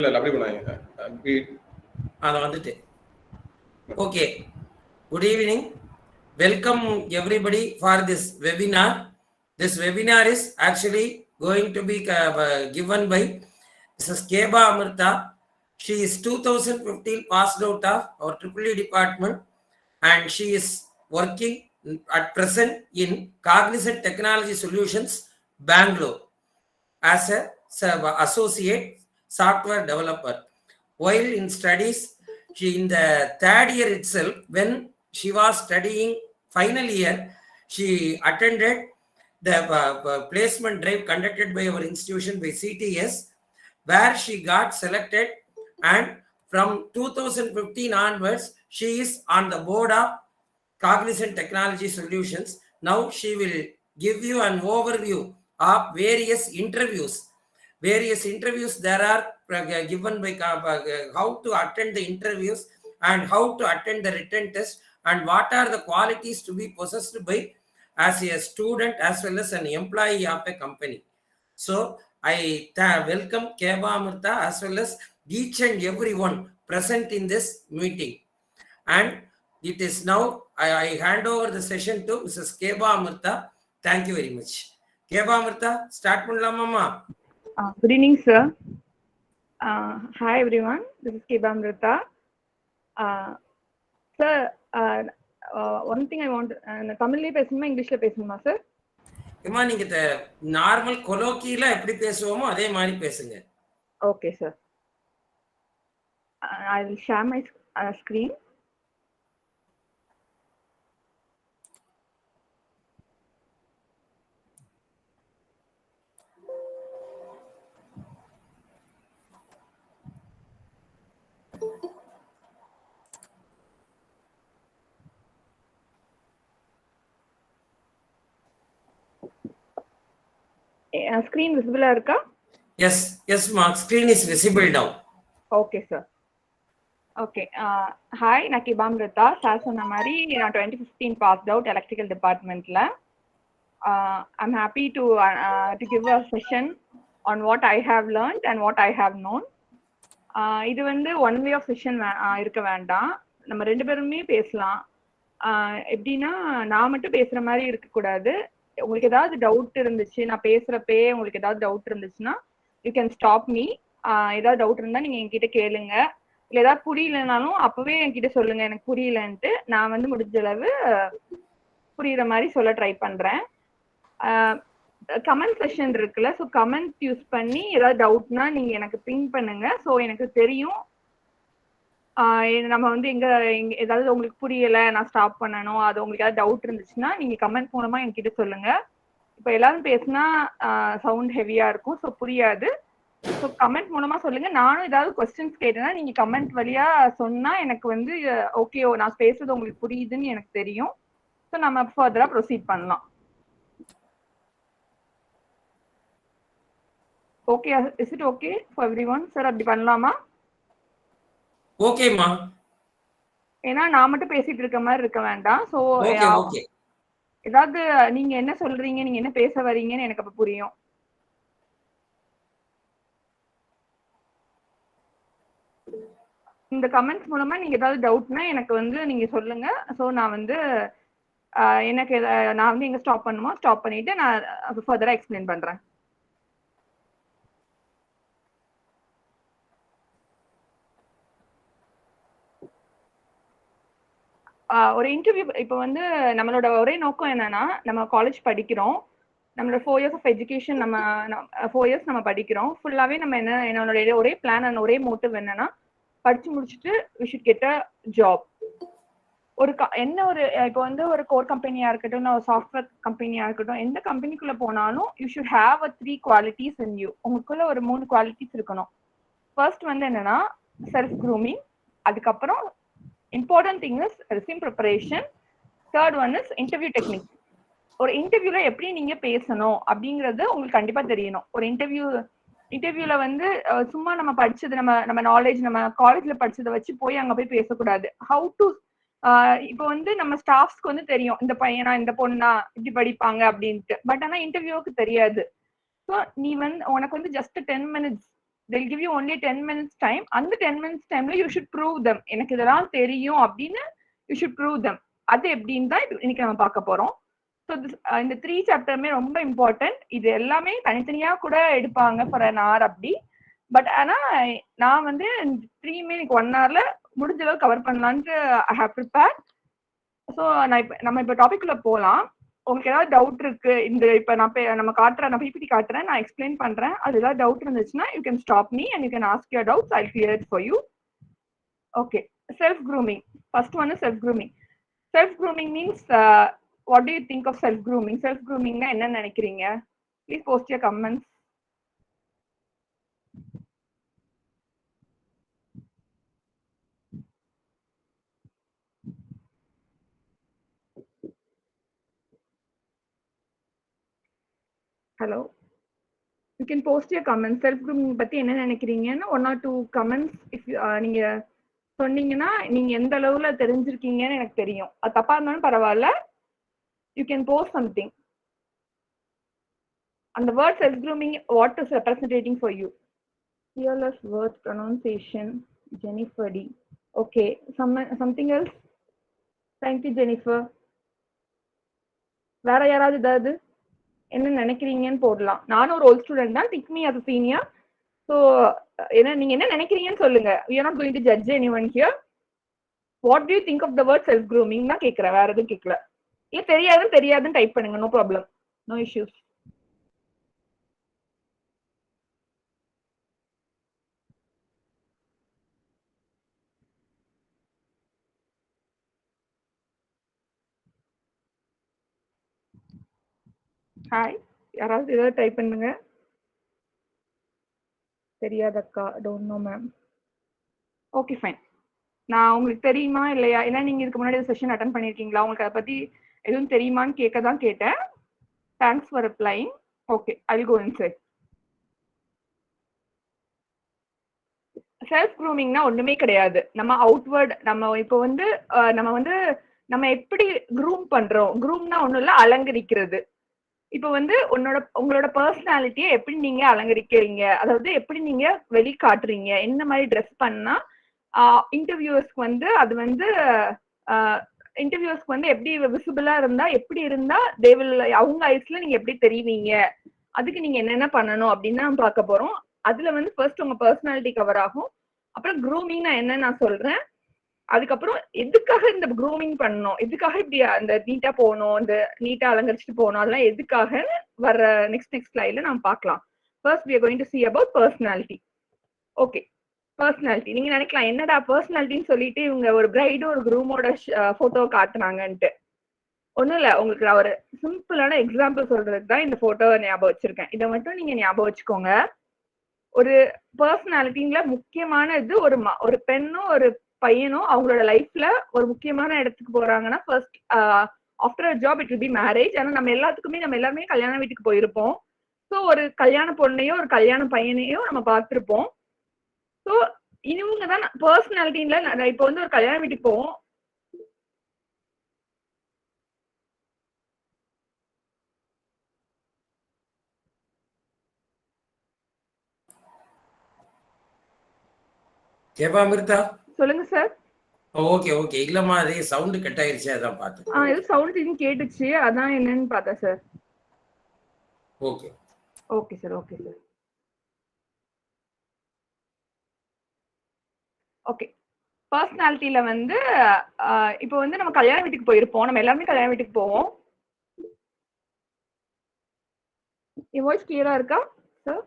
Okay. Good evening. Welcome everybody for this webinar. This webinar is actually going to be given by Mrs. Keba Amrita. She is 2015 passed out of our EEE department and she is working at present in Cognizant Technology Solutions, Bangalore as a associate software developer. While in studies, she in the third year itself, when she was studying final year, she attended the placement drive conducted by our institution by CTS, where she got selected, and from 2015 onwards, she is on the board of Cognizant Technology Solutions. Now she will give you an overview of various interviews. Various interviews there are given by how to attend the interviews and how to attend the written test and what are the qualities to be possessed by as a student as well as an employee of a company. So I welcome Keba Amrita as well as each and everyone present in this meeting. And it is now I hand over the session to Mrs. Keba Amrita. Thank you very much. Keba Amrita, start pannalamma. Good evening, sir. Hi, everyone. This is Keba Amrita. Sir, one thing I want, Tamil பேசணுமா இங்கிலீஷ்ல பேசணுமா sir? ஏமா நீங்க normal கொலோக்கியல எப்படி பேசுவோமோ அதே மாதிரி பேசுங்க. Okay, sir. I will share my screen. Screen visible irukka? Yes ma'am, screen is visible now. Okay sir. Okay, hi, நான் Keba Amrita. சார் சொன்ன மாதிரி நான் 2015 passed out electrical departmentல. I'm happy to give a session on what I have learned and what I have known. இது வந்து one way of session இருக்க வேண்டாம், நம்ம ரெண்டு பேருமே பேசலாம். எப்படின்னா நான் மட்டும் பேசுற மாதிரி இருக்கக்கூடாது. உங்களுக்கு ஏதாவது டவுட் இருந்துச்சு, நான் பேசுறப்பே உங்களுக்கு ஏதாவது டவுட் இருந்துச்சுன்னா யூ கேன் ஸ்டாப் மீ. ஏதாவது டவுட் இருந்தா நீங்க என்கிட்ட கேளுங்க, இல்லை ஏதாவது புரியலனாலும் அப்பவே என்கிட்ட சொல்லுங்க எனக்கு புரியலன்ட்டு. நான் வந்து முடிஞ்ச அளவு புரியுற மாதிரி சொல்ல ட்ரை பண்றேன். கமெண்ட் செஷன் இருக்குல்ல, ஸோ கமெண்ட் யூஸ் பண்ணி ஏதாவது டவுட்னா நீங்க எனக்கு பிங் பண்ணுங்க. ஸோ எனக்கு தெரியும் நம்ம வந்து எங்க ஏதாவது உங்களுக்கு புரியல, நான் ஸ்டாப் பண்ணணும், அது உங்களுக்கு ஏதாவது டவுட் இருந்துச்சுன்னா நீங்க கமெண்ட் மூலமா என்கிட்ட சொல்லுங்க. இப்போ எல்லாரும் பேசினா சவுண்ட் ஹெவியா இருக்கும், ஸோ புரியாது. ஸோ கமெண்ட் மூலமா சொல்லுங்க. நானும் ஏதாவது கொஸ்டின்ஸ் கேட்டேன்னா நீங்க கமெண்ட் வழியா சொன்னா எனக்கு வந்து ஓகே நான் பேசுறது உங்களுக்கு புரியுதுன்னு எனக்கு தெரியும். ஸோ நம்ம ஃபர்தரா ப்ரொசீட் பண்ணலாம். Okay, is it okay for everyone sir? அப்படி பண்ணலாமா? ஓகேமா. ஏன்னா நான் மட்டும் பேசிட்டு இருக்க மாதிரி இருக்க வேண்டாம். ஸோ ஏதாவது நீங்க என்ன சொல்றீங்க, நீங்க என்ன பேச வரீங்கன்னு எனக்கு அப்ப புரியும். இந்த கமெண்ட்ஸ் மூலமா நீங்க ஏதாவது டவுட்னா எனக்கு வந்து நீங்க சொல்லுங்க. ஸோ நான் வந்து எனக்கு நான் வந்து எங்க ஸ்டாப் பண்ணுமோ ஸ்டாப் பண்ணிட்டு நான் ஃபர்தரா எக்ஸ்பிளைன் பண்றேன். ஒரு இன்டர்வியூ இப்போ வந்து நம்மளோட ஒரே நோக்கம் என்னன்னா, நம்ம காலேஜ் படிக்கிறோம், நம்மளோட 4 years ஆஃப் எஜுகேஷன், நம்ம 4 years நம்ம படிக்கிறோம். ஃபுல்லாவே நம்ம என்னோட ஒரே பிளான், ஒரே மோட்டிவ் என்னன்னா படிச்சு முடிச்சுட்டு we should get a job. ஒரு இப்போ வந்து ஒரு கோர் கம்பெனியா இருக்கட்டும், ஒரு சாஃப்ட்வேர் கம்பெனியா இருக்கட்டும், எந்த கம்பெனிக்குள்ள போனாலும் you should have a 3 qualities in you. உங்களுக்குள்ள ஒரு 3 குவாலிட்டிஸ் இருக்கணும். ஃபர்ஸ்ட் வந்து என்னன்னா செல்ஃப் க்ரூமிங், அதுக்கப்புறம் important thing is resume preparation, third one is interview technique. ஒரு இன்டர்வியூல எப்படி நீங்க பேசணும் அப்படிங்கிறது உங்களுக்கு கண்டிப்பா தெரியணும். ஒரு இன்டர்வியூல வந்து சும்மா நம்ம படிச்சது, நம்ம நாலேஜ், நம்ம காலேஜ்ல படிச்சதை வச்சு போய் அங்க போய் பேசக்கூடாது. ஹவு டு இப்போ வந்து நம்ம ஸ்டாஃப்ஸ்க்கு வந்து தெரியும் இந்த பையனா இந்த பொண்ணா இப்படி படிப்பாங்க அப்படின்ட்டு, பட் ஆனா இன்டர்வியூவுக்கு தெரியாது. ஸோ நீ வந்து உனக்கு வந்து just 10 minutes they'll give you only 10 minutes time. அந்த 10 minutes timeல you should prove them. எனக்கு இதெல்லாம் தெரியும் அப்படின்னு you should prove them. அது எப்படின்னு தான் இன்னைக்கு நம்ம பார்க்க போறோம். ஸோ இந்த 3 சாப்டருமே ரொம்ப இம்பார்ட்டன்ட். இது எல்லாமே தனித்தனியா கூட எடுப்பாங்க ஃபார் an hour அப்படி. பட் ஆனா நான் வந்து 3மே எனக்கு 1 hourல முடிஞ்ச அளவு கவர் பண்ணலான்ட்டு ஐ ஹேவ் ப்ரிப்பேர். ஸோ நம்ம இப்போ டாபிக் உள்ள போகலாம். உங்களுக்கு ஏதாவது டவுட் இருக்கு இந்த இப்ப நம்ம காட்டுறேன், நான் பிபிடி காட்டுறேன், நான் எக்ஸ்பிளைன் பண்றேன். அது ஏதாவது டவுட் இருந்துச்சுன்னா you can stop me and you can ask your doubts. I clear it for you. Okay, self grooming. First one is self grooming. Self grooming means what do you think of self grooming? Self க்ரூமிங்னா என்ன நினைக்கிறீங்க? Please post your comments. Hello, you can post your comments. Self grooming பத்தி என்ன நினைக்கிறீங்கன்னு 1 or 2 comments if நீங்க சொன்னீங்கன்னா நீங்க எந்த அளவுல தெரிஞ்சிருக்கீங்கன்னு எனக்கு தெரியும். அது தப்பா இருந்தாலும் பரவாயில்ல, யூ கேன் போஸ்ட் சம்திங். அந்த word self grooming what is representing for you? Fearless word pronunciation, Jennifer D. Okay, something else? Thank you Jennifer. வேற யாராவது ஏதாவது என்ன நினைக்கிறீங்கன்னு போடலாம். நானும் ஒரு ஓல்ட் ஸ்டூடெண்ட் தான், think me as senior. So என்ன நீங்க என்ன நினைக்கிறீங்கன்னு சொல்லுங்க. we are not going to judge anyone here. what do you think of the word self grooming நான் கேக்குறேன், வேற எதுவும் கேட்கல. இல்ல தெரியாதுன்னு டைப் பண்ணுங்க, no problem, no issues. Hi, யாராவது ஏதாவது டைப் பண்ணுங்க. தெரியாதக்கா, don't know ma'am. Okay fine. நான் உங்களுக்கு தெரியுமா இல்லையா, ஏன்னா நீங்க இதுக்கு முன்னாடி செஷன் அட்டன் பண்ணிருக்கீங்களா, உங்களுக்கு அதை பத்தி எதுவும் தெரியுமான்னு கேட்க தான் கேட்டேன். Thanks for replying. Okay, I will go inside. Self க்ரூமிங்னா ஒண்ணுமே கிடையாது. நம்ம அவுட்வர்ட் நம்ம இப்போ வந்து நம்ம எப்படி க்ரூம் பண்றோம். க்ரூம்னா ஒண்ணும் இல்ல, அலங்கரிக்கிறது. இப்போ வந்து உங்களோட பர்சனாலிட்டியை எப்படி நீங்க அலங்கரிக்கிறீங்க, அதாவது எப்படி நீங்க வெளிக்காட்டுறீங்க, என்ன மாதிரி ட்ரெஸ் பண்ணா இன்டர்வியூஸ்க்கு வந்து அது வந்து இன்டர்வியூஸ்க்கு வந்து எப்படி விசிபிளா இருந்தா, எப்படி இருந்தா அவங்க ஐஸ்ல நீங்க எப்படி தெரிவிங்க, அதுக்கு நீங்க என்னென்ன பண்ணணும் அப்படின்னு நம்ம பார்க்க போறோம். அதுல வந்து ஃபர்ஸ்ட் உங்க பர்சனாலிட்டி கவர் ஆகும். அப்புறம் க்ரூமிங்னா என்ன நான் சொல்றேன். அதுக்கப்புறம் எதுக்காக இந்த க்ரூமிங் பண்ணணும், எதுக்காக இப்படி அந்த நீட்டா போகணும், இந்த நீட்டா அலங்கரிச்சுட்டு போகணும், அதெல்லாம் எதுக்காக வர நெக்ஸ்ட் ஸ்லைட்ல நம்ம பார்க்கலாம். First we are going to see about personality. Okay, personality. நீங்க நினைக்கலாம் என்னடா பர்சனாலிட்டின்னு சொல்லிட்டு இவங்க ஒரு பிரைடும் ஒரு க்ரூமோட போட்டோ காட்டுனாங்கன்ட்டு. ஒண்ணும் இல்ல, உங்களுக்கு நான் ஒரு சிம்பிளான எக்ஸாம்பிள் சொல்றதுக்கு தான் இந்த போட்டோவை ஞாபகம் வச்சிருக்கேன். இதை மட்டும் நீங்க ஞாபகம் வச்சுக்கோங்க. ஒரு பர்சனாலிட்டில முக்கியமான இது ஒரு பெண்ணும் ஒரு பையனும் அவங்களோட லைஃப்ல ஒரு முக்கியமான இடத்துக்கு போறாங்கன்னா first after a job it will be marriage. ஆனா நம்ம எல்லாருமே கல்யாண வீட்டுக்கு போயிருப்போம். ஸோ ஒரு கல்யாண பொண்ணையோ ஒரு கல்யாண பையனையோ நம்ம பார்த்திருப்போம். ஸோ இவங்க தான் பர்சனாலிட்டில இப்போ வந்து ஒரு கல்யாண வீட்டுக்கு போவோம். கேப்பா அமிர்தா, சொல்லுங்க சார். ஓகே ஓகே, இல்லம்மா அது சவுண்ட் கட் ஆயிருச்சு, அதான் பார்த்தேன். இது சவுண்ட் இது கேட்டுச்சு, அதான் என்னன்னு பார்த்தேன் sir. Okay okay sir. Okay sir. Okay, பர்சனாலிட்டியில வந்து இப்போ வந்து நம்ம கல்யாண வீட்டுக்கு போயிருப்போம். நம்ம எல்லாருமே கல்யாண வீட்டுக்கு போவோம். என் வாய்ஸ் கிளியரா இருக்கா சார்?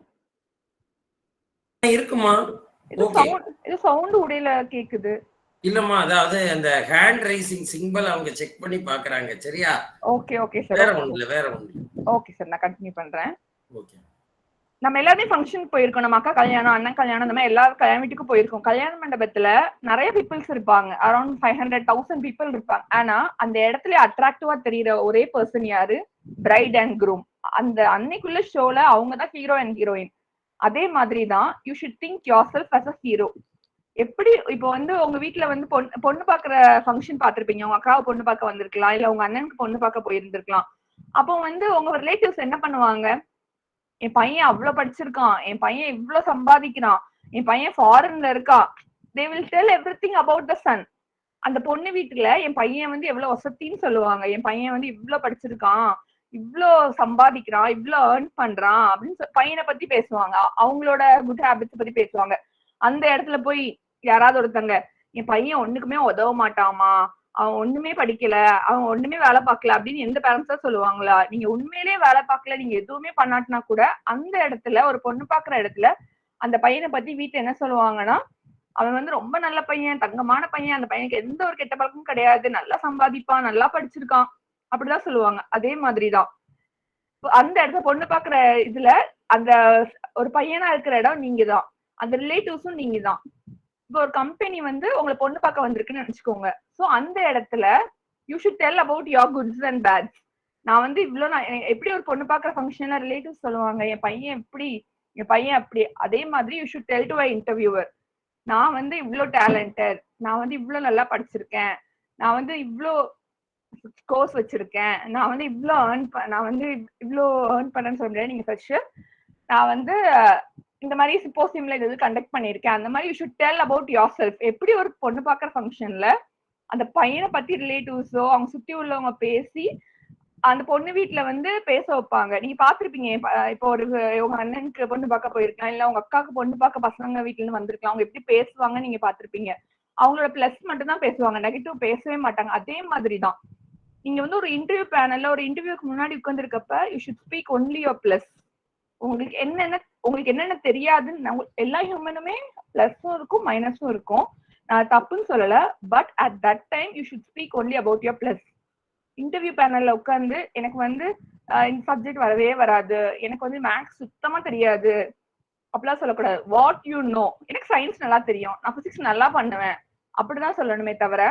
இருக்குமா? இது சவுண்ட் உடையில கேக்குது. இல்லம்மா, அதாவது அந்த ஹேண்ட் ரைசிங் சிம்பிள் அவங்க செக் பண்ணி பாக்குறாங்க. சரியா? Okay okay sir. வேற ஒண்ணு. ஓகே சார், நான் கண்டினியூ பண்றேன். ஓகே. நம்ம எல்லாருமே ஃபங்க்ஷன் போயிருக்கோம். நம்ம அக்கா கல்யாணம், அண்ணன் கல்யாணம், இந்த மாதிரி எல்லாரும் கல்யாண வீட்டுக்கு போயிருக்கோம். கல்யாண மண்டபத்துல நிறைய பீப்புள்ஸ் இருப்பாங்க. அரௌண்ட் 500,000 பீப்புள் இருப்பாங்க. ஆனா அந்த இடத்துல அட்ராக்டிவா தெரியுற ஒரே பர்சன் யாரு? Bride and groom. அந்த அன்னைக்குள்ள ஷோல அவங்க தான் ஹீரோ அண்ட் ஹீரோயின். அதே மாதிரி தான் you should think yourself as a hero. எப்படி இப்போ வந்து உங்க வீட்டுல வந்து பொண்ணு பாக்குற ஃபங்க்ஷன் பாத்திருப்பீங்க. உங்க அக்காவை பொண்ணு பார்க்க வந்திருக்கலாம், இல்ல உங்க அண்ணனுக்கு பொண்ணு பார்க்க போயிருந்திருக்கலாம். அப்போ வந்து உங்க ரிலேட்டிவ்ஸ் என்ன பண்ணுவாங்க? என் பையன் அவ்வளவு படிச்சிருக்கான், என் பையன் இவ்வளவு சம்பாதிக்கிறான், என் பையன் ஃபாரின்ல இருக்கா. They will tell everything about the son. அந்த பொண்ணு வீட்டுல என் பையன் வந்து எவ்வளவு வசத்தின்னு சொல்லுவாங்க. என் பையன் வந்து இவ்வளவு படிச்சிருக்கான், இவ்ளோ சம்பாதிக்கிறான், இவ்ளோ ஏர்ன் பண்றான் அப்படின்னு பையனை பத்தி பேசுவாங்க. அவங்களோட குட் ஹேபிட்ஸ் பத்தி பேசுவாங்க. அந்த இடத்துல போய் யாராவது ஒருத்தங்க என் பையன் ஒண்ணுக்குமே உதவ மாட்டாமா, அவன் ஒண்ணுமே படிக்கல, அவன் ஒண்ணுமே வேலை பார்க்கல அப்படின்னு எந்த பேரண்ட்ஸ் தான் சொல்லுவாங்களா? நீங்க உண்மையிலேயே வேலை பார்க்கல, நீங்க எதுவுமே பண்ணாட்டினா கூட அந்த இடத்துல ஒரு பொண்ணு பாக்குற இடத்துல அந்த பையனை பத்தி வீட்டுல என்ன சொல்லுவாங்கன்னா, அவன் வந்து ரொம்ப நல்ல பையன், தங்கமான பையன், அந்த பையனுக்கு எந்த ஒரு கெட்ட பழக்கமும் கிடையாது, நல்லா சம்பாதிப்பான், நல்லா படிச்சிருக்கான் அப்படிதான் சொல்லுவாங்க. அதே மாதிரிதான் அந்த இடத்துல பொண்ணு பாக்குற இதுல அந்த ஒரு பையனா இருக்கிற இடம் நீங்க தான், அந்த ரிலேட்டிவ்ஸும் நீங்க தான். இப்போ ஒரு கம்பெனி வந்து உங்களை பொண்ணு பார்க்க வந்திருக்குன்னு நினைச்சுக்கோங்க. சோ அந்த இடத்துல you should tell about your goods and bads. நான் வந்து இவ்வளவு நான் எப்படி ஒரு பொண்ணு பாக்குற ஃபங்க்ஷன்ல ரிலேட்டிவ்ஸ் சொல்லுவாங்க என் பையன் எப்படி, என் பையன் அப்படி, அதே மாதிரி you should tell to a interviewer, நான் வந்து இவ்ளோ டேலண்டட், நான் வந்து இவ்ளோ நல்லா படிச்சிருக்கேன், நான் வந்து இவ்ளோ கோர்ஸ் வச்சிருக்கேன், நான் வந்து இவ்ளோ நான் வந்து இவ்ளோ ஏர்ன் பண்ணேன்னு சொல்ல முடியாது. நீங்க ஃபர்ஸ்ட் நான் வந்து இந்த மாதிரி சிம்போசியம்ல இது கண்டக்ட் பண்ணிருக்கேன், அந்த மாதிரி you should tell about your self. எப்படி ஒரு பொண்ணு பாக்குற ஃபங்க்ஷன்ல அந்த பையனை பத்தி ரிலேட்டிவ்ஸோ அவங்க சுத்தி உள்ளவங்க பேசி அந்த பொண்ணு வீட்டுல வந்து பேச வைப்பாங்க. நீங்க பாத்திருப்பீங்க, இப்போ ஒரு உங்க அண்ணனுக்கு பொண்ணு பார்க்க போயிருக்கலாம், இல்ல உங்க அக்காவுக்கு பொண்ணு பார்க்க பசங்க வீட்டுல இருந்து வந்திருக்கலாம். அவங்க எப்படி பேசுவாங்க நீங்க பாத்திருப்பீங்க. அவங்களோட பிளஸ் மட்டும் தான் பேசுவாங்க, நெகட்டிவ் பேசவே மாட்டாங்க. அதே மாதிரிதான் நீங்க வந்து ஒரு இன்டர்வியூ பேனல்ல ஒரு இன்டர்வியூக்கு முன்னாடி உட்கார்ந்து இருக்கப்ப you should speak only your plus. உங்களுக்கு என்னென்ன தெரியாதுன்னு எல்லா ஹியூமனுமே பிளஸும் இருக்கும் மைனஸும் இருக்கும், நான் தப்புன்னு சொல்லல. But at that time you should speak only about your plus. Interview பேனல்ல உட்கார்ந்து எனக்கு வந்து இந்த சப்ஜெக்ட் வரவே வராது, எனக்கு வந்து மேக்ஸ் சுத்தமா தெரியாது அப்படிலாம் சொல்லக்கூடாது. வாட் யூ நோ, எனக்கு சயின்ஸ் நல்லா தெரியும், நான் பிசிக்ஸ் நல்லா பண்ணுவேன் அப்படிதான் சொல்லணுமே தவிர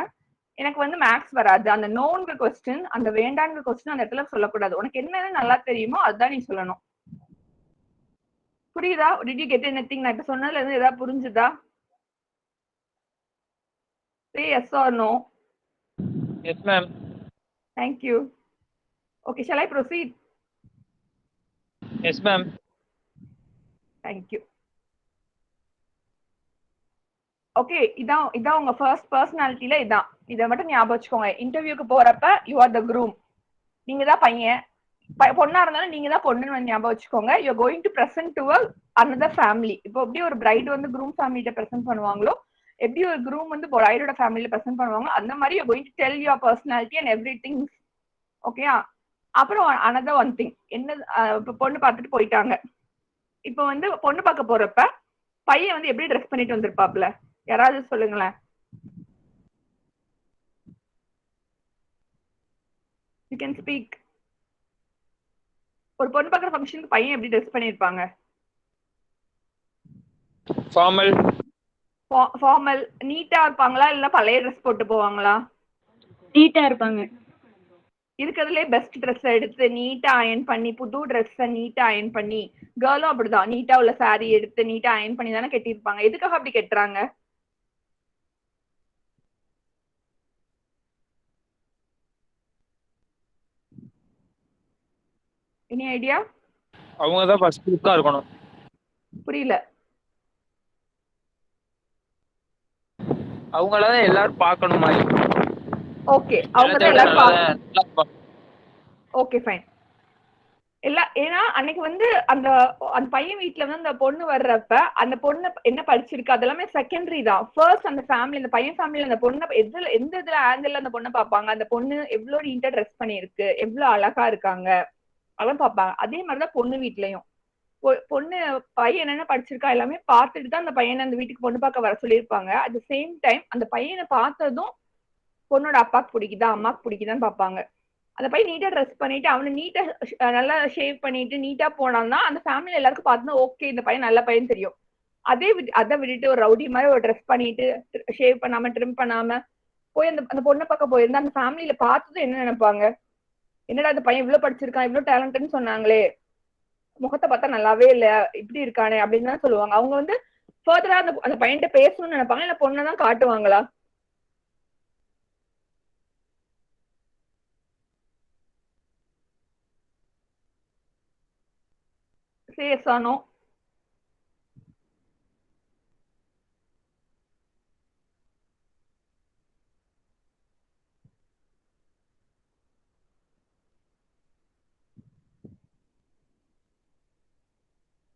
எனக்கு வந்து மேக்ஸ் வராது அந்த நோங்கிற கொஸ்டின், அந்த வேண்டாங்கிற கொஸ்டின் அந்த இடத்துல சொல்லக்கூடாது. உனக்கு என்னன்னு நல்லா தெரியுமோ அதுதான் நீ சொல்லணும். புரியுதா? Did you get anything? நான் இப்ப சொன்னதுல இருந்து ஏதாவது புரிஞ்சுதா? Say yes or no. Yes, ma'am. Thank you. Okay, shall I proceed? Yes, ma'am. Thank you. Okay, இதான் உங்க ஃபர்ஸ்ட் பர்சனாலிட்டில இதான். இதை மட்டும் ஞாபகம் வச்சுக்கோங்க. இன்டர்வியூக்கு போறப்ப யூ ஆர் த க்ரூம், நீங்க தான் பையன். பொண்ணா இருந்தாலும் நீங்க தான் பொண்ணுன்னு ஞாபகம் வச்சுக்கோங்க. You are going to present to another family. இப்போ எப்படி ஒரு பிரைட் வந்து க்ரூம் ஃபேமிலிட்ட பிரசன்ட் பண்ணுவாங்களோ, எப்படி ஒரு க்ரூம் வந்து பிரைடோட ஃபேமிலியில பிரசன்ட் பண்ணுவாங்க, அந்த மாதிரி you going to tell your personality and every thing. ஓகேயா? அப்புறம் அனதர் ஒன் திங் என்ன, இப்போ பொண்ணு பார்த்துட்டு போயிட்டாங்க. இப்போ வந்து பொண்ணு பார்க்க போறப்ப பையன் வந்து எப்படி ட்ரெஸ் பண்ணிட்டு வந்திருப்பாப்ல, யாராவது சொல்லுங்களேன். You can speak. ஒரு பொண்ணு பார்க்குற ஃபங்க்ஷனுக்கு பையன் எப்படி ட்ரெஸ் பண்ணிருப்பாங்க? Formal. ஃபார்மல் நீட்டா இருப்பாங்களா, இல்ல பழைய ட்ரெஸ் போட்டு போவாங்களா? நீட்டா இருப்பாங்க. இருக்கிறதுலே பெஸ்ட் ட்ரெஸ் எடுத்து நீட்டா அயன் பண்ணி, புது ட்ரெஸ் நீட்டா அயன் பண்ணி, கேர்ளும் அப்படிதான் நீட்டா உள்ள சாரி எடுத்து நீட்டா அயன் பண்ணி தானே கட்டியிருப்பாங்க. எதுக்காக அப்படி கட்டுறாங்க? Any idea? அவங்க தான் ஃபர்ஸ்ட் லுக்கா இருக்கணும். புரியல. அவங்கள தான் எல்லாரும் பார்க்கணும் மாதிரி. ஓகே, அவங்க தான் எல்லாரும். Okay fine. ஏன்னா அன்னைக்கு வந்து அந்த அந்த பையன் வீட்டுல வந்து அந்த பொண்ணு வர்றப்ப அந்த பொண்ணு என்ன படிச்சிருக்கு அதெல்லாமே செகண்டரி தான். ஃபர்ஸ்ட் அந்த ஃபேமிலி, அந்த பையன் ஃபேமிலியில அந்த பொண்ணை எந்த இதுல ஆங்கிள் அந்த பொண்ணை பார்ப்பாங்க, அந்த பொண்ணு எவ்வளவு நீட்டா ட்ரெஸ் பண்ணிருக்கு, எவ்வளவு அழகா இருக்காங்க, அதெல்லாம் பார்ப்பாங்க. அதே மாதிரிதான் பொண்ணு வீட்லயும் பொண்ணு பையன் என்னென்ன படிச்சிருக்கா எல்லாமே பார்த்துட்டு தான் அந்த பையனை அந்த வீட்டுக்கு பொண்ணு பார்க்க வர சொல்லியிருப்பாங்க. அட் த சேம் டைம் அந்த பையனை பார்த்ததும் பொண்ணோட அப்பாக்கு பிடிக்குதா அம்மாக்கு பிடிக்குதான்னு பார்ப்பாங்க. அந்த பையன் நீட்டா ட்ரெஸ் பண்ணிட்டு அவனை நீட்டா நல்லா ஷேவ் பண்ணிட்டு நீட்டா போனான்னா அந்த ஃபேமிலி எல்லாருக்கும் பார்த்தா ஓகே இந்த பையன் நல்ல பையன் தெரியும். அதை விட்டுட்டு ஒரு ரவுடி மாதிரி ஒரு ட்ரெஸ் பண்ணிட்டு ஷேவ் பண்ணாம ட்ரிம் பண்ணாம போய் அந்த பொண்ணை பார்க்க போயிருந்தா அந்த ஃபேமிலியில பார்த்ததும் என்ன நினைப்பாங்க, என்னடா அந்த பையன் இவ்வளவு படிச்சிருக்கான் இவ்வளவு டேலண்ட்னு சொன்னாங்களே, முகத்தை பார்த்தா நல்லாவே இல்ல இப்படி இருக்கானே அப்படின்னு தான் சொல்லுவாங்க. அவங்க வந்து ஃபர்தரா அந்த பையன்கிட்ட பேசணும்னு நினைப்பாங்க, இல்ல பொண்ணை தான் காட்டுவாங்களா? Say yes or no.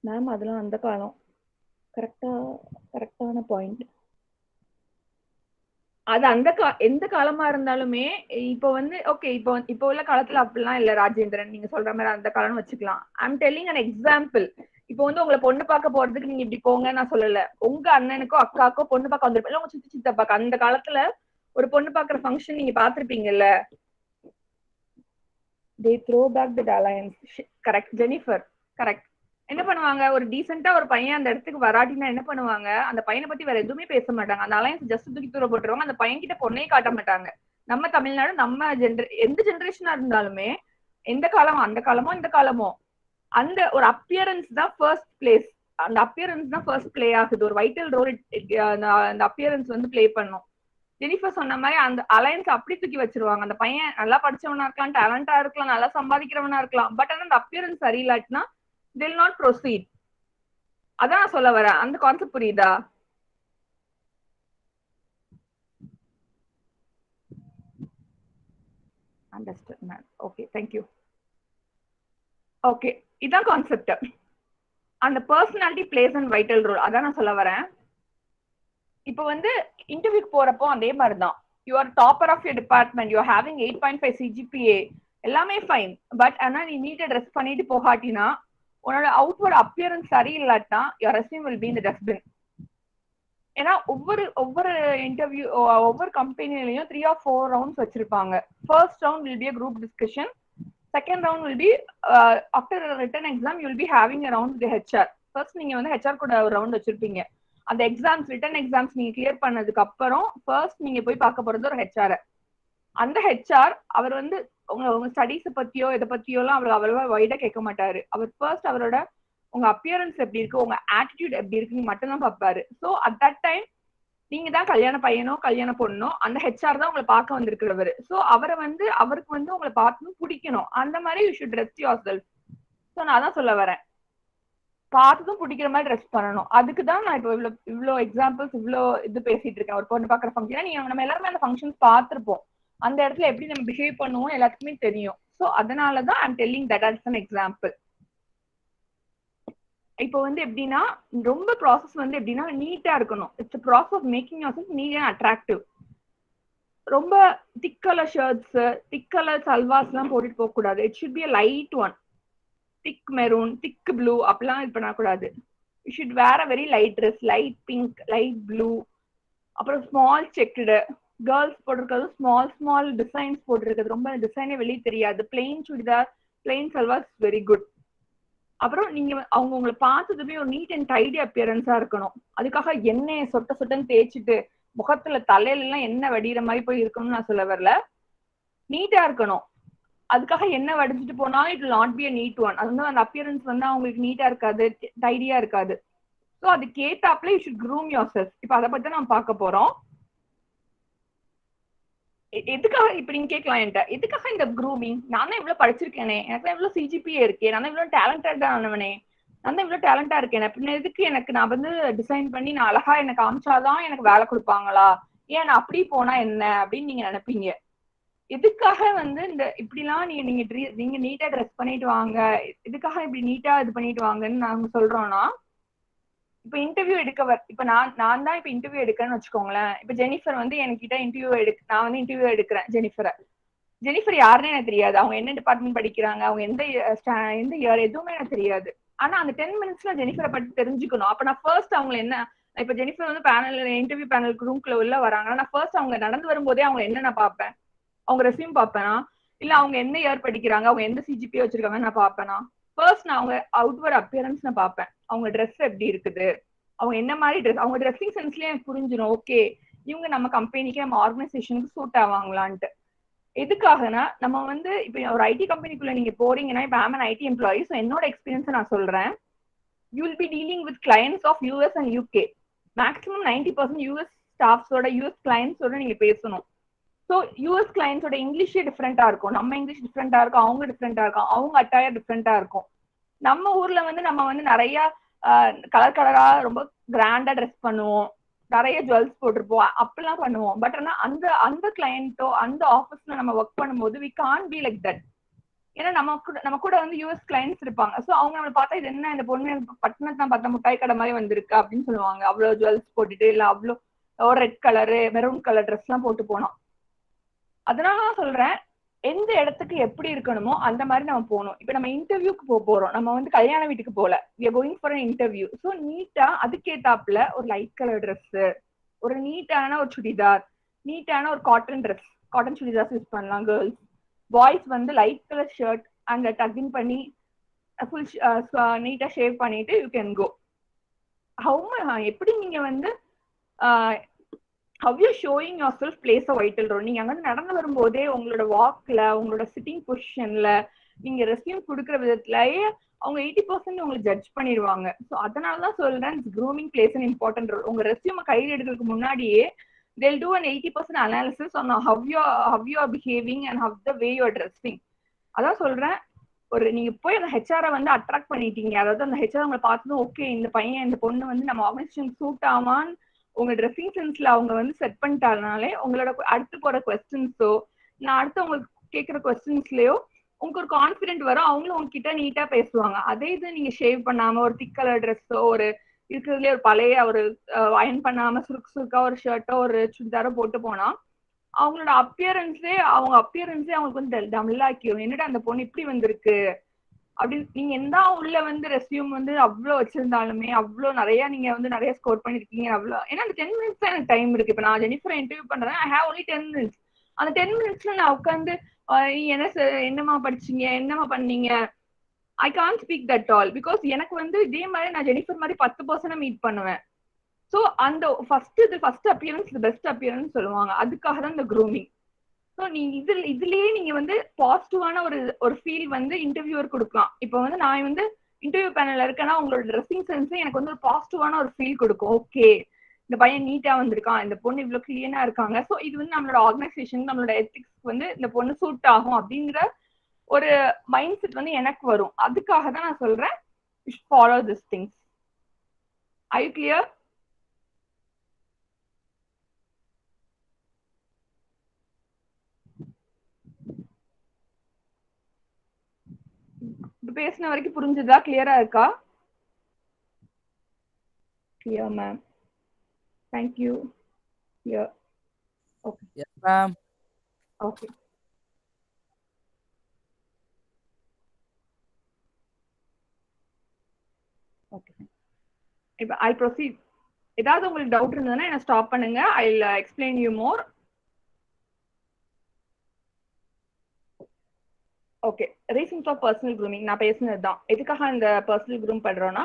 Ma'am அதெல்லாம் அந்த காலம். கரெக்டான பாயிண்ட். அது எந்த காலமா இருந்தாலுமே இப்போ வந்து ஓகே, இப்போ உள்ள காலத்துல அப்படிலாம் இல்ல ராஜேந்திரன், நீங்க சொல்ற மாதிரி அந்த காலம்னு வச்சுக்கலாம். I'm telling an example. இப்போ வந்து உங்களை பொண்ணு பார்க்க போறதுக்கு நீங்க இப்படி போங்க நான் சொல்லல. உங்க அண்ணனுக்கோ அக்காக்கோ பொண்ணு பார்க்க வந்திருப்பேன், இல்ல உங்க சித்தி சித்தப்பாக்கு அந்த காலத்துல ஒரு பொண்ணு பாக்குற ஃபங்க்ஷன் நீங்க பாத்திருப்பீங்கல்ல. they throw back that alliance. Correct Jennifer, correct. என்ன பண்ணுவாங்க, ஒரு டீசெண்டா ஒரு பையன் அந்த இடத்துக்கு வராட்டினா என்ன பண்ணுவாங்க, அந்த பையனை பத்தி வேற எதுவுமே பேச மாட்டாங்க, அந்த அலையன்ஸ் ஜஸ்ட் தூக்கி தூர போட்டுருவாங்க, அந்த பையன் கிட்ட பொண்ணையே காட்ட மாட்டாங்க. நம்ம தமிழ்நாடு, நம்ம எந்த ஜென்ரேஷனா இருந்தாலுமே, எந்த காலமோ அந்த காலமோ இந்த காலமோ, அந்த ஒரு அப்பியரன்ஸ் தான் ஃபர்ஸ்ட் பிளேஸ். அந்த அப்பியரன்ஸ் தான் ஃபர்ஸ்ட் பிளே ஆகுது. ஒரு வைட்டல் ரோல் அந்த அப்பியரன்ஸ் வந்து பிளே பண்ணும். ஜெனிஃபர் சொன்ன மாதிரி அந்த அலையன்ஸ் அப்படி தூக்கி வச்சிருவாங்க. அந்த பையன் நல்லா படிச்சவனா இருக்கலாம், டேலண்டா இருக்கலாம், நல்லா சம்பாதிக்கிறவனா இருக்கலாம், பட் ஆனா அந்த அப்பியரன்ஸ் சரியில்லாட்டினா they'll not proceed. அதான் நான் சொல்ல வரேன். அந்த கான்செப்ட் புரியுதா? Understand ma'am. Okay, thank you. Okay, இதான் கான்செப்ட். அந்த personality plays and vital role. அதான் நான் சொல்ல வரேன். இப்போ வந்து இன்டர்வியூக்கு போறப்போ அதே மாதிரிதான். You are topper of your department, you are having 8.5 CGPA, எல்லாமே ஃபைன். பட் ஆனா நீ நீட்டா ட்ரெஸ் பண்ணிட்டு போகாட்டினா, உன்னோட அவுட்வர்ட் அப்பியரன்ஸ் சரியில்லாட்டா your resume will be in the dustbin. ஏன்னா ஒவ்வொரு இன்டர்வியூ, ஒவ்வொரு கம்பெனிலையும் 3 or 4 ரவுண்ட்ஸ் வச்சிருப்பாங்க. First round will be a group discussion. Second round will be after a written exam you will be having a round with the HR. First நீங்க வந்து HR கூட ஒரு round வச்சிருப்பீங்க. அந்த எக்ஸாம்ஸ், ரிட்டன் எக்ஸாம்ஸ் நீங்க clear பண்ணதுக்கு அப்புறம் first நீங்க போய் பார்க்க போறது ஒரு HR. அந்த HR அவர் வந்து உங்க ஸ்டடீஸ் பத்தியோ இதை பத்தியோ எல்லாம் அவர் அவ்வளவா வைடா கேட்க மாட்டாரு. அவர் ஃபர்ஸ்ட் அவரோட உங்க அப்பியரன்ஸ் எப்படி இருக்கு, உங்க ஆட்டிடியூட் எப்படி இருக்குன்னு மட்டும் தான் பார்ப்பாரு. ஸோ அட் தட் டைம் நீங்க தான் கல்யாண பையனோ கல்யாண பொண்ணோ, அந்த HR தான் உங்களை பார்க்க வந்திருக்கிறவர். ஸோ அவருக்கு வந்து உங்களை பார்த்து பிடிக்கணும். அந்த மாதிரி you should dress your self. So நான் அதான் சொல்ல வரேன், பார்த்ததும் பிடிக்கிற மாதிரி ட்ரெஸ் பண்ணணும். அதுக்கு தான் நான் இப்போ இவ்வளோ எக்ஸாம்பிள்ஸ், இவ்வளோ இது பேசிட்டு இருக்கேன். ஒரு பொண்ணு பார்க்குற ஃபங்க்ஷன், நீங்க நம்ம எல்லாருமே அந்த ஃபங்க்ஷன்ஸ் பார்த்துருப்போம். அந்த இடத்துல எப்படி நம்ம பிஹேவ் பண்ணுவோம் எல்லாத்துக்குமே தெரியும். ஸோ அதனாலதான் I'm telling that as an example. இப்போ வந்து எப்படின்னா, ரொம்ப ப்ராசஸ் வந்து எப்படின்னா நீட்டா இருக்கணும். It's process of making yourself neat and attractive. ரொம்ப thick colour shirts, thick colour salwars எல்லாம் போட்டுட்டு போக கூடாது. It should be a light one. Thick maroon, thick blue அப்படிலாம் இது பண்ணக்கூடாது. You should wear a very light dress, light pink, light blue. அப்புறம் small checked. Girls போட்டிருக்கிறது ஸ்மால் டிசைன்ஸ் போட்டிருக்கிறது, ரொம்ப டிசைனே வெளியே தெரியாது. Plain churidar, plain salwars very good. அப்புறம் நீங்க அவங்க உங்களை பார்த்ததுமே ஒரு நீட் அண்ட் டைடி அப்பியரன்ஸா இருக்கணும். அதுக்காக எண்ணெயை சொட்டன்னு தேய்ச்சிட்டு முகத்துல தலையில எல்லாம் எண்ணெய் வடிகிற மாதிரி போய் இருக்கணும்னு நான் சொல்ல வரல. நீட்டா இருக்கணும். அதுக்காக எண்ணெய் வடிஞ்சிட்டு போனாலும் it will not be a neat one. அது வந்து அந்த அப்பியரன்ஸ் வந்து அவங்களுக்கு நீட்டா இருக்காது, டைடியா இருக்காது. ஸோ அதுக்கு ஏத்தாப்புல you should groom your self. இப்போ அதை பத்தி நம்ம பார்க்க போறோம். எதுக்காக இப்ப நீங்க கேட்கலாம் என்கிட்ட, எதுக்காக இந்த க்ரூமிங்? நான் தான் இவ்வளவு படிச்சிருக்கேனே, எனக்கு இவ்வளவு CGPA இருக்கேன், நான் தான் இவ்வளவு டேலண்டடா ஆனவனே, நான் தான் இவ்வளவு டேலண்டா இருக்கேன், பின்ன எதுக்கு எனக்கு நான் வந்து டிசைன் பண்ணி நான் அழகா எனக்கு காமிச்சாதான் எனக்கு வேலை கொடுப்பாங்களா, ஏன் நான் அப்படி போனா என்ன அப்படின்னு நீங்க நினைப்பீங்க. எதுக்காக வந்து இந்த இப்படிலாம் நீங்க நீட்டா ட்ரெஸ் பண்ணிட்டு வாங்க, எதுக்காக இப்படி நீட்டா இது பண்ணிட்டு வாங்கன்னு நாங்க சொல்றோம்னா, இப்ப இன்டர்வியூ இப்ப நான் தான் இப்ப இன்டர்வியூ எடுக்கிறேன்னு வச்சுக்கோங்களேன். இப்ப ஜெனிஃபர் வந்து என்கிட்ட நான் வந்து இன்டர்வியூ எடுக்கிறேன் ஜெனிஃபர் யாருன்னு எனக்கு தெரியாது, அவங்க என்ன டிபார்ட்மெண்ட் படிக்கிறாங்க, அவங்க எந்த இயர் எதுவுமே எனக்கு தெரியாது. ஆனா அந்த 10 மினிட்ஸ்ல ஜெனிஃபரை பத்தி தெரிஞ்சுக்கணும். அப்ப நான் ஃபர்ஸ்ட் அவங்க என்ன, இப்ப ஜெனிஃபர் வந்து இன்டர்வியூ பேனலுக்கு ரூம்குள்ள உள்ள வராங்க, நான் ஃபர்ஸ்ட் அவங்க நடந்து வரும்போதே அவங்க என்ன நான் பார்ப்பேன், அவங்க ரெஸ்யூம் பார்ப்பேனா, இல்ல அவங்க என்ன இயர் படிக்கிறாங்க, அவங்க எந்த CGPA வச்சிருக்காங்கன்னு நான் பார்ப்பேனா. ஃபர்ஸ்ட் நான் அவங்க அவுட்வர்ட் அப்பியரன்ஸ் நான் பார்ப்பேன். அவங்க ட்ரெஸ் எப்படி இருக்குது, அவங்க என்ன மாதிரி ட்ரெஸ், அவங்க ட்ரெஸ்ஸிங் சென்ஸ்லயே எனக்கு புரிஞ்சிடும். ஓகே, இவங்க நம்ம கம்பெனிக்கு நம்ம ஆர்கனைசேஷனுக்கு சூட் ஆவாங்களான்ட்டு. எதுக்காகனா, நம்ம வந்து இப்ப ஒரு IT கம்பெனிக்குள்ள நீங்க போறீங்கன்னா, இப்ப I'm an IT employee, so என்னோட எக்ஸ்பீரியன்ஸ் நான் சொல்றேன். You will be dealing with clients of US and UK. Maximum 90% US ஸ்டாஃப்ஸோட, US கிளையன்ஸோட நீங்க பேசணும். ஸோ US கிளையன்ஸோட இங்கிலீஷே டிஃப்ரெண்டா இருக்கும், நம்ம இங்கிலீஷ் டிஃப்ரெண்டா இருக்கும், அவங்க டிஃப்ரெண்டா இருக்கும், அவங்க அட்டையர் டிஃப்ரெண்டா இருக்கும். நம்ம ஊர்ல வந்து நம்ம வந்து நிறைய கலர் கலரா ரொம்ப கிராண்டா ட்ரெஸ் பண்ணுவோம், நிறைய ஜுவல்ஸ் போட்டிருப்போம், அப்படிலாம் பண்ணுவோம். பட் ஆனா அந்த அந்த கிளையண்டோ அந்த ஆஃபீஸ்ல நம்ம ஒர்க் பண்ணும்போது we can't be like that. ஏன்னா நம்ம கூட வந்து யூஎஸ் கிளைண்ட்ஸ் இருப்பாங்க. ஸோ அவங்க நம்மளை பார்த்தா இது என்ன இந்த பொண்ணு பட்டணத்தை பார்த்தா முட்டாய் கடை மாதிரி வந்திருக்கு அப்படின்னு சொல்லுவாங்க. அவ்வளோ ஜுவல்ஸ் போட்டுட்டு இல்லை அவ்வளோ red colour maroon colour dress எல்லாம் போட்டு போனோம். அதனால நான் சொல்றேன், எந்த இடத்துக்கு எப்படி இருக்கணுமோ அந்த மாதிரி நம்ம போகணும். இப்ப நம்ம இன்டர்வியூக்கு போறோம், நம்ம வந்து கல்யாண வீட்டுக்கு போல, we are going for an interview. So நீட்டா அதுக்கேத்தாப்புல ஒரு லைட் கலர் ட்ரெஸ், ஒரு நீட்டான ஒரு சுடிதார், நீட்டான ஒரு cotton dress, cotton chudidars use பண்ணலாம் கேர்ள்ஸ். பாய்ஸ் வந்து light colour shirt and tuck in பண்ணி ஃபுல் நீட்டா ஷேவ் பண்ணிட்டு யூ கேன் கோ. எப்படி நீங்க வந்து how you showing yourself plays a vital role. நீங்க அங்க நடந்து வரும்போதே உங்களோட வாக்ல, உங்களோட சிட்டிங் பொசிஷன்ல, நீங்க ரெஸ்யூம் கொடுக்குற விதத்துலயே அவங்க 80% உங்களை ஜட்ஜ் பண்ணிடுவாங்க. ஸோ அதனாலதான் சொல்றேன், grooming plays an important role. உங்க ரெஸ்யூமை கையில் எடுக்கிறதுக்கு முன்னாடியே they'll do an 80% analysis on how you are behaving and how the way you are dressing. அதான் சொல்றேன், ஒரு நீங்க போய் அந்த ஹெச்ஆரை வந்து அட்ராக்ட் பண்ணிட்டீங்க, அதாவது அந்த ஹெச்ஆர் உங்களை பார்த்ததும் ஓகே இந்த பையன் இந்த பொண்ணு வந்து நம்ம ஆர்கனைசேஷன் சூட் ஆமான்னு உங்க ட்ரெஸ்ஸிங் சென்ஸ்ல அவங்க வந்து செட் பண்ணிட்டாங்கனாலே உங்களோட அடுத்து போற கொஸ்டின்ஸோ நான் அடுத்து உங்களுக்கு கேட்குற கொஸ்டின்ஸ்லயோ உங்களுக்கு ஒரு கான்ஃபிடென்ட் வரும், அவங்களும் உங்ககிட்ட நீட்டா பேசுவாங்க. அதே இது நீங்க ஷேவ் பண்ணாம ஒரு திக் கலர் ட்ரெஸ்ஸோ ஒரு இருக்கிறதுலே ஒரு பழைய ஒரு அயன் பண்ணாம சுருக்கா ஒரு ஷர்ட்டோ ஒரு சுடிதாரோ போட்டு போனா அவங்களோட அப்பியரன்ஸே அவங்களுக்கு வந்து டல்லாக்கிடும். என்னடா அந்த பொண்ணு இப்படி வந்திருக்கு அப்படின்னு. நீங்க எந்த உள்ள வந்து ரெஸ்யூம் வந்து அவ்வளவு வச்சிருந்தாலுமே அவ்வளவு நிறைய நீங்க வந்து நிறைய ஸ்கோர் பண்ணிருக்கீங்க அவ்வளவு. ஏன்னா அந்த 10 minutes தான் எனக்கு டைம் இருக்கு. இப்ப நான் ஜெனிஃபரை இன்டர்வியூ பண்றேன், ஐ ஹேவ் ஒன்லி 10 minutes. அந்த 10 minutesல நான் உட்காந்து என்னமா படிச்சீங்க என்னமா பண்ணீங்க, I can't speak that all. Because எனக்கு வந்து இதே மாதிரி நான் ஜெனிஃபர் மாதிரி 10% மீட் பண்ணுவேன். ஸோ அந்த ஃபர்ஸ்ட் அப்பியரன்ஸ் பெஸ்ட் அப்பியரன்ஸ் சொல்லுவாங்க, அதுக்காக தான் இந்த க்ரூமிங். ஸோ நீங்க இதுலயே நீங்க வந்து பாசிட்டிவான ஒரு ஃபீல் வந்து இன்டர்வியூவர் கொடுக்கலாம். இப்போ வந்து நான் வந்து இன்டர்வியூ பேனல்ல இருக்கேன்னா உங்களோட ட்ரெஸ்ஸிங் சென்ஸ் எனக்கு வந்து ஒரு பாசிட்டிவான ஒரு ஃபீல் கொடுக்கும். ஓகே இந்த பையன் நீட்டா வந்திருக்கான், இந்த பொண்ணு இவ்வளவு கிளியனா இருக்காங்க, ஸோ இது வந்து நம்மளோட ஆர்கனைசேஷன் நம்மளோட எத்திக்ஸ் வந்து இந்த பொண்ணு சூட் ஆகும் அப்படிங்கிற ஒரு மைண்ட் செட் வந்து எனக்கு வரும். அதுக்காக தான் நான் சொல்றேன் follow this things. I clear? பேசின வரைக்கும் புரிஞ்சுதா? கிளியரா இருக்கா? Clear ma'am, thank you. Clear. Okay yes ma'am. Okay okay. இப்போ ஐ ப்ரொசீட். ஏதாவது உங்களுக்கு டவுட் இருந்ததுன்னா என்ன ஸ்டாப் பண்ணுங்க, I will explain you more. Okay, reasons of personal grooming நான் பேசுனது தான். எதுக்காக அந்த பர்சனல் க்ரூம் பண்றோம்னா,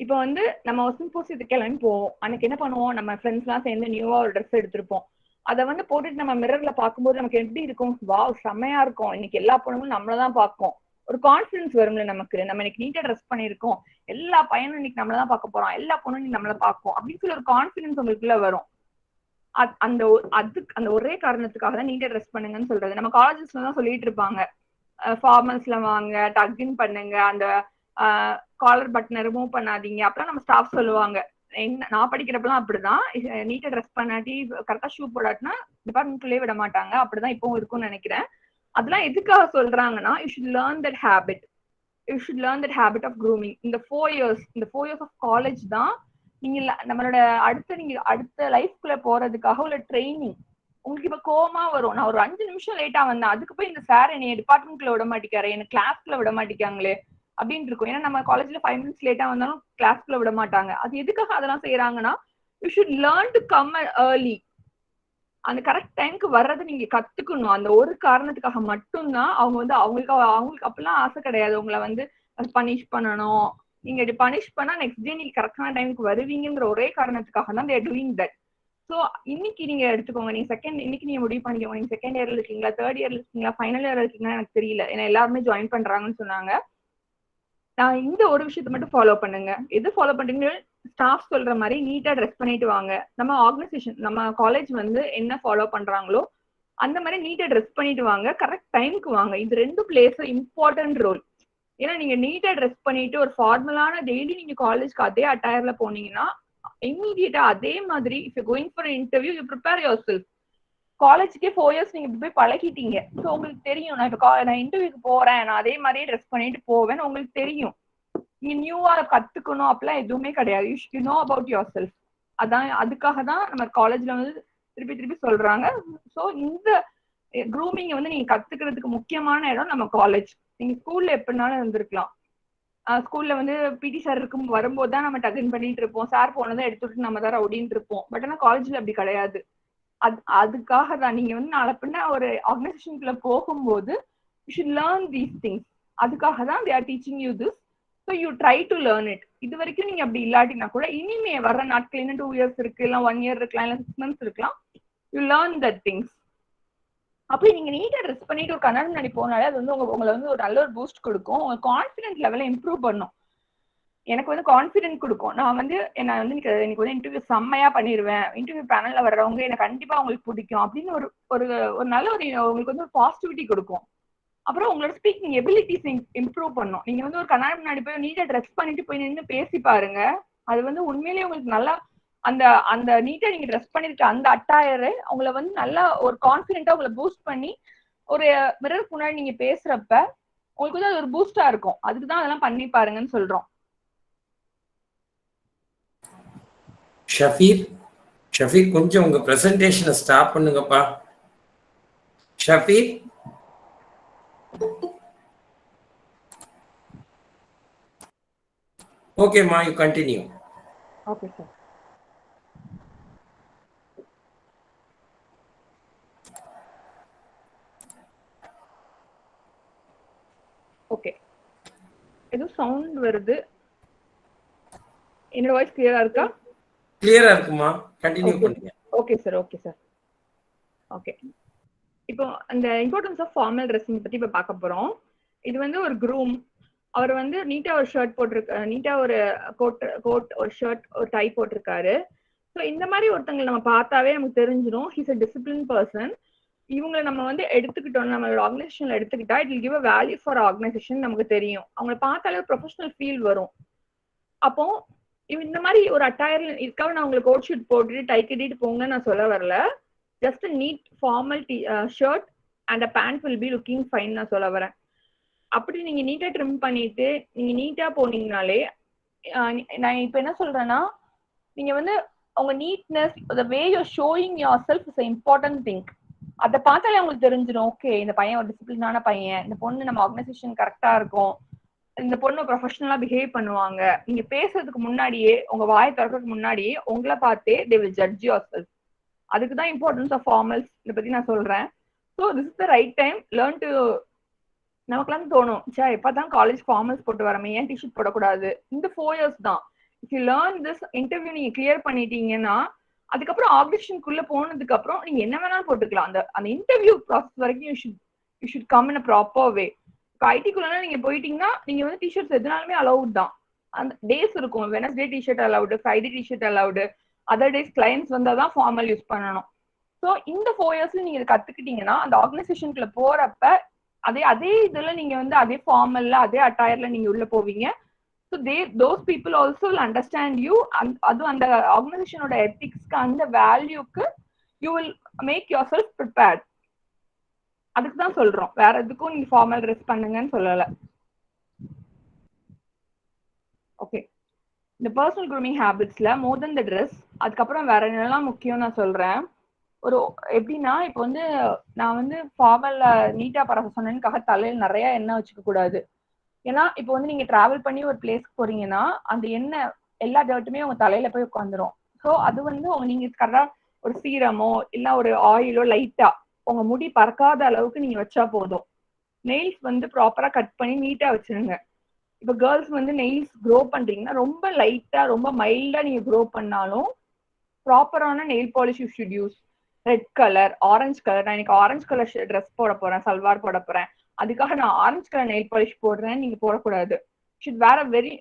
இப்போ வந்து நம்ம சிம்போசியத்துக்கு கிளம்பி போவோம், அன்னைக்கு என்ன பண்ணுவோம், நம்ம ஃப்ரெண்ட்ஸ்லாம் சேர்ந்து நியூவா ஒரு ட்ரெஸ் எடுத்திருப்போம். அதை வந்து போட்டுட்டு நம்ம மிரர்ல பார்க்கும்போது நமக்கு எப்படி இருக்கும், வாவ் செம்மையா இருக்கும், இன்னைக்கு எல்லா பொண்ணுங்களும் நம்மளதான் பார்க்கும், ஒரு கான்ஃபிடன்ஸ் வரும்ல நமக்கு. நம்ம இன்னைக்கு நீட்டா ட்ரெஸ் பண்ணிருக்கோம், எல்லா பையனும் இன்னைக்கு நம்மளதான் பார்க்க போறோம், எல்லா பொண்ணும் இன்னைக்கு நம்மள பார்க்கும் அப்படின்னு சொல்லி ஒரு கான்ஃபிடன்ஸ் உங்களுக்குள்ள வரும். அந்த ஒரே காரணத்துக்காக தான் நீட்டா ட்ரெஸ் பண்ணுங்கன்னு சொல்றது. நம்ம காலேஜஸ்ல தான் சொல்லிட்டு இருப்பாங்க, ஃபார்மல்ஸ்ல வாங்க, டக்கின் பண்ணுங்க, அந்த காலர் பட்டனை ரிமூவ் பண்ணாதீங்க, அப்பெல்லாம் நம்ம ஸ்டாஃப் சொல்லுவாங்க. நான் படிக்கிறப்பெல்லாம் அப்படிதான், நீட்டா ட்ரெஸ் பண்ணாட்டி கரெக்டா ஷூ போடாட்டினா டிபார்ட்மெண்ட்குள்ளேயே விட மாட்டாங்க. அப்படிதான் இப்பவும் இருக்கும்னு நினைக்கிறேன். அதெல்லாம் எதுக்காக சொல்றாங்கன்னா, you should learn that habit of grooming. இந்த 4 இயர்ஸ் ஆஃப் காலேஜ் தான் நீங்க நம்மளோட அடுத்த லைஃப்குள்ள போறதுக்காக உள்ள ட்ரைனிங். உங்களுக்கு இப்ப கோவமா வரும், நான் ஒரு 5 நிமிஷம் லேட்டா வந்தேன், அதுக்கு போய் இந்த சார் என்னைய டிபார்ட்மெண்ட்ல விட மாட்டேங்காரு, எனக்கு கிளாஸ்க்குள்ள விட மாட்டேங்காங்களே அப்படின்னு இருக்கும். ஏன்னா நம்ம காலேஜ்ல 5 minutes லேட்டா வந்தாலும் கிளாஸ்க்குள்ள விட மாட்டாங்க. அது எதுக்காக அதெல்லாம் செய்யறாங்கன்னா, you should learn to come early. அந்த கரெக்ட் டைமுக்கு வர்றதை நீங்க கத்துக்கணும். அந்த ஒரு காரணத்துக்காக மட்டும்தான் அவங்க வந்து அவங்களுக்கு அப்பெல்லாம் ஆசை கிடையாது உங்களை வந்து பனிஷ் பண்ணணும். நீங்க இப்படி பனிஷ் பண்ணா நெக்ஸ்ட் டே நீங்க கரெக்டான டைமுக்கு வருவீங்கிற ஒரே காரணத்துக்காக தான் தேர் டூயிங் தட். ஸோ இன்னைக்கு நீங்க எடுத்துக்கோங்க, நீங்க இன்னைக்கு நீங்க முடிவு பண்ணிக்கோங்க, நீங்க செகண்ட் இயர்ல இருக்கீங்களா, தேர்ட் இயர்ல இருக்கீங்களா, ஃபைனல் இயர்ல இருக்கீங்களா எனக்கு தெரியல, ஏன்னா எல்லாருமே ஜாயின் பண்றாங்கன்னு சொன்னாங்க. நான் இந்த ஒரு விஷயத்த மட்டும் ஃபாலோ பண்ணுங்க. எது ஃபாலோ பண்றீங்க, ஸ்டாஃப் சொல்ற மாதிரி நீட்டா ட்ரெஸ் பண்ணிட்டு வாங்க. நம்ம ஆர்கனைசேஷன் நம்ம காலேஜ் வந்து என்ன ஃபாலோ பண்றாங்களோ அந்த மாதிரி நீட்டா ட்ரெஸ் பண்ணிட்டு வாங்க, கரெக்ட் டைமுக்கு வாங்க. இது 2 பிளேஸ் இம்பார்ட்டன்ட் ரோல். ஏன்னா நீங்க நீட்டா ட்ரெஸ் பண்ணிட்டு ஒரு ஃபார்மலான டெய்லி நீங்க காலேஜ்க்கு அதே அட்டையர்ல போனீங்கன்னா இம்மீடியட்டா அதே மாதிரி if you going for interview you prepare your self. காலேஜ்க்கே 4 இயர்ஸ் நீங்க போய் பழகிட்டீங்க. ஸோ உங்களுக்கு தெரியும் நான் இப்போ நான் இன்டர்வியூக்கு போறேன், நான் அதே மாதிரியே ட்ரெஸ் பண்ணிட்டு போவேன்னு உங்களுக்கு தெரியும். நீங்க நியூவா கத்துக்கணும் அப்படிலாம் எதுவுமே கிடையாது. You know about your self. அதான் அதுக்காக தான் நம்ம காலேஜ்ல வந்து திருப்பி திருப்பி சொல்றாங்க. ஸோ இந்த க்ரூமிங் வந்து நீங்க கத்துக்கிறதுக்கு முக்கியமான இடம் நம்ம காலேஜ். நீங்க ஸ்கூல்ல எப்படினாலும் இருந்திருக்கலாம். ஸ்கூல்ல வந்து பிடி சார் இருக்கும் வரும்போது தான் நம்ம டக்குன்னு பண்ணிட்டு இருப்போம். சார் போனதை எடுத்துட்டு நம்ம தான் ரவுடின்னு இருப்போம். பட் ஆனால் காலேஜ்ல அப்படி கிடையாது. அதுக்காக தான் நீங்க வந்து நாளை பின்ன ஒரு ஆர்கனைசேஷனுக்குள்ள போகும்போது you should learn these things. அதுக்காக தான் they are teaching you this. So you try to learn it. இது வரைக்கும் நீங்க அப்படி இல்லாட்டினா கூட இனிமே வர்ற நாட்கள் இன்னும் 2 இயர்ஸ் இருக்கு, இல்லை 1 இயர் இருக்கலாம், இல்லை 6 months இருக்கலாம். You learn that things. அப்படி நீங்க நீட்டா ட்ரெஸ் பண்ணிட்டு ஒரு கண்ணாடி முன்னாடி போனாலே அது வந்து உங்களை வந்து ஒரு நல்ல ஒரு பூஸ்ட் கொடுக்கும். உங்க கான்ஃபிடென்ட் லெவலை இம்ப்ரூவ் பண்ணும். எனக்கு வந்து கான்ஃபிடென்ட் கொடுக்கும். நான் வந்து என்ன வந்து எனக்கு வந்து இன்டர்வியூ செம்மையா பண்ணிடுவேன், இன்டர்வியூ பேனல்ல வர்றவங்க எனக்கு கண்டிப்பா உங்களுக்கு பிடிக்கும் அப்படின்னு ஒரு ஒரு ஒரு நல்ல ஒரு உங்களுக்கு வந்து ஒரு பாசிட்டிவிட்டி கொடுக்கும். அப்புறம் உங்களோட ஸ்பீக்கிங் எபிலிட்டிஸ் இம்ப்ரூவ் பண்ணும். நீங்க வந்து ஒரு கண்ணாடி முன்னாடி போய் நீட்டா ட்ரெஸ் பண்ணிட்டு போய் நின்று பேசி பாருங்க. அது வந்து உண்மையிலேயே உங்களுக்கு நல்லா அந்த அந்த நீட்டா நீங்க ட்ரெஸ் பண்ணிருக்க அந்த அட்டாயர் உங்களை வந்து நல்லா ஒரு கான்ஃபிடென்ட்டா உங்களை பூஸ்ட் பண்ணி ஒரு மிரருக்கு முன்னாடி நீங்க பேசுறப்ப உங்களுக்கு வந்து அது ஒரு பூஸ்டா இருக்கும். அதுக்கு தான் அதெல்லாம் பண்ணி பாருங்கன்னு சொல்றோம். ஷஃபீர் கொஞ்சம் உங்க பிரசன்டேஷனை ஸ்டாப் பண்ணுங்கப்பா. ஷஃபீர் ஓகேம்மா, you continue. Okay sir. Okay, ஏதோ சவுண்ட் வருது. என்னோட வாய்ஸ் கிளியரா இருக்கா? கிளியரா இருக்குமா, கண்டினியூ பண்ணுங்க. Okay sir. Okay sir. Okay, இப்போ அந்த இம்பார்ட்டன்ஸ் ஆஃப் ஃபார்மல் ட்ரெஸ்ஸிங் பத்தி இப்போ பார்க்க போறோம். இது வந்து ஒரு க்ரூம், அவர் வந்து நீட்டா ஒரு ஷர்ட் போட்டிருக்காரு, நீட்டா ஒரு கோட் ஒரு ஷர்ட் ஒரு டை போட்டிருக்காரு. ஸோ இந்த மாதிரி ஒருத்தங்களை நம்ம பார்த்தாவே நமக்கு தெரிஞ்சிடும் ஹீஸ் அ டிசிப்ளின் பர்சன். இவங்களை நம்ம வந்து எடுத்துக்கிட்டோம், நம்மளோட ஆர்கனைசேஷன்ல எடுத்துக்கிட்டா it will give a value for organisation. நமக்கு தெரியும், அவங்களை பார்த்தாலே ஒரு ப்ரொஃபஷனல் ஃபீல் வரும். அப்போ இந்த மாதிரி ஒரு அட்டாயர்ல இதுக்காக நான் உங்களுக்கு கோட் ஷூட் போட்டுட்டு டை கட்டிட்டு போங்கன்னு நான் சொல்ல வரல. Just neat formal shirt and a pant will be looking fine நான் சொல்ல வரேன். அப்படி நீங்க நீட்டா ட்ரிம் பண்ணிட்டு நீங்க நீட்டா போனீங்கனாலே நான் இப்ப என்ன சொல்றேன்னா, நீங்க வந்து உங்க neatness the way you're showing yourself is an important thing. அதை பார்த்தாலே உங்களுக்கு தெரிஞ்சிடும், ஓகே இந்த பையன் ஒரு டிசிப்ளினான பையன், இந்த பொண்ணு நம்ம ஆர்கனைசேஷன் கரெக்டா இருக்கும், இந்த பொண்ணு ப்ரொஃபஷனலா பிஹேவ் பண்ணுவாங்க. நீங்க பேசுறதுக்கு முன்னாடியே உங்க வாயை திறக்கிறதுக்கு முன்னாடியே உங்களை பார்த்தே they will judge yourself. அதுக்கு தான் இம்பார்ட்டன்ஸ் ஆஃப் ஃபார்மல்ஸ் இதை பத்தி நான் சொல்றேன். So this is the right time learn to. நமக்குலாம் தோணும், சே எப்பதான் காலேஜ் ஃபார்மல்ஸ் போட்டு வரமே, ஏன் டிஷர்ட் போடக்கூடாது. இந்த 4 years தான். If you learn this interview நீங்க கிளியர் பண்ணிட்டீங்கன்னா அதுக்கப்புறம் ஆப்டிஷனுக்குள்ள போனதுக்கு அப்புறம் நீங்க என்ன வேணாலும் போட்டுக்கலாம். அந்த இன்டர்வியூ ப்ராசஸ் வரைக்கும் you should come in a proper way. இப்போ ஐடிக்குள்ள நீங்க போயிட்டீங்கன்னா நீங்க வந்து டிஷர்ட்ஸ் எதுனாலுமே அலவுட் தான். அந்த டேஸ் இருக்கும், Wednesday T-shirt allowed, Friday T-shirt allowed, other days clients வந்தால் தான் ஃபார்மல் யூஸ் பண்ணணும். ஸோ இந்த 4 yearsல நீங்க இதை கத்துக்கிட்டீங்கன்னா அந்த ஆர்கனைசேஷனுக்குள்ள போறப்ப அதே இதுல நீங்க வந்து அதே ஃபார்மல்ல அதே அட்டையர்ல நீங்க உள்ள போவீங்க. So those people also will understand you. அதுவும் அந்த ஆர்கனைசேஷனோட எத்திக்ஸ்க்கு அந்த வேல்யூக்கு you will make your self prepared. அதுக்கு தான் சொல்றோம், வேற எதுக்கும் நீங்க ஃபார்மல் ட்ரெஸ் பண்ணுங்கன்னு சொல்லல. ஓகே, இந்த பர்சனல் க்ரூமிங் ஹேபிட்ஸ்ல மோர் தென் த ட்ரெஸ் அதுக்கப்புறம் வேற என்னெல்லாம் முக்கியம் நான் சொல்றேன். ஒரு எப்படின்னா இப்போ வந்து நான் வந்து ஃபார்மல்ல நீட்டா பரவ சொன்னேன்னுக்காக தலையில் நிறைய எண்ணெய் வச்சுக்க கூடாது. ஏன்னா இப்போ வந்து நீங்க டிராவல் பண்ணி ஒரு பிளேஸ்க்கு போறீங்கன்னா அந்த எண்ணெய் எல்லா டர்ட்டுமே உங்க தலையில போய் உட்காந்துரும். ஸோ அது வந்து நீங்க கரெக்டா ஒரு சீரமோ இல்ல ஒரு ஆயிலோ லைட்டா உங்க முடி பறக்காத அளவுக்கு நீங்க வச்சா போதும். நெயில்ஸ் வந்து ப்ராப்பரா கட் பண்ணி நீட்டா வச்சிருங்க. இப்போ கேர்ள்ஸ் வந்து நெயில்ஸ் க்ரோ பண்றீங்கன்னா ரொம்ப லைட்டா ரொம்ப மைல்டா நீங்க க்ரோ பண்ணாலும் ப்ராப்பரான nail polish you should use. Red colour, orange colour, நான் இன்னைக்கு ஆரஞ்சு கலர் ட்ரெஸ் போட போறேன், சல்வார் போட போறேன், அதுக்காக நான் ஆரஞ்சு கலர் நெயில் பாலிஷ் போடுறேன் நீங்க போடக்கூடாது. ஷுட் வேற வெரி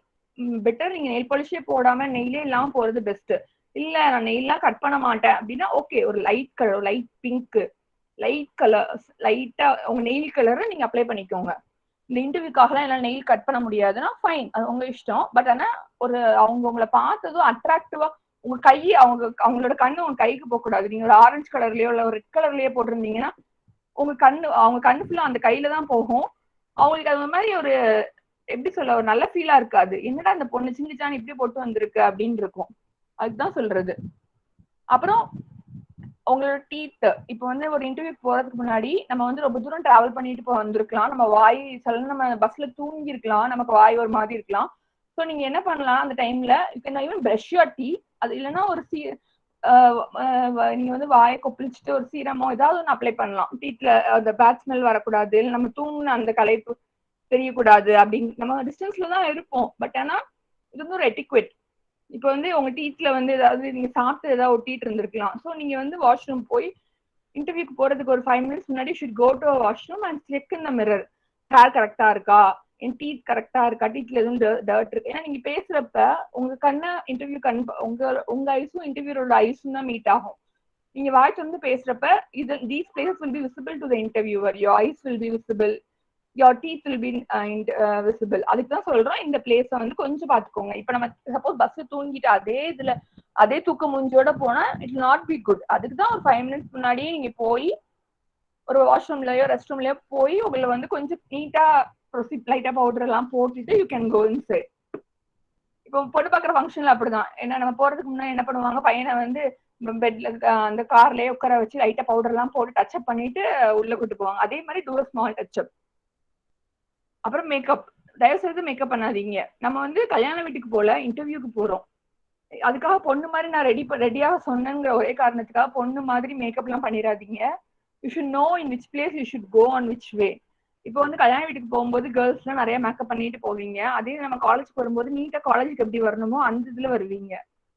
பெட்டர். நீங்க நெயில் பாலிஷே போடாம நெயிலே இல்லாம போறது பெஸ்ட். இல்ல நான் நெயிலாம் கட் பண்ண மாட்டேன் அப்படின்னா ஓகே, ஒரு light colour, light pink, light colour, லைட்டா உங்க நெயில் கலரை நீங்க அப்ளை பண்ணிக்கோங்க. இந்த இன்டர்வியூக்காகலாம் எல்லாம் நெயில் கட் பண்ண முடியாதுன்னா ஃபைன், அது உங்க இஷ்டம். பட் ஆனா ஒரு அவங்க உங்களை பார்த்ததும் அட்ராக்டிவா உங்க கை அவங்களோட கண்ணு உங்க கைக்கு போக கூடாது. நீங்க ஒரு ஆரஞ்சு கலர்லயோ இல்ல ஒரு ரெட் கலர்லயோ போட்டிருந்தீங்கன்னா அவங்க கண்ணு ஃபுல்லா அந்த கையில தான் போகும். அவங்களுக்கு அது மாதிரி ஒரு எப்படி சொல்ல ஒரு நல்ல ஃபீலா இருக்காது. என்னடா அந்த பொண்ணு சிங்கிச்சான் இப்படி போட்டு வந்திருக்கு அப்படின்னு இருக்கும். அதுதான் சொல்றது. அப்புறம் உங்களோட டீத் இப்போ வந்து ஒரு இன்டர்வியூ போறதுக்கு முன்னாடி நம்ம வந்து ரொம்ப தூரம் டிராவல் பண்ணிட்டு வந்திருக்கலாம். நம்ம வாய் சில நம்ம பஸ்ல தூங்கி இருக்கலாம், நமக்கு வாய் ஒரு மாதிரி இருக்கலாம். ஸோ நீங்க என்ன பண்ணலாம் அந்த டைம்ல ஈவன் பிரஷ் யுவர் டீத். அது இல்லைன்னா ஒரு நீங்க வந்து வாயை கொப்பளிச்சுட்டு ஒரு சீரமோ ஏதாவது ஒன்று அப்ளை பண்ணலாம். டீத்ல அந்த பேட் ஸ்மெல் வரக்கூடாது, இல்லை நம்ம தூங்கின அந்த களைப்பு தெரியக்கூடாது. அப்படின்னு நம்ம டிஸ்டன்ஸ்ல தான் இருப்போம். பட் ஆனா இது வந்து ஒரு எட்டிக்வெட். இப்போ வந்து உங்க டீத்ல வந்து ஏதாவது நீங்க சாப்பிட்டு ஏதாவது ஒட்டிட்டு இருந்திருக்கலாம். ஸோ நீங்க வந்து வாஷ்ரூம் போய் இன்டர்வியூக்கு போறதுக்கு ஒரு 5 minutes முன்னாடி should go to washroom and check in the mirror. Hair கரெக்டா இருக்கா, என் டீத் கரெக்டா இருக்கா, டீத்ல எதுவும் டர்ட் இருக்கு. ஏன்னா நீங்க பேசுறப்ப உங்க கண்ணை இன்டர்வியூ உங்க ஐஸும் இன்டர்வியூரோட ஐஸும் தான் மீட் ஆகும். நீங்க வாய்ஸ் வந்து பேசுறப்ப these places will be visible to the interviewer. Your eyes will be visible, your teeth will be visible. அதுக்கு தான் சொல்றோம் இந்த பிளேஸை வந்து கொஞ்சம் பாத்துக்கோங்க. இப்ப நம்ம சப்போஸ் பஸ் தூங்கிட்டு அதே தூக்க மூஞ்சியோட போனா it will not be good. அதுக்கு தான் ஒரு 5 minutes முன்னாடியே நீங்க போய் ஒரு வாஷ்ரூம்லயோ ரெஸ்ட் ரூம்லயோ போய் உங்களை வந்து கொஞ்சம் நீட்டா லைட்டா பவுடர் எல்லாம் போட்டுட்டு யூ கேன் கோ இன்சைட். இப்போ பொண்ணு பாக்குற ஃபங்க்ஷன்ல அப்படிதான். ஏன்னா நம்ம போறதுக்கு முன்னாடி என்ன பண்ணுவாங்க, பையனை வந்து பெட்ல அந்த கார்லயே உட்கார வச்சு லைட்டா பவுடர் எல்லாம் போட்டு டச்சப் பண்ணிட்டு உள்ள கூட்டு போவாங்க. அதே மாதிரி டூ ஸ்மால் டச்சப். அப்புறம் மேக்கப், தயவு செய்து மேக்கப் பண்ணாதீங்க. நம்ம வந்து கல்யாண வீட்டுக்கு போல இன்டர்வியூக்கு போறோம். அதுக்காக பொண்ணு மாதிரி நான் ரெடியாக சொன்னேங்கிற ஒரே காரணத்துக்காக பொண்ணு மாதிரி மேக்கப் எல்லாம் பண்ணிடாதீங்க. You should know in which place you should go on which way. இப்போ வந்து கல்யாண வீட்டுக்கு போகும்போது கேர்ள்ஸ் எல்லாம் நிறைய மேக்கப் பண்ணிட்டு போவீங்க. அதே நம்ம காலேஜ் வரும்போது நீட்டா காலேஜுக்கு எப்படி வரணுமோ அந்த இதுல வருவீங்க.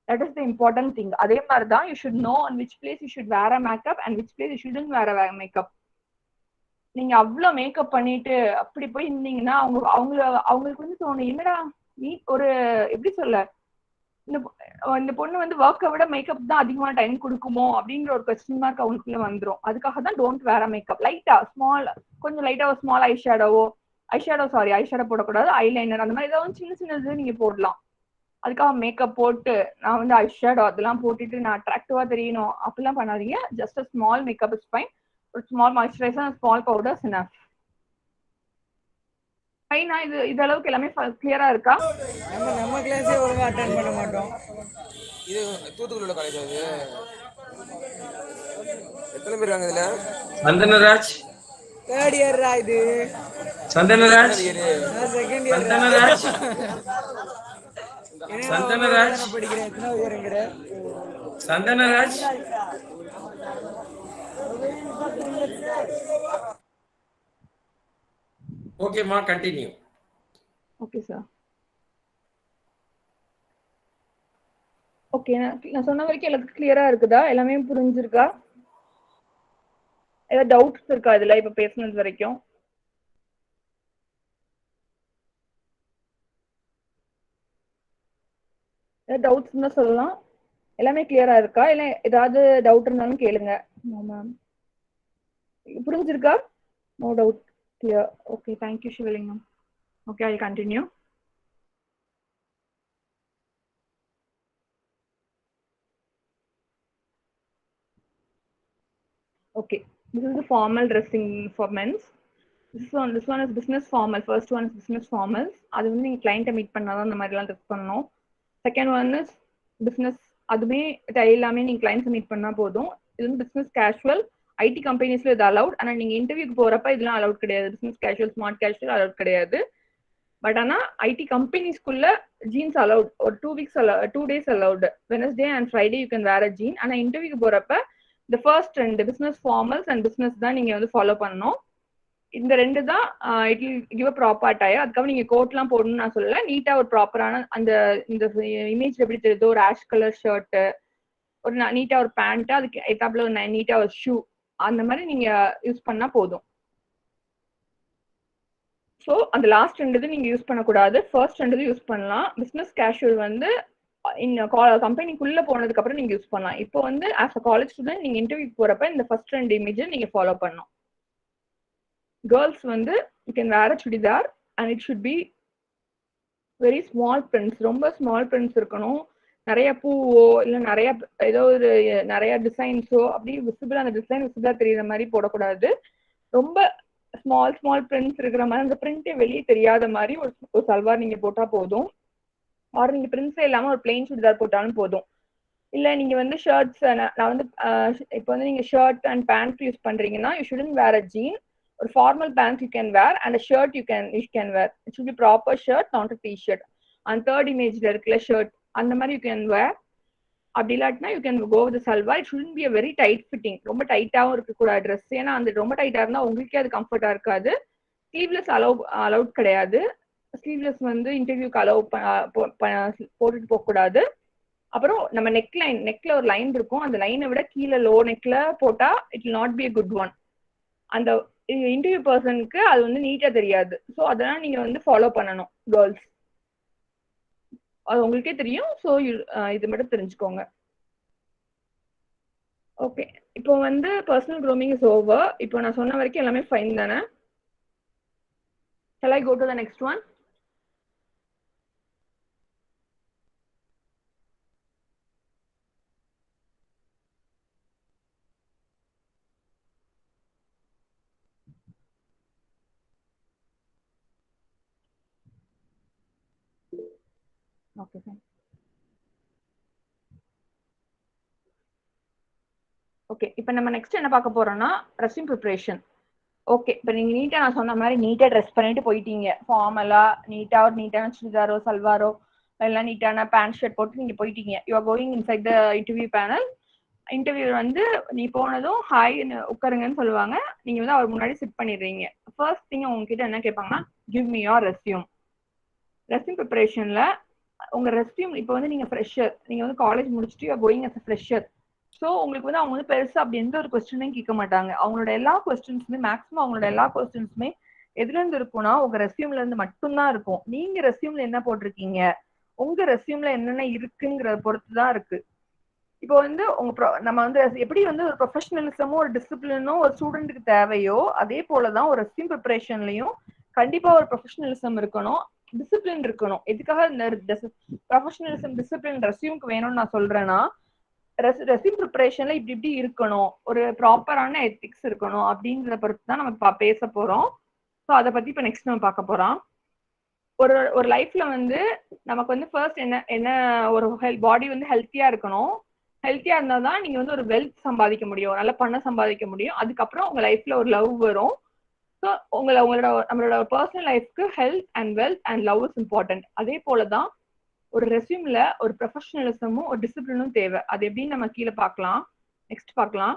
That is the important thing. அதே மாதிரிதான் you should know on which place you should wear a makeup and which place you shouldn't wear a makeup. நீங்க அவ்வளவு மேக்கப் பண்ணிட்டு அப்படி போய் இருந்தீங்கன்னா அவங்களுக்கு வந்து தோணும், என்னடா நீ ஒரு எப்படி சொல்ல இந்த பொண்ணு வந்து ஒர்க்கை விட மேக்கப் தான் அதிகமான டைம் கொடுக்குமோ அப்படிங்கிற ஒரு கொஸ்டின் மார்க் அவங்களுக்குள்ள வந்துடும். அதுக்காக தான் டோன்ட் வேர் மேக்கப். லைட்டா கொஞ்சம் லைட்டா ஒரு ஸ்மால் ஐஷேடோ போடக்கூடாது, ஐலைனர் அந்த மாதிரி ஏதாவது சின்ன சின்னது நீங்க போடலாம். அதுக்காக மேக்கப் போட்டு நான் வந்து ஐஷேடோ அதெல்லாம் போட்டுட்டு நான் அட்ராக்டிவா தெரியணும் அப்படிலாம் பண்ணாதீங்க. Just a small makeup is fine. ஒரு small moisturiser and small powders enough. ஃபைனா இது அளவுக்கு எல்லாமே கிளியரா இருக்கா? நம்ம கிளாஸே ஒழுங்கா அட்டெண்ட் பண்ண மாட்டோம். இது தூத்துக்குடியோட காலேஜ். அது எத்தனை பேர் இருக்காங்க இதுல? சந்தனராஜ் தேர்ட் இயர்ரா இது. Santhanaraj second year. சந்தனராஜ் படிக்கிறேன். எத்தனாவது இயர்ங்கிற? சந்தனராஜ் ஓகேமா, கண்டினியூ. Okay sir. ஓகே, நான் சொன்ன வரைக்கும் எல்லாத்துக்கும் கிளியரா இருக்குதா? எல்லாமே புரிஞ்சிருக்கா? ஏதாவது டவுட்ஸ் இருக்கா இதுல இப்ப பேசுனது வரைக்கும்? ஏதாவது டவுட்ஸ் இருந்தா சொல்லலாம். எல்லாமே கிளியரா இருக்கா? இல்ல ஏதாவது டவுட் இருந்தாலும் கேளுங்க. மேம் புரிஞ்சிருக்கா? No doubt, clear. Okay, thank you Sivalingam. Okay, I continue. Okay, this is the formal dressing for men's. This one is business formal. First one is business formals. அது வந்து நீங்க கிளையண்ட்டை மீட் பண்ணாதான் அந்த மாதிரிலாம் ட்ரெஸ் பண்ணணும். Second one is business. அதுவே எல்லாமே நீங்க கிளைண்ட்ஸை மீட் பண்ணா போதும். இது வந்து பிஸ்னஸ் கேஷுவல். ஐடி கம்பெனிஸ்ல இது அலவுட். ஆனால் நீங்க இன்டர்வியூக்கு போறப்ப இதெல்லாம் அலவுட் கிடையாது. Business casual, smart casual allowed கிடையாது. பட் ஆனா ஐடி கம்பெனிஸ்குள்ள ஜீன்ஸ் அலவுட். ஒரு 2 days allowed. Wednesday and Friday you can wear a jean. ஆனா இன்டர்வியூக்கு போறப்ப இந்த first 2 business formals and business தான் நீங்க வந்து ஃபாலோ பண்ணணும். இந்த 2 தான் it will give a proper attire. அதுக்காக நீங்க கோட்லாம் போடணும்னு நான் சொல்லல. நீட்டா ஒரு ப்ராப்பரான இந்த இமேஜ்ல எப்படி தெரியுதோ ஒரு ஆஷ் கலர் ஷர்ட், ஒரு நீட்டா ஒரு பேண்ட், அதுக்கு எத்தாப்புல ஒரு நீட்டா ஒரு ஷூ, அந்த மாதிரி நீங்க யூஸ் பண்ணா போதும். ஸோ அந்த லாஸ்ட் 2 நீங்க யூஸ் பண்ணக்கூடாது. ஃபர்ஸ்ட் 2 யூஸ் பண்ணலாம். பிசினஸ் கேஷுவல் வந்து கம்பெனிக்குள்ள போனதுக்கு அப்புறம் நீங்க யூஸ் பண்ணலாம். இப்போ வந்து ஆஸ் அ காலேஜ் ஸ்டூடெண்ட் நீங்க இன்டர்வியூ போறப்ப இந்த ஃபர்ஸ்ட் 2 இமேஜ் நீங்க ஃபாலோ பண்ணணும். கேர்ள்ஸ் வந்து you can wear a chudidar and it should be very small prints, ரொம்ப ஸ்மால் பிரிண்ட்ஸ் இருக்கணும். நிறைய பூவோ இல்லை நிறைய ஏதோ ஒரு நிறைய டிசைன்ஸோ அப்படி விசிபிள், அந்த டிசைன் விசிபிளா தெரியுற மாதிரி போடக்கூடாது. ரொம்ப ஸ்மால் ஸ்மால் பிரிண்ட்ஸ் இருக்கிற மாதிரி, அந்த பிரிண்டே வெளியே தெரியாத மாதிரி ஒரு சல்வார் நீங்க போட்டா போதும். ஆர் நீங்க பிரிண்ட்ஸே இல்லாம ஒரு பிளெயின் சுடிதார் போட்டாலும் போதும். இல்ல நீங்க வந்து ஷர்ட்ஸ், நான் வந்து இப்போ வந்து நீங்க ஷர்ட் அண்ட் பேண்ட் யூஸ் பண்றீங்கன்னா you shouldn't wear a jean. ஒரு formal pant you can wear and shirt you can wear. It should be proper shirt, not a T-shirt. அந்த தேர்ட் இமேஜ்ல இருக்கிற ஷர்ட் அந்த மாதிரி யூ கேன் வேர். அப்படி இல்லாட்டினா you can go with salwar. It shouldn't be a very tight fitting, ரொம்ப டைட்டாகவும் இருக்கக்கூடாது ட்ரெஸ். ஏன்னா அந்த ரொம்ப டைட்டா இருந்தா உங்களுக்கே அது கம்ஃபர்ட்டா இருக்காது. ஸ்லீவ்லெஸ் அலவுட் கிடையாது. ஸ்லீவ்லெஸ் வந்து இன்டர்வியூக்கு போட்டுட்டு போகக்கூடாது. அப்புறம் நம்ம நெக்ல ஒரு லைன் இருக்கும், அந்த லைனை விட கீழே லோ நெக்ல போட்டா it will not B a good one. அந்த இன்டர்வியூ பர்சனுக்கு அது வந்து நீட்டா தெரியாது. ஸோ அதெல்லாம் நீங்க வந்து ஃபாலோ பண்ணணும் கேர்ள்ஸ். அது உங்களுக்கே தெரியும். ஸோ இது மட்டும் தெரிஞ்சுக்கோங்க. ஓகே, இப்போ வந்து பர்சனல் க்ரூமிங் இஸ் ஓவர். இப்போ நான் சொன்ன வரைக்கும் எல்லாமே ஃபைன் தானே? Shall I go to the next one? Okay, fine. Okay, இப்போ நம்ம நெக்ஸ்ட் என்ன பார்க்க போறோம்னா ரெஸ்யூம் ப்ரிப்பரேஷன். ஓகே, இப்போ நீங்க நீட்டா நான் சொன்ன மாதிரி நீட்டா ட்ரெஸ் பண்ணிட்டு போயிட்டீங்க. ஃபார்மலா நீட்டா ஒரு நீட்டான சுடிதாரோ சல்வாரோ எல்லாம் நீட்டான பேண்ட் ஷர்ட் போட்டு நீங்க போயிட்டீங்க. You are going inside the interview panel. Interview வந்து நீ போனதும் ஹாய் உட்காருங்கன்னு சொல்லுவாங்க. நீங்க வந்து அவர் முன்னாடி சிட் பண்ணிடுறீங்க. ஃபர்ஸ்ட் திங் உங்ககிட்ட என்ன கேட்பாங்கன்னா give me your resume. Resume ப்ரிப்பரேஷன்ல உங்க ரெஸ்யூம், இப்போ வந்து நீங்க ஃப்ரெஷர், நீங்க வந்து காலேஜ் முடிச்சுட்டு you are going as a fresher. So உங்களுக்கு வந்து அவங்க வந்து பெருசா அப்படி எந்த ஒரு கொஸ்டினையும் கேட்க மாட்டாங்க. அவங்களோட எல்லா கொஸ்டின்ஸுமே மேக்ஸிமம் அவங்களோட எல்லா கொஸ்டின்ஸுமே எதுல இருந்து இருக்கும்னா உங்க ரெஸ்யூம்ல இருந்து மட்டும்தான் இருக்கும். நீங்க ரெஸ்யூம்ல என்ன போட்டிருக்கீங்க, உங்க ரெஸ்யூம்ல என்னென்ன இருக்குங்கிறத பொறுத்து தான் இருக்கு. இப்போ வந்து நம்ம வந்து எப்படி வந்து ஒரு ப்ரொஃபஷனலிசமும் ஒரு டிசிப்ளினும் ஒரு ஸ்டூடெண்ட்டுக்கு தேவையோ அதே போலதான் ஒரு ரெஸ்யூம் ப்ரிப்பரேஷன்லயும் கண்டிப்பா ஒரு ப்ரொஃபஷனலிசம் இருக்கணும், டிசிப்ளின் இருக்கணும். எதுக்காக இந்த ப்ரொஃபஷனலிசம் டிசிப்ளின் ரெஸ்யூம்க்கு வேணும்னு நான் சொல்றேன்னா, ரெஸ்யூம் ப்ரிப்பரேஷன்ல இப்படி இப்படி இருக்கணும், ஒரு ப்ராப்பரான எத்திக்ஸ் இருக்கணும் அப்படிங்கிறத பொறுத்து தான் நம்ம பேச போறோம். ஸோ அதை பத்தி இப்போ நெக்ஸ்ட் நம்ம பார்க்க போறோம். ஒரு லைஃப்ல வந்து நமக்கு வந்து ஃபர்ஸ்ட் என்ன ஒரு பாடி வந்து ஹெல்த்தியா இருக்கணும். ஹெல்த்தியா இருந்தா தான் நீங்க வந்து ஒரு வெல்த் சம்பாதிக்க முடியும், நல்ல பணம் சம்பாதிக்க முடியும். அதுக்கப்புறம் உங்க லைஃப்ல ஒரு லவ் வரும். ஸோ நம்மளோட பர்சனல் லைஃப்க்கு health and wealth and love is important. அதே போலதான் ஒரு ரெஸ்யூம்ல ஒரு ப்ரொஃபஷனலிசமும் ஒரு டிசிப்ளினும் தேவை. அது எப்படின்னு நம்ம கீழே பார்க்கலாம், நெக்ஸ்ட் பார்க்கலாம்.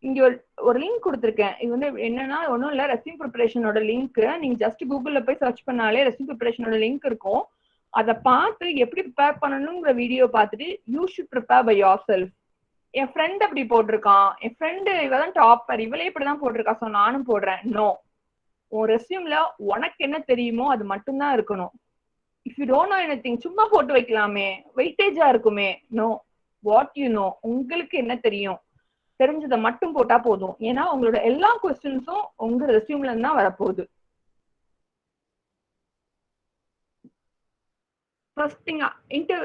இங்க ஒரு லிங்க் கொடுத்துருக்கேன். இது வந்து என்னன்னா ஒன்றும் இல்லை, ரெஸ்யூம் ப்ரிப்பரேஷனோட லிங்க். நீங்க ஜஸ்ட் கூகுள்ல போய் சர்ச் பண்ணாலே ரெஸ்யூம் ப்ரிப்பரேஷனோட லிங்க் இருக்கும். அதை பார்த்து எப்படி ப்ரிப்பேர் பண்ணணுங்கிற வீடியோ பார்த்துட்டு you should prepare by yourself. என் ஃப்ரெண்ட் அப்படி போட்டிருக்கான், என் ஃப்ரெண்டு இவதான் டாப்பர், இவளே இப்படிதான் போட்டிருக்கா, ஸோ நானும் போடுறேன். நோ, உன் ரெஸ்யூம்ல உனக்கு என்ன தெரியுமோ அது மட்டும்தான் இருக்கணும். If you don't know anything சும்மா போட்டு வைக்கலாமே, வெயிட்டேஜா இருக்குமே. நோ, வாட் யூ நோ, உங்களுக்கு என்ன தெரியும் தெரிஞ்சதை மட்டும் போட்டா போதும். ஏன்னா உங்களோட எல்லா கொஸ்டின்ஸும் உங்க ரெஸ்யூம்ல இருந்து தான் வரப்போகுது. ஃபர்ஸ்ட் திங்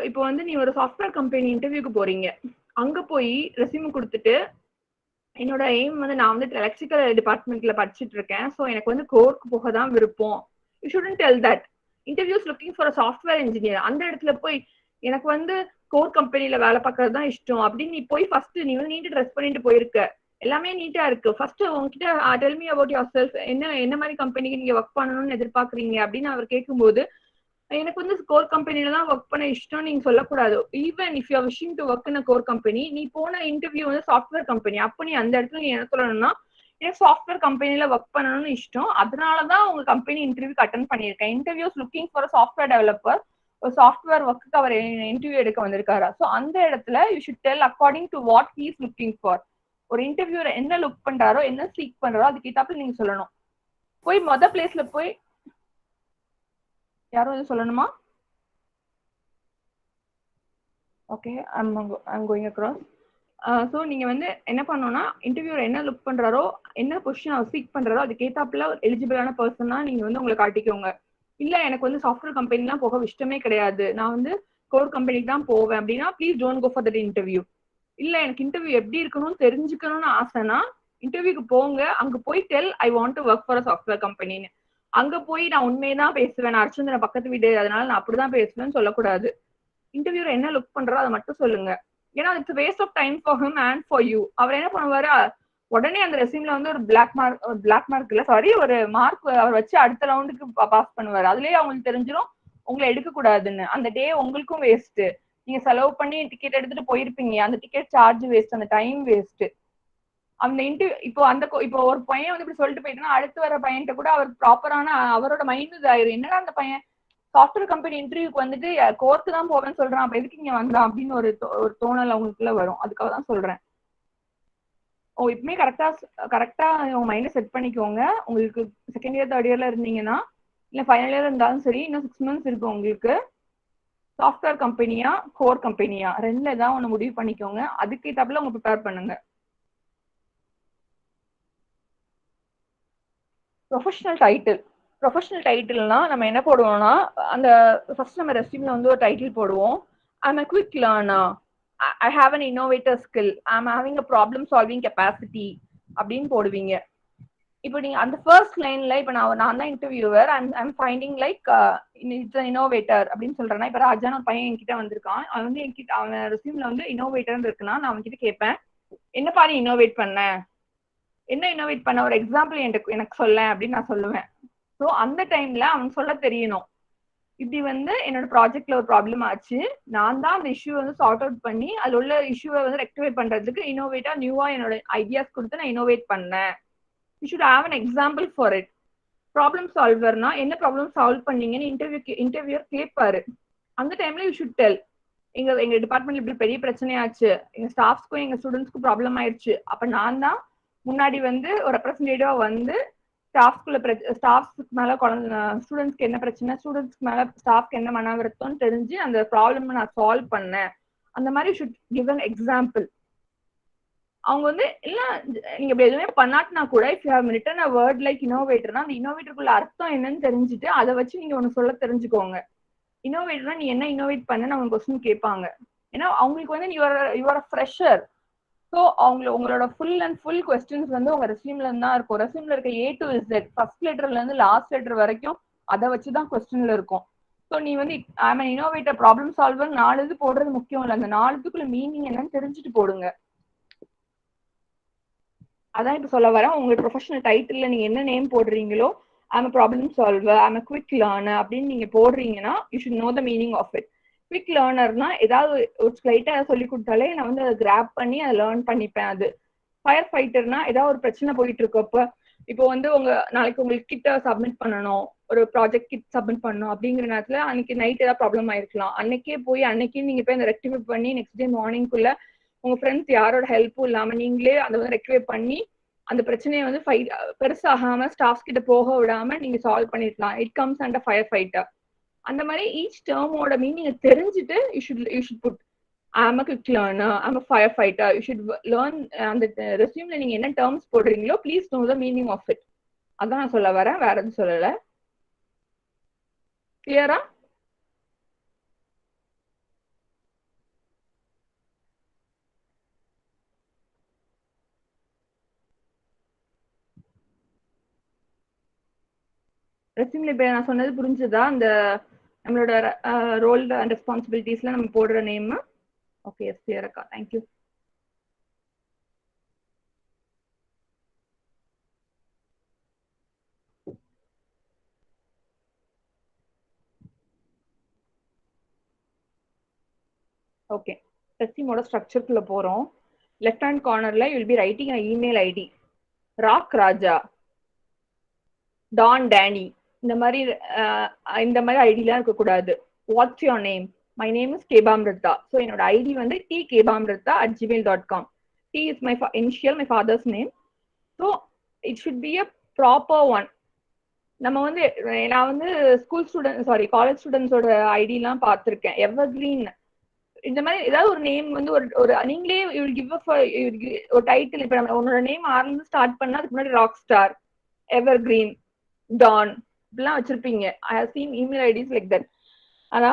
இப்போ வந்து நீ ஒரு சாஃப்ட்வேர் கம்பெனி இன்டர்வியூக்கு போறீங்க. அங்க போய் ரெஸ்யூம் கொடுத்துட்டு என்னோட எய்ம் வந்து நான் வந்து எலக்ட்ரிக்கல் டிபார்ட்மெண்ட்ல படிச்சுட்டு இருக்கேன், ஸோ எனக்கு வந்து கோர்க்கு போக தான் விருப்பம். You shouldn't tell that. Interviews looking for software engineer. அந்த இடத்துல போய் எனக்கு வந்து கோர் கம்பெனில வேலை பார்க்கறது தான் இஷ்டம் அப்படின்னு நீ போய் ஃபர்ஸ்ட் நீ வந்து நீட்டா ட்ரெஸ் பண்ணிட்டு போயிருக்க, எல்லாமே நீட்டா இருக்கு. ஃபர்ஸ்ட் உங்ககிட்ட del me about your self, என்ன மாதிரி கம்பெனிக்கு நீங்க ஒர்க் பண்ணணும்னு எதிர்பார்க்குறீங்க அப்படின்னு அவர் கேட்கும்போது எனக்கு வந்து கோர் கம்பெனில தான் ஒர்க் பண்ண இஷ்டம் நீங்க சொல்லக்கூடாது. Even if you are wishing to work in a core company, நீ போன இன்டர்வியூ வந்து சாஃப்ட்வேர் கம்பெனி, அப்போ நீ அந்த இடத்துல நீ என்ன சொல்லணும்னா எனக்கு சாஃப்ட்வேர் கம்பெனில ஒர்க் பண்ணணும்னு இஷ்டம், அதனாலதான் உங்க கம்பெனி இன்டர்வியூக்கு அட்டன் பண்ணியிருக்கேன். Interviews looking for software developer, ஒரு சாஃப்ட்வேர் ஒர்க்கு அவர் இன்டர்வியூ எடுக்க வந்திருக்காரு. ஸோ அந்த இடத்துல you should del according to what he is looking for. ஒரு இன்டர்வியூல என்ன லுக் பண்றாரோ என்ன சீக் பண்றாரோ அதுக்கு ஏத்தாப்புல நீங்க சொல்லணும். போய் பிளேஸ்ல போய் யாரும் எதுவும் சொல்லணுமா? Okay, I'm going across. So நீங்க வந்து என்ன பண்ணணும்னா இன்டர்வியூர் என்ன லுக் பண்றாரோ என்ன பொசிஷன் அவர் சீக் பண்றாரோ அதுக்கு ஏத்தாப்புல எலிஜிபிளான பர்சனா நீங்க வந்து உங்களை காட்டிக்கோங்க. இல்ல எனக்கு வந்து சாஃப்ட்வேர் கம்பெனிலாம் போக இஷ்டமே கிடையாது, நான் வந்து கோர் கம்பெனிக்கு தான் போவேன் அப்படின்னா please don't go for that interview. இல்ல எனக்கு இன்டர்வியூ எப்படி இருக்கணும்னு தெரிஞ்சுக்கணும்னு ஆசைனா இன்டர்வியூக்கு போங்க. அங்க போய் tell I want to work for a software கம்பெனின்னு. அங்க போய் நான் உண்மையதான் பேசுவேன், நான் அர்ச்சந்திரன் பக்கத்து வீடு அதனால நான் அப்படிதான் பேசுவேன்னு சொல்லக்கூடாது. இன்டர்வியூர் என்ன லுக் பண்றோ அதை மட்டும் சொல்லுங்க. ஏன்னா it's waste of time for him and for you. அவர் என்ன பண்ணுவாரு, உடனே அந்த ரெசியூம்ல வந்து ஒரு பிளாக் மார்க் இல்ல சாரி ஒரு மார்க் அவர் வச்சு அடுத்த ரவுண்டுக்கு பாஸ் பண்ணுவாரு. அதுலயே அவங்களுக்கு தெரிஞ்சிடும் உங்களை எடுக்க கூடாதுன்னு. அந்த டே உங்களுக்கும் வேஸ்ட், நீங்க செலவு பண்ணி டிக்கெட் எடுத்துட்டு போயிருப்பீங்க, அந்த டிக்கெட் சார்ஜ் வேஸ்ட், அந்த டைம் வேஸ்ட். அந்த இப்போ ஒரு பையன் வந்து இப்படி சொல்லிட்டு போயிட்டுனா அடுத்து வர பையன்கிட்ட கூட அவர் ப்ராப்பரான அவரோட மைண்ட் இதாயிரும், என்னடா அந்த பையன் சாஃப்ட்வேர் கம்பெனி இன்டர்வியூக்கு வந்துட்டு கோர்க்கு தான் போவேன்னு சொல்றான், அப்ப எதுக்கு இங்க வந்தான் அப்படின்னு ஒரு தோணல் அவங்களுக்குள்ள வரும். அதுக்காக தான் சொல்றேன். இப்பவுமே கரெக்டா உங்க மைண்டை செட் பண்ணிக்கோங்க. உங்களுக்கு செகண்ட் இயர் தேர்ட் இயர்ல இருந்தீங்கன்னா இல்ல ஃபைனல் இயர் இருந்தாலும் சரி, இன்னும் 6 months இருக்கு உங்களுக்கு. சாஃப்ட்வேர் கம்பெனியா கோர் கம்பெனியா ரெண்டுல ஏதாவது ஒண்ணு முடிவு பண்ணிக்கோங்க. அதுக்கு ஏத்தாப்புல உங்க ப்ரிப்பேர் பண்ணுங்க. ப்ரொஃபஷனல் டைட்டில்னா நம்ம என்ன போடுவோம்னா அந்த ஃபர்ஸ்ட் நம்ம ரெஸ்யூம்ல வந்து ஒரு டைட்டில் போடுவோம். I'm a quick learner, I have an innovator skill, I'm having a problem solving capacity அப்படின்னு போடுவீங்க. இப்போ நீங்க அந்த ஃபர்ஸ்ட் லைன்ல இப்போ நான் தான் interviewer, I'm finding like it's innovator அப்படின்னு சொல்றேன்னா, இப்போ ராஜான்னு ஒரு பையன் என்கிட்ட வந்திருக்கான், அவன் வந்து என்கிட்ட அவன் ரெஸ்யூம்ல வந்து இன்னோவேட்டர்னு இருக்குன்னா நான் அவன்கிட்ட கேட்பேன் என்னப்பா நீ இன்னோவேட் பண்ண, என்ன இன்னோவேட் பண்ண ஒரு எக்ஸாம்பிள் எனக்கு சொல்ல அப்படின்னு நான் சொல்லுவேன். ஸோ அந்த டைம்ல அவன் சொல்ல தெரியணும், இப்படி வந்து என்னோட ப்ராஜெக்ட்ல ஒரு ப்ராப்ளம் ஆச்சு, நான் தான் அந்த இஷ்யூ வந்து சார்ட் அவுட் பண்ணி அதுல உள்ள இஷ்யூவை வந்து ரெக்டிஃபை பண்றதுக்கு இன்னோவேட்டா நியூவா என்னோட ஐடியாஸ் கொடுத்து நான் இன்னோவேட் பண்ணேன். You should have an example for it. Problem சால்வர்னா என்ன ப்ராப்ளம் சால்வ் பண்ணீங்கன்னு இன்டர்வியூர் கேட்பாரு. அந்த டைம்ல யூ ஷுட் டெல், எங்க டிபார்ட்மெண்ட்ல இப்படி பெரிய பிரச்சனையாச்சு, எங்க ஸ்டாஃப்ஸ்க்கும் எங்க ஸ்டூடெண்ட்ஸ்க்கும் ப்ராப்ளம் ஆயிடுச்சு, அப்ப நான் தான் முன்னாடி வந்து ஒரு ரெப்ரஸன்டேட்டிவா வந்து ஸ்டாஃப்ஸ்க்கு மேல ஸ்டூடெண்ட்ஸ்க்கு என்ன பிரச்சனை, ஸ்டூடெண்ட்ஸ்க்கு மேல ஸ்டாஃப்க்கு என்ன மன வருத்தம்னு தெரிஞ்சு அந்த ப்ராப்ளம் நான் சால்வ் பண்ணேன். அந்த மாதிரி ஷுட் கிவ் அன் எக்ஸாம்பிள். அவங்க வந்து இல்ல நீங்க இப்படி எதுவுமே பண்ணாட்டினா கூட if you have written a word like இன்னோவேட்டர்னா அந்த இன்னோவேட்டருக்குள்ள அர்த்தம் என்னன்னு தெரிஞ்சுட்டு அதை வச்சு நீங்க ஒண்ணு சொல்ல தெரிஞ்சுக்கோங்க. இன்னோவேட்டர்னா நீ என்ன இன்னோவேட் பண்ணன்னு அவங்க கொஸ்டின் கேட்பாங்க. ஏன்னா அவங்களுக்கு வந்து யுவர் ஃப்ரெஷர். ஸோ உங்களோட ஃபுல் கொஸ்டின்ஸ் வந்து உங்க ரெஸ்யூம்ல இருந்து தான் இருக்கும். ரெஸ்யூம்ல இருக்க A to Z ஃபர்ஸ்ட் லெட்டர்ல இருந்து லாஸ்ட் லெட்டர் வரைக்கும் அதை வச்சுதான் கொஸ்டின்ல இருக்கும். ஸோ நீ வந்து I'm an innovator problem solver 4 இது போடுறது முக்கியம் இல்லை, அந்த 4த்துக்குள்ள மீனிங் என்னன்னு தெரிஞ்சுட்டு போடுங்க. அதான் இப்ப சொல்ல வரேன். உங்களுக்கு ப்ரொஃபஷனல் டைட்டில்ல நீங்க என்ன நேம் போடுறீங்களோ I'm a problem solver, I'm a quick learner அப்படின்னு நீங்க போடுறீங்கன்னா you should know the meaning of it. Quick லேர்னர்னா ஏதாவது ஒரு ஸ்லைட்டா சொல்லி கொடுத்தாலே நான் வந்து அதை கிராப் பண்ணி அதை லேர்ன் பண்ணிப்பேன். அது ஃபயர் ஃபைட்டர்னா ஏதாவது ஒரு பிரச்சனை போயிட்டு இருக்கப்ப இப்போ வந்து நாளைக்கு உங்களுக்கு கிட்ட சப்மிட் பண்ணணும், ஒரு ப்ராஜெக்ட் கிட் சப்மிட் பண்ணணும் அப்படிங்கிற நேரத்துல அன்னைக்கு நைட் ஏதாவது ப்ராப்ளம் ஆயிருக்கலாம், அன்னைக்கே நீங்க போய் அந்த ரெக்டிஃபை பண்ணி நெக்ஸ்ட் டே மார்னிங்குள்ள உங்க ஃப்ரெண்ட்ஸ் யாரோட ஹெல்ப்பும் இல்லாம நீங்களே அதை வந்து ரெக்டிஃபை பண்ணி அந்த பிரச்சனையை வந்து பெருசாகாம ஸ்டாஃப்ஸ் கிட்ட போக விடாம நீங்க சால்வ் பண்ணிருக்கலாம். It comes under fire fighter. அந்த மாதிரி ஈச் டேர்மோட மீனிங் தெரிஞ்சுட்டு you should put I'm a quick learner, I'm a fire fighter. You should learn. அந்த ரெஸ்யூம்ல நீங்க என்ன டேர்ம்ஸ் போடுறீங்களோ please know the meaning of it. அதான் நான் சொல்ல வரேன், வேற எதுவும் சொல்லல. கிளியரா? ரெஸ்யூம்ல இப்ப நான் சொன்னது புரிஞ்சுதா? அந்த நம்மளோட ரோல் அண்ட் ரெஸ்பான்சிபிலிட்டிஸ்ல நம்ம போடுற நேம். ஓகே, எஸ் கிளியரக்கா, தேங்க்யூ. ஓகே, ரெஸ்யூமோட ஸ்ட்ரக்சருக்குள்ள போறோம். லெஃப்ட் ஹேண்ட் கார்னர்ல you will be writing an email ID. Rock Raja, don Danny, இந்த மாதிரி ஐடிலாம் இருக்கக்கூடாது. What's your name? My name is Kebamritha. So என்னோட ஐடி வந்து tkebaamritha@gmail.com. T is my initial, my father's name. So it should be a proper one. நம்ம வந்து நான் வந்து காலேஜ் ஸ்டூடெண்ட்ஸோட ஐடிலாம் பார்த்துருக்கேன். எவர்கிரீன் இந்த மாதிரி ஏதாவது ஒரு நேம் வந்து ஒரு நீங்களே ஒரு டைட்டில். இப்ப நம்ம உன்னோட நேம் ஆரம்பிச்சு ஸ்டார்ட் பண்ணா அதுக்கு முன்னாடி rock star, evergreen, don இப்படிலாம் வச்சிருப்பீங்க. I have seen email IDs like that. ஆனா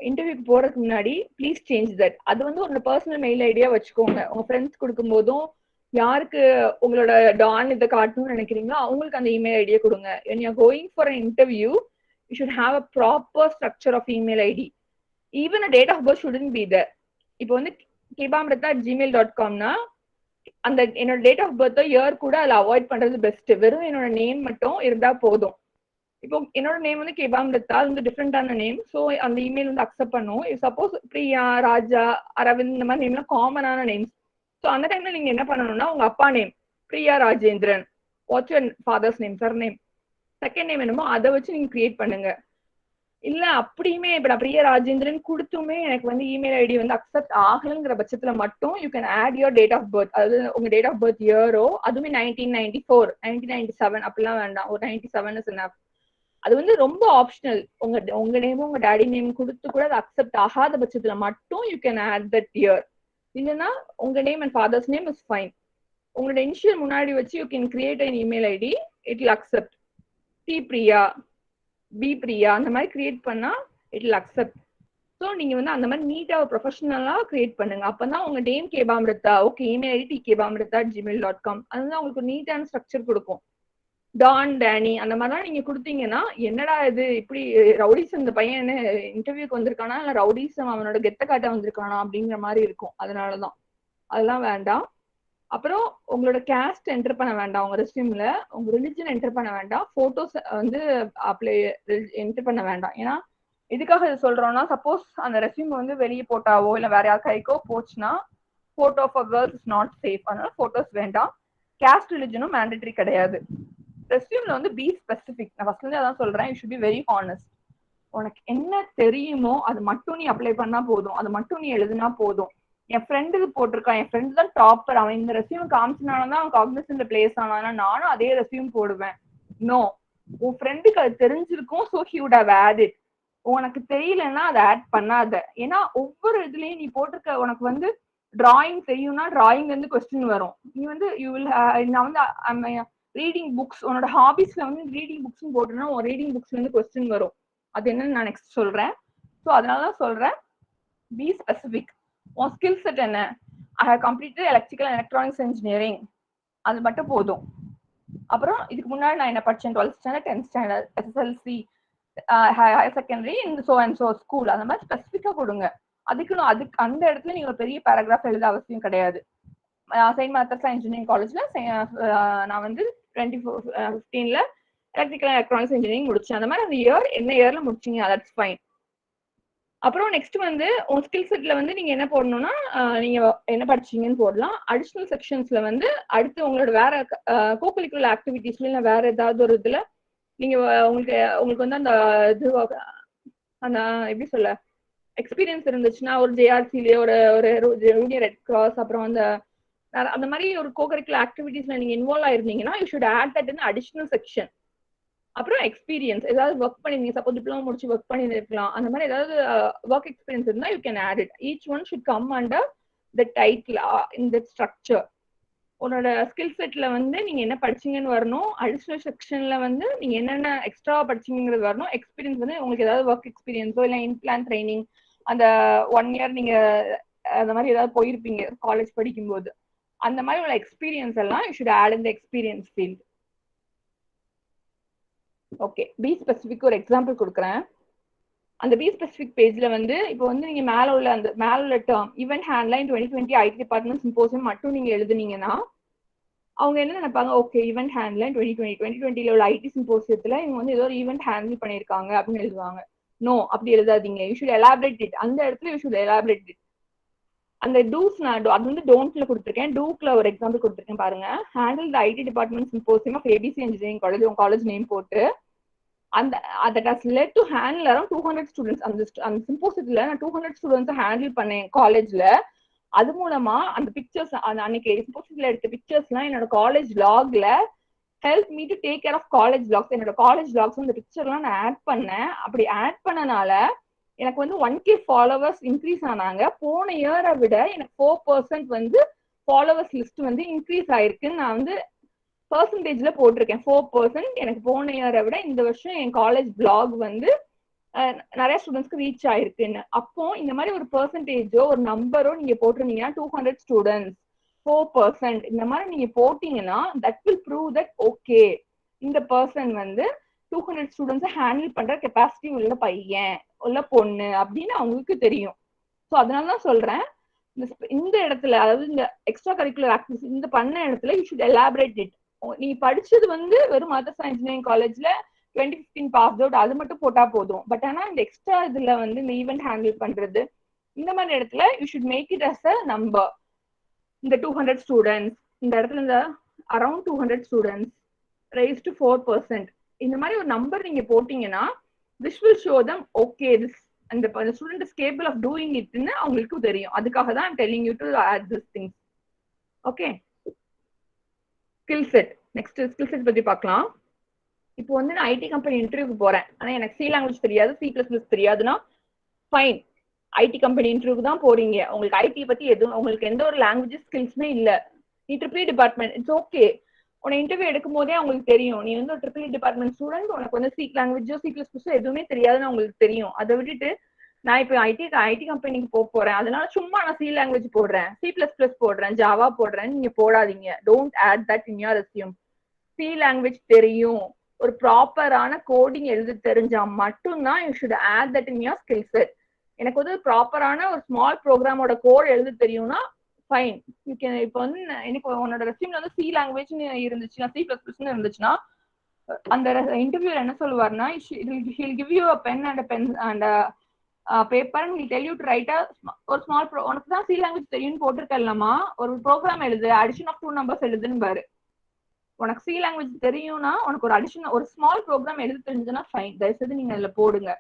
இன்டர்வியூக்கு போறதுக்கு முன்னாடி ப்ளீஸ் சேஞ்ச் தட். அது வந்து ஒரு பர்சனல் மெயில் ஐடியா வச்சுக்கோங்க. உங்க ஃப்ரெண்ட்ஸ் கொடுக்கும் போதும் யாருக்கு உங்களோட டான் இதை காட்டணும்னு நினைக்கிறீங்களோ அவங்களுக்கு அந்த இமெயில் ஐடியா கொடுங்க. when you are going for an interview you should have a proper structure of email id. even a date of birth shouldn't be there. இப்போ வந்து kebamrita@gmail.comனா அந்த என்னோட டேட் ஆஃப் பர்த் இயர் கூட அதில் அவாய்ட் பண்றது best. வெறும் என்னோட நேம் மட்டும் இருந்தா போதும். இப்போ என்னோட நேம் வந்து கேபாமிருத்தா, அது வந்து டிஃப்ரெண்டான நேம். ஸோ அந்த இமெயில் வந்து அக்செப்ட் பண்ணும். சப்போஸ் பிரியா, ராஜா, அரவிந்த் இந்த மாதிரி நேம்லாம் காமனான நேம்ஸ். ஸோ அந்த டைம்ல நீங்க என்ன பண்ணணும்னா உங்க அப்பா name Priya Rajendran, what's your father's name, sir name, second name என்னமோ அதை வச்சு நீங்க கிரியேட் பண்ணுங்க. இல்ல அப்படியுமே இப்ப நான் பிரியா ராஜேந்திரன் கொடுத்துமே எனக்கு வந்து இமெயில் ஐடி வந்து அக்செப்ட் ஆகலைங்கிற பட்சத்துல மட்டும் you can add your date of birth. அதாவது உங்க டேட் ஆஃப் பர்த் இயரோ, அதுவுமே 1994, 1997 அப்படிலாம் வேண்டாம். ஒரு 97 இஸ் எனஃப். அது வந்து ரொம்ப ஆப்ஷனல். உங்க நேமும் உங்க டேடி நேம் கொடுத்து கூட அது அக்செப்ட் ஆகாத பட்சத்துல மட்டும் you can add that year. இல்லைன்னா உங்க name and father's name is fine. உங்களோட இனிஷியல் முன்னாடி வச்சு you can create an email ID. It will accept. D Priya, B Priya அந்த மாதிரி கிரியேட் பண்ணா இட் வில் அக்செப்ட். ஸோ நீங்க வந்து அந்த மாதிரி நீட்டா ப்ரொஃபஷனலா கிரியேட் பண்ணுங்க. அப்பதான் உங்க name Kebamritha, okay email ID kebamrita@gmail.com, அதுதான் உங்களுக்கு நீட்டான ஸ்ட்ரக்சர் கொடுக்கும். டான், டேனி அந்த மாதிரிலாம் நீங்க கொடுத்தீங்கன்னா என்னடா இது இப்படி ரவுடிஸ் இந்த பையன் இன்டர்வியூக்கு வந்திருக்கானா இல்ல ரவுடிசம் அவனோட கெத்த காட்ட வந்திருக்கானா அப்படிங்கிற மாதிரி இருக்கும். அதனாலதான் அதெல்லாம் வேண்டாம். அப்புறம் உங்களோட கேஸ்ட் என்டர் பண்ண வேண்டாம் உங்க ரெஸ்யூம்ல. உங்க ரிலிஜன் என்டர் பண்ண வேண்டாம். போட்டோஸ் வந்து அப்ளை என்டர் பண்ண வேண்டாம். ஏன்னா இதுக்காக இது சொல்றோம்னா சப்போஸ் அந்த ரெஸ்யூம் வந்து வெளியே போட்டாவோ இல்ல வேற யார் கைக்கோ போச்சுன்னா photo for girls is not safe. அதனால போட்டோஸ் வேண்டாம். கேஸ்ட் ரிலிஜனும் மேண்டேட்டரி கிடையாது. ரெஸ்யூம்ல வந்து பி ஸ்பெசிபிக். நான் ஃபர்ஸ்ட்ல இருந்து அதான் சொல்றேன். You should be very honest. உனக்கு என்ன தெரியுமோ அது மட்டும் நீ அப்ளை பண்ணா போதும். அது மட்டும் நீ எழுதுனா போதும். என் ஃப்ரெண்டுக்கு போட்டிருக்கான், என் ஃப்ரெண்டு தான் டாப்பர், அவன் இந்த ரெஸ்யூம் காமிச்சனாலதான் அவன் காக்னிசன்ட்ல பிளேஸ் ஆனானா நானும் அதே ரெஸ்யூம் போடுவேன். நோ, உன் ஃப்ரெண்டுக்கு அது தெரிஞ்சிருக்கும். So he would have added. உனக்கு தெரியலன்னா அதை ஆட் பண்ணாத. ஏன்னா ஒவ்வொரு இதுலயும் நீ போட்டிருக்க உனக்கு வந்து டிராயிங் தெரியும்னா டிராயிங் வந்து கொஸ்டின் வரும். நீ வந்து யூ வில் நான் வந்து ரீடிங் புக்ஸ், உன்னோட ஹாபிஸ்ல வந்து ரீடிங் புக்ஸ் போட்டுனா உன் ரீடிங் புக்ஸ்ல இருந்து கொஸ்டின் வரும். அது என்னன்னு நான் நெக்ஸ்ட் சொல்றேன். ஸோ அதனாலதான் சொல்றேன் பி ஸ்பெசிபிக். உன் ஸ்கில் செட் என்ன? I have completed electrical and electronics engineering, அது மட்டும் போதும். அப்புறம் இதுக்கு முன்னாடி நான் என்ன படிச்சேன், 12th standard, 10th standard, SSLC, higher secondary இந்த சோ அண்ட் சோ ஸ்கூல், அந்த மாதிரி ஸ்பெசிஃபிக்கா கொடுங்க. அதுக்கு அந்த இடத்துல நீங்க ஒரு பெரிய பேராகிராஃப் எழுத அவசியம் கிடையாது. செயின்ட் மார்த்தர்ஸ் இன்ஜினியரிங் காலேஜ்ல நான் வந்து 2015ல எலக்ட்ரிக்கல் அண்ட் எலக்ட்ரானிக்ஸ் இன்ஜினியரிங் முடிச்சேன். அந்த மாதிரி அந்த இயர் என்ன இயர்ல முடிச்சீங்க தட்ஸ் ஃபைன். அப்புறம் நெக்ஸ்ட் வந்து உங்க ஸ்கில் செட்ல வந்து நீங்க என்ன போடணும்னா நீங்க என்ன படிச்சீங்கன்னு போடலாம். அடிஷனல் செக்ஷன்ஸ்ல வந்து அடுத்து உங்களோட வேற கோகரிக்குலர் ஆக்டிவிட்டிஸ்ல இல்ல வேற ஏதாவது ஒரு இதுல நீங்க உங்களுக்கு வந்து அந்த இது அந்த எப்படி சொல்ல எக்ஸ்பீரியன்ஸ் இருந்துச்சுன்னா ஒரு JRCலயே ஒரு ஜூனியர் ரெட் கிராஸ் அப்புறம் அந்த மாதிரி ஒரு கோகரிக்குலர் ஆக்டிவிட்டிஸ்ல நீங்க இன்வால்வ் ஆயிருந்தீங்கன்னா you should add that in additional section. அப்புறம் எக்ஸ்பீரியன்ஸ் ஏதாவது ஒர்க் பண்ணிருந்தீங்க, சப்போஸ் டிப்ளமோ முடிச்சு ஒர்க் பண்ணிருக்கலாம், அந்த மாதிரி ஏதாவது ஒர்க் எக்ஸ்பீரியன்ஸ் இருந்தா you can add it. Each one should come under the title in the structure. உன்னோட ஸ்கில் செட்ல வந்து நீங்க என்ன படிச்சீங்கன்னு வரணும். அடிஷனல் செக்ஷன்ல வந்து நீங்க என்னென்ன எக்ஸ்ட்ரா படிச்சீங்கிறது வரணும். எக்ஸ்பீரியன்ஸ் வந்து உங்களுக்கு ஏதாவது ஒர்க் எக்ஸ்பீரியன்ஸோ இல்லை இன்பிளான் ட்ரைனிங் அந்த 1 இயர் நீங்க அந்த மாதிரி ஏதாவது போயிருப்பீங்க காலேஜ் படிக்கும்போது, அந்த மாதிரி உள்ள எக்ஸ்பீரியன்ஸ் எல்லாம் you should add in the experience field. Okay, be specific ஒரு எக்ஸாம்பிள் கொடுக்குறேன். அந்த பி ஸ்பெசிபிக் பேஜ்ல வந்து இப்போ வந்து நீங்க மேல உள்ள term event handling 2020 IT department symposium மட்டும் நீங்க எழுதுனீங்கன்னா அவங்க என்ன நினைப்பாங்க, ஓகே ஈவென்ட் ஹேண்ட்லைன் 2020ல உள்ள IT சிம்போசியத்துல இவங்க வந்து ஏதோ ஒரு ஈவென்ட் ஹேண்டில் பண்ணிருக்காங்க அப்படின்னு எழுதுவாங்க. நோ, அப்படி எழுதாதீங்க. You should elaborate it. அந்த இடத்துல யூ ஷுட் எலாபரேட் இட். அந்த டூஸ் நான் அது வந்து டோன்ட்ல கொடுத்துருக்கேன். டூக்ல ஒரு எக்ஸாம்பிள் கொடுத்துருக்கேன் பாருங்க. Handle the IT department symposium of ABC engineering college, உங்க காலேஜ் நேம் போட்டு that has led to handle around 200 students. அந்த சிம்போசியத்துல நான் 200 ஸ்டூடெண்ட்ஸ் ஹேண்டில் பண்ணேன் காலேஜ்ல. அது மூலமா அந்த பிக்சர்ஸ் அன்னைக்கு சிம்போசியத்துல எடுத்த பிக்சர்ஸ்லாம் என்னோட காலேஜ் லாக்ல help me to take care of college logs. என்னோட காலேஜ் லாக்ஸ் அந்த பிக்சர்லாம் நான் ஆட் பண்ணேன். அப்படி ஆட் பண்ணனால எனக்கு வந்து 1K ஃபாலோவர்ஸ் இன்க்ரீஸ் ஆனாங்க. போன இயரை விட எனக்கு 4% வந்து ஃபாலோவர்ஸ் லிஸ்ட் வந்து இன்க்ரீஸ் ஆயிருக்குன்னு நான் வந்து பெர்சன்டேஜ்ல போட்டிருக்கேன். 4% எனக்கு போன இயரை விட இந்த வருஷம் என் காலேஜ் பிளாக் வந்து நிறைய ஸ்டூடெண்ட்ஸ்க்கு ரீச் ஆயிருக்குன்னு. அப்போ இந்த மாதிரி ஒரு பெர்சன்டேஜோ ஒரு நம்பரோ நீங்க போட்டிருந்தீங்கன்னா 200 ஸ்டூடெண்ட்ஸ் 4% இந்த மாதிரி நீங்க போட்டீங்கன்னா that will prove that okay இந்த பர்சன் வந்து 200 ஸ்டூடெண்ட்ஸை ஹேண்டில் பண்ற கெப்பாசிட்டி உள்ள பையன் உள்ள பொண்ணு அப்படின்னு அவங்களுக்கு தெரியும். ஸோ அதனாலதான் சொல்றேன் இந்த இடத்துல, அதாவது இந்த எக்ஸ்ட்ரா கரிக்குலர் ஆக்டிவிட்டி இந்த பண்ண இடத்துல யூ ஷுட் எலாபரேட் இட். நீங்க படிச்சது வந்து வெறும் மதர்சா இன்ஜினியரிங் காலேஜ்ல 2015 பாஸ் அவுட் அது மட்டும் போட்டா போதும். பட் ஆனா இந்த எக்ஸ்ட்ரா இதுல வந்து இந்த ஈவெண்ட் ஹேண்டில் பண்றது இந்த மாதிரி இடத்துல you should make it as a number. இந்த 200 ஸ்டூடெண்ட்ஸ் இந்த இடத்துல இந்த அரௌண்ட் 200 ஸ்டூடெண்ட்ஸ் ரைஸ் டு 4%. இந்த மாதிரி ஒரு நம்பர் நீங்க போட்டீங்கன்னா this will show them okay this and the student is capable of doing it ன்னு அவங்களுக்கு தெரியும். அதுக்காக தான் I'm telling you to add this things. Okay, skill set. next skill set பத்தி பார்க்கலாம். இப்போ வந்து நான் ஐடி கம்பெனி இன்டர்வியூக்கு போறேன், ஆனா எனக்கு சி லாங்குவேஜ் தெரியாது, C++ தெரியாதுன்னா ஃபைன். ஐடி கம்பெனி இன்டர்வியூக்கு தான் போறீங்க, உங்களுக்கு ஐடி பத்தி எதுவும் உங்களுக்கு எந்த ஒரு லாங்குவேஜ் ஸ்கில்ஸ்மே இல்ல, நீ ட்ரிபிள் டிபார்ட்மெண்ட் இட்ஸ் ஓகே. உன இன்டர்வியூ எடுக்கும் போதே அவங்களுக்கு தெரியும் நீ வந்து ஒரு ட்ரிபிள் டிபார்ட்மெண்ட் ஸ்டூடெண்ட், உனக்கு வந்து சி லாங்குவேஜோ C++ எதுவுமே தெரியாதுன்னு அவங்களுக்கு தெரியும். அதை விட்டுட்டு நான் இப்போ ஐடி கம்பெனிக்கு போறேன் அதனால சும்மா நான் சி லாங்குவேஜ் போடுறேன், C++ போடுறேன், ஜாவா போடுறேன் நீங்க போடாதீங்க. Don't add that in your resume. C language தெரியும், ஒரு ப்ராப்பரான கோடிங் எழுத தெரிஞ்சா மட்டும்தான் you should add that in your skill set. எனக்கு வந்து ப்ராப்பரான ஒரு ஸ்மால் ப்ரோக்ராமோட கோட் எழுத தெரியும்னா ஃபைன். இப்போ வந்து எனக்கு உன்னோட ரெஸ்யூம்ல வந்து சி லாங்குவேஜ்னு இருந்துச்சுன்னா C++ இருந்துச்சுன்னா அந்த இன்டர்வியூல என்ன சொல்லுவாருன்னா he'll give you a pen and paper and he'll tell you to write ஒரு ஸ்மால் உனக்கு தான் சி லாங்குவேஜ் தெரியும்னு போட்டிருக்கலாமா, ஒரு ப்ரோக்ராம் எழுது, அடிஷன் ஆஃப் 2 நம்பர்ஸ் எழுதுன்னு பாரு. உனக்கு சி லாங்குவேஜ் தெரியும்னா உனக்கு ஒரு அடிஷன் ஒரு ஸ்மால் ப்ரோக்ராம் எழுத தெரிஞ்சுன்னா ஃபைன், தயவுசெய்து நீங்க அதுல போடுங்க.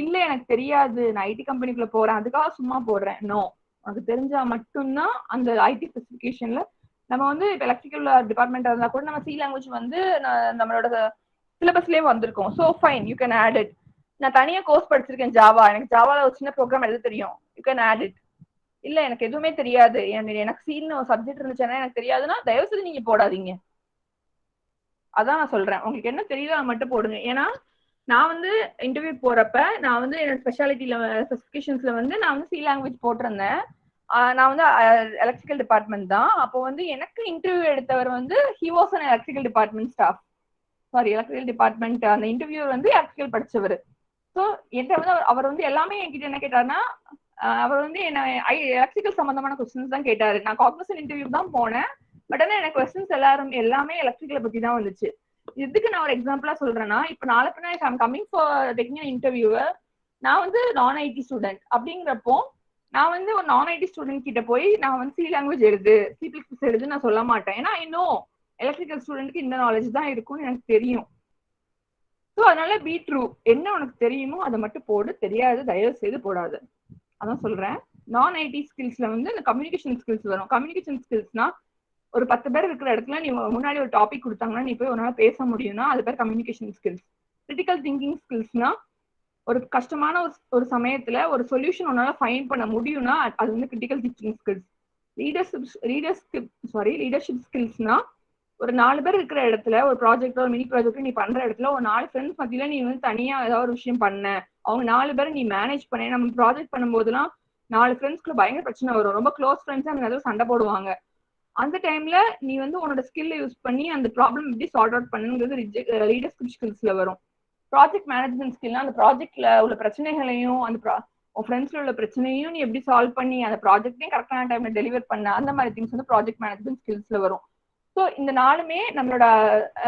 இல்ல எனக்கு தெரியாது நான் ஐடி கம்பெனிக்குள்ள போறேன் அதுக்காக சும்மா போடுறேன், நோ. உனக்கு தெரிஞ்சா மட்டும்தான் அந்த ஐடி ஸ்பெசிஃபிகேஷன்ல நம்ம வந்து இப்போ எலக்ட்ரிக்கல் டிபார்ட்மெண்ட் இருந்தா கூட நம்ம சி லாங்குவேஜ் வந்து நம்மளோட சிலபஸ்லயே வந்திருக்கோம். So fine, you can add it. நான் தனியா கோர்ஸ் படிச்சிருக்கேன் ஜாவா, எனக்கு ஜாவால ஒரு சின்ன ப்ரோக்ராம் எழுத தெரியும், யூ கேன் ஆட் இட். இல்ல எனக்கு எதுவுமே தெரியாது, எனக்கு சீன்னு ஒரு சப்ஜெக்ட் இருந்துச்சுன்னா எனக்கு தெரியாதுன்னா தயவுசெய்து நீங்க போடாதீங்க. அதான் நான் சொல்றேன், உங்களுக்கு என்ன தெரியுதோ அதை மட்டும் போடுங்க. ஏன்னா நான் வந்து இன்டர்வியூ போறப்ப நான் வந்து என்னோட ஸ்பெஷாலிட்டியில ஸ்பெசிஃபிகேஷன்ஸ்ல வந்து நான் வந்து சி லாங்குவேஜ் போட்டிருந்தேன். நான் வந்து எலக்ட்ரிக்கல் டிபார்ட்மெண்ட் தான். அப்போ வந்து எனக்கு இன்டர்வியூ எடுத்தவர் வந்து he was an electrical department staff, sorry electrical department அந்த இன்டர்வியூவர் வந்து எலக்ட்ரிக்கல் படிச்சவர். ஸோ என்கிட்ட வந்து அவர் வந்து எல்லாமே என்கிட்ட என்ன கேட்டாருன்னா அவர் வந்து என்ன எலக்ட்ரிக்கல் சம்பந்தமான கொஸ்டின்ஸ் தான் கேட்டாரு. நான் காக்னிசன்ட் இன்டர்வியூ தான் போனேன், பட் ஆனால் எனக்கு கொஸ்டின்ஸ் எல்லாமே எலக்ட்ரிக்கலை பத்தி தான் வந்துச்சு. இதுக்கு நான் ஒரு எக்ஸாம்பிளா சொல்றேன்னா இப்போ நாளை பின்னா I'm coming for technical interviewer, நான் வந்து நான் ஐடி ஸ்டூடெண்ட் அப்படிங்கிறப்போ நான் வந்து ஒரு நான் ஐடி ஸ்டூடெண்ட் கிட்ட போய் நான் வந்து சி லாங்குவேஜ் எழுது C++ எழுது நான் சொல்ல மாட்டேன். ஏன்னா இன்னும் எலக்ட்ரிக்கல் ஸ்டூடெண்ட்க்கு இந்த நாலேஜ் தான் இருக்கும்னு எனக்கு தெரியும். ஸோ அதனால பி ட்ரூ, என்ன உனக்கு தெரியுமோ அதை மட்டும் போடு, தெரியாது தயவு செய்து போடாது. அதான் சொல்றேன். நான் ஐடி ஸ்கில்ஸ்ல வந்து இந்த கம்யூனிகேஷன் ஸ்கில்ஸ் வரும். கம்யூனிகேஷன் ஸ்கில்ஸ்னா ஒரு 10 பேர் இருக்கிற இடத்துல நீ முன்னாடி ஒரு டாபிக் கொடுத்தாங்கன்னா நீ போய் உன்னால பேச முடியும்னா அது பேர் கம்யூனிகேஷன் ஸ்கில்ஸ். கிரிட்டிக்கல் திங்கிங் ஸ்கில்ஸ்னா ஒரு கஷ்டமான ஒரு சமயத்துல ஒரு சொல்யூஷன் உன்னால ஃபைண்ட் பண்ண முடியும்னா அது வந்து கிரிட்டிக்கல் திங்கிங் ஸ்கில்ஸ். லீடர்ஷிப் ஸ்கில்ஸ்னா ஒரு 4 பேர் இருக்கிற இடத்துல ஒரு ப்ராஜெக்ட் ஒரு மினி ப்ராஜெக்ட் நீ பண்ற இடத்துல ஒரு 4 ஃப்ரெண்ட்ஸ் மத்தியில நீ வந்து தனியா ஏதாவது ஒரு விஷயம் பண்ண, அவங்க 4 பேரை நீ மேனேஜ் பண்ண. நம்ம ப்ராஜெக்ட் பண்ணும்போதுலாம் 4 ஃப்ரெண்ட்ஸ்க்குள்ள பயங்கர பிரச்சனை வரும், ரொம்ப க்ளோஸ் ஃப்ரெண்ட்ஸா அந்த நேரத்தில் சண்டை போடுவாங்க. அந்த டைம்ல நீ வந்து உன்னோட ஸ்கில்ல யூஸ் பண்ணி அந்த ப்ராப்ளம் எப்படி சார்ட் அவுட் பண்ணுங்கிறது லீடர்ஷிப் ஸ்கில்ஸ்ல வரும். ப்ராஜெக்ட் மேனேஜ்மெண்ட் ஸ்கில்னா அந்த ப்ராஜெக்ட்ல உள்ள பிரச்சனைகளையும் அந்த உன் ஃப்ரெண்ட்ஸ்ல உள்ள பிரச்சனையும் நீ எப்படி சால்வ் பண்ணி அந்த ப்ராஜெக்டையும் கரெக்டான டைம்ல டெலிவர் பண்ண, அந்த மாதிரி திங்ஸ் வந்து ப்ராஜெக்ட் மேனேஜ்மெண்ட் ஸ்கில்ஸ்ல வரும். ஸோ இந்த 4மே நம்மளோட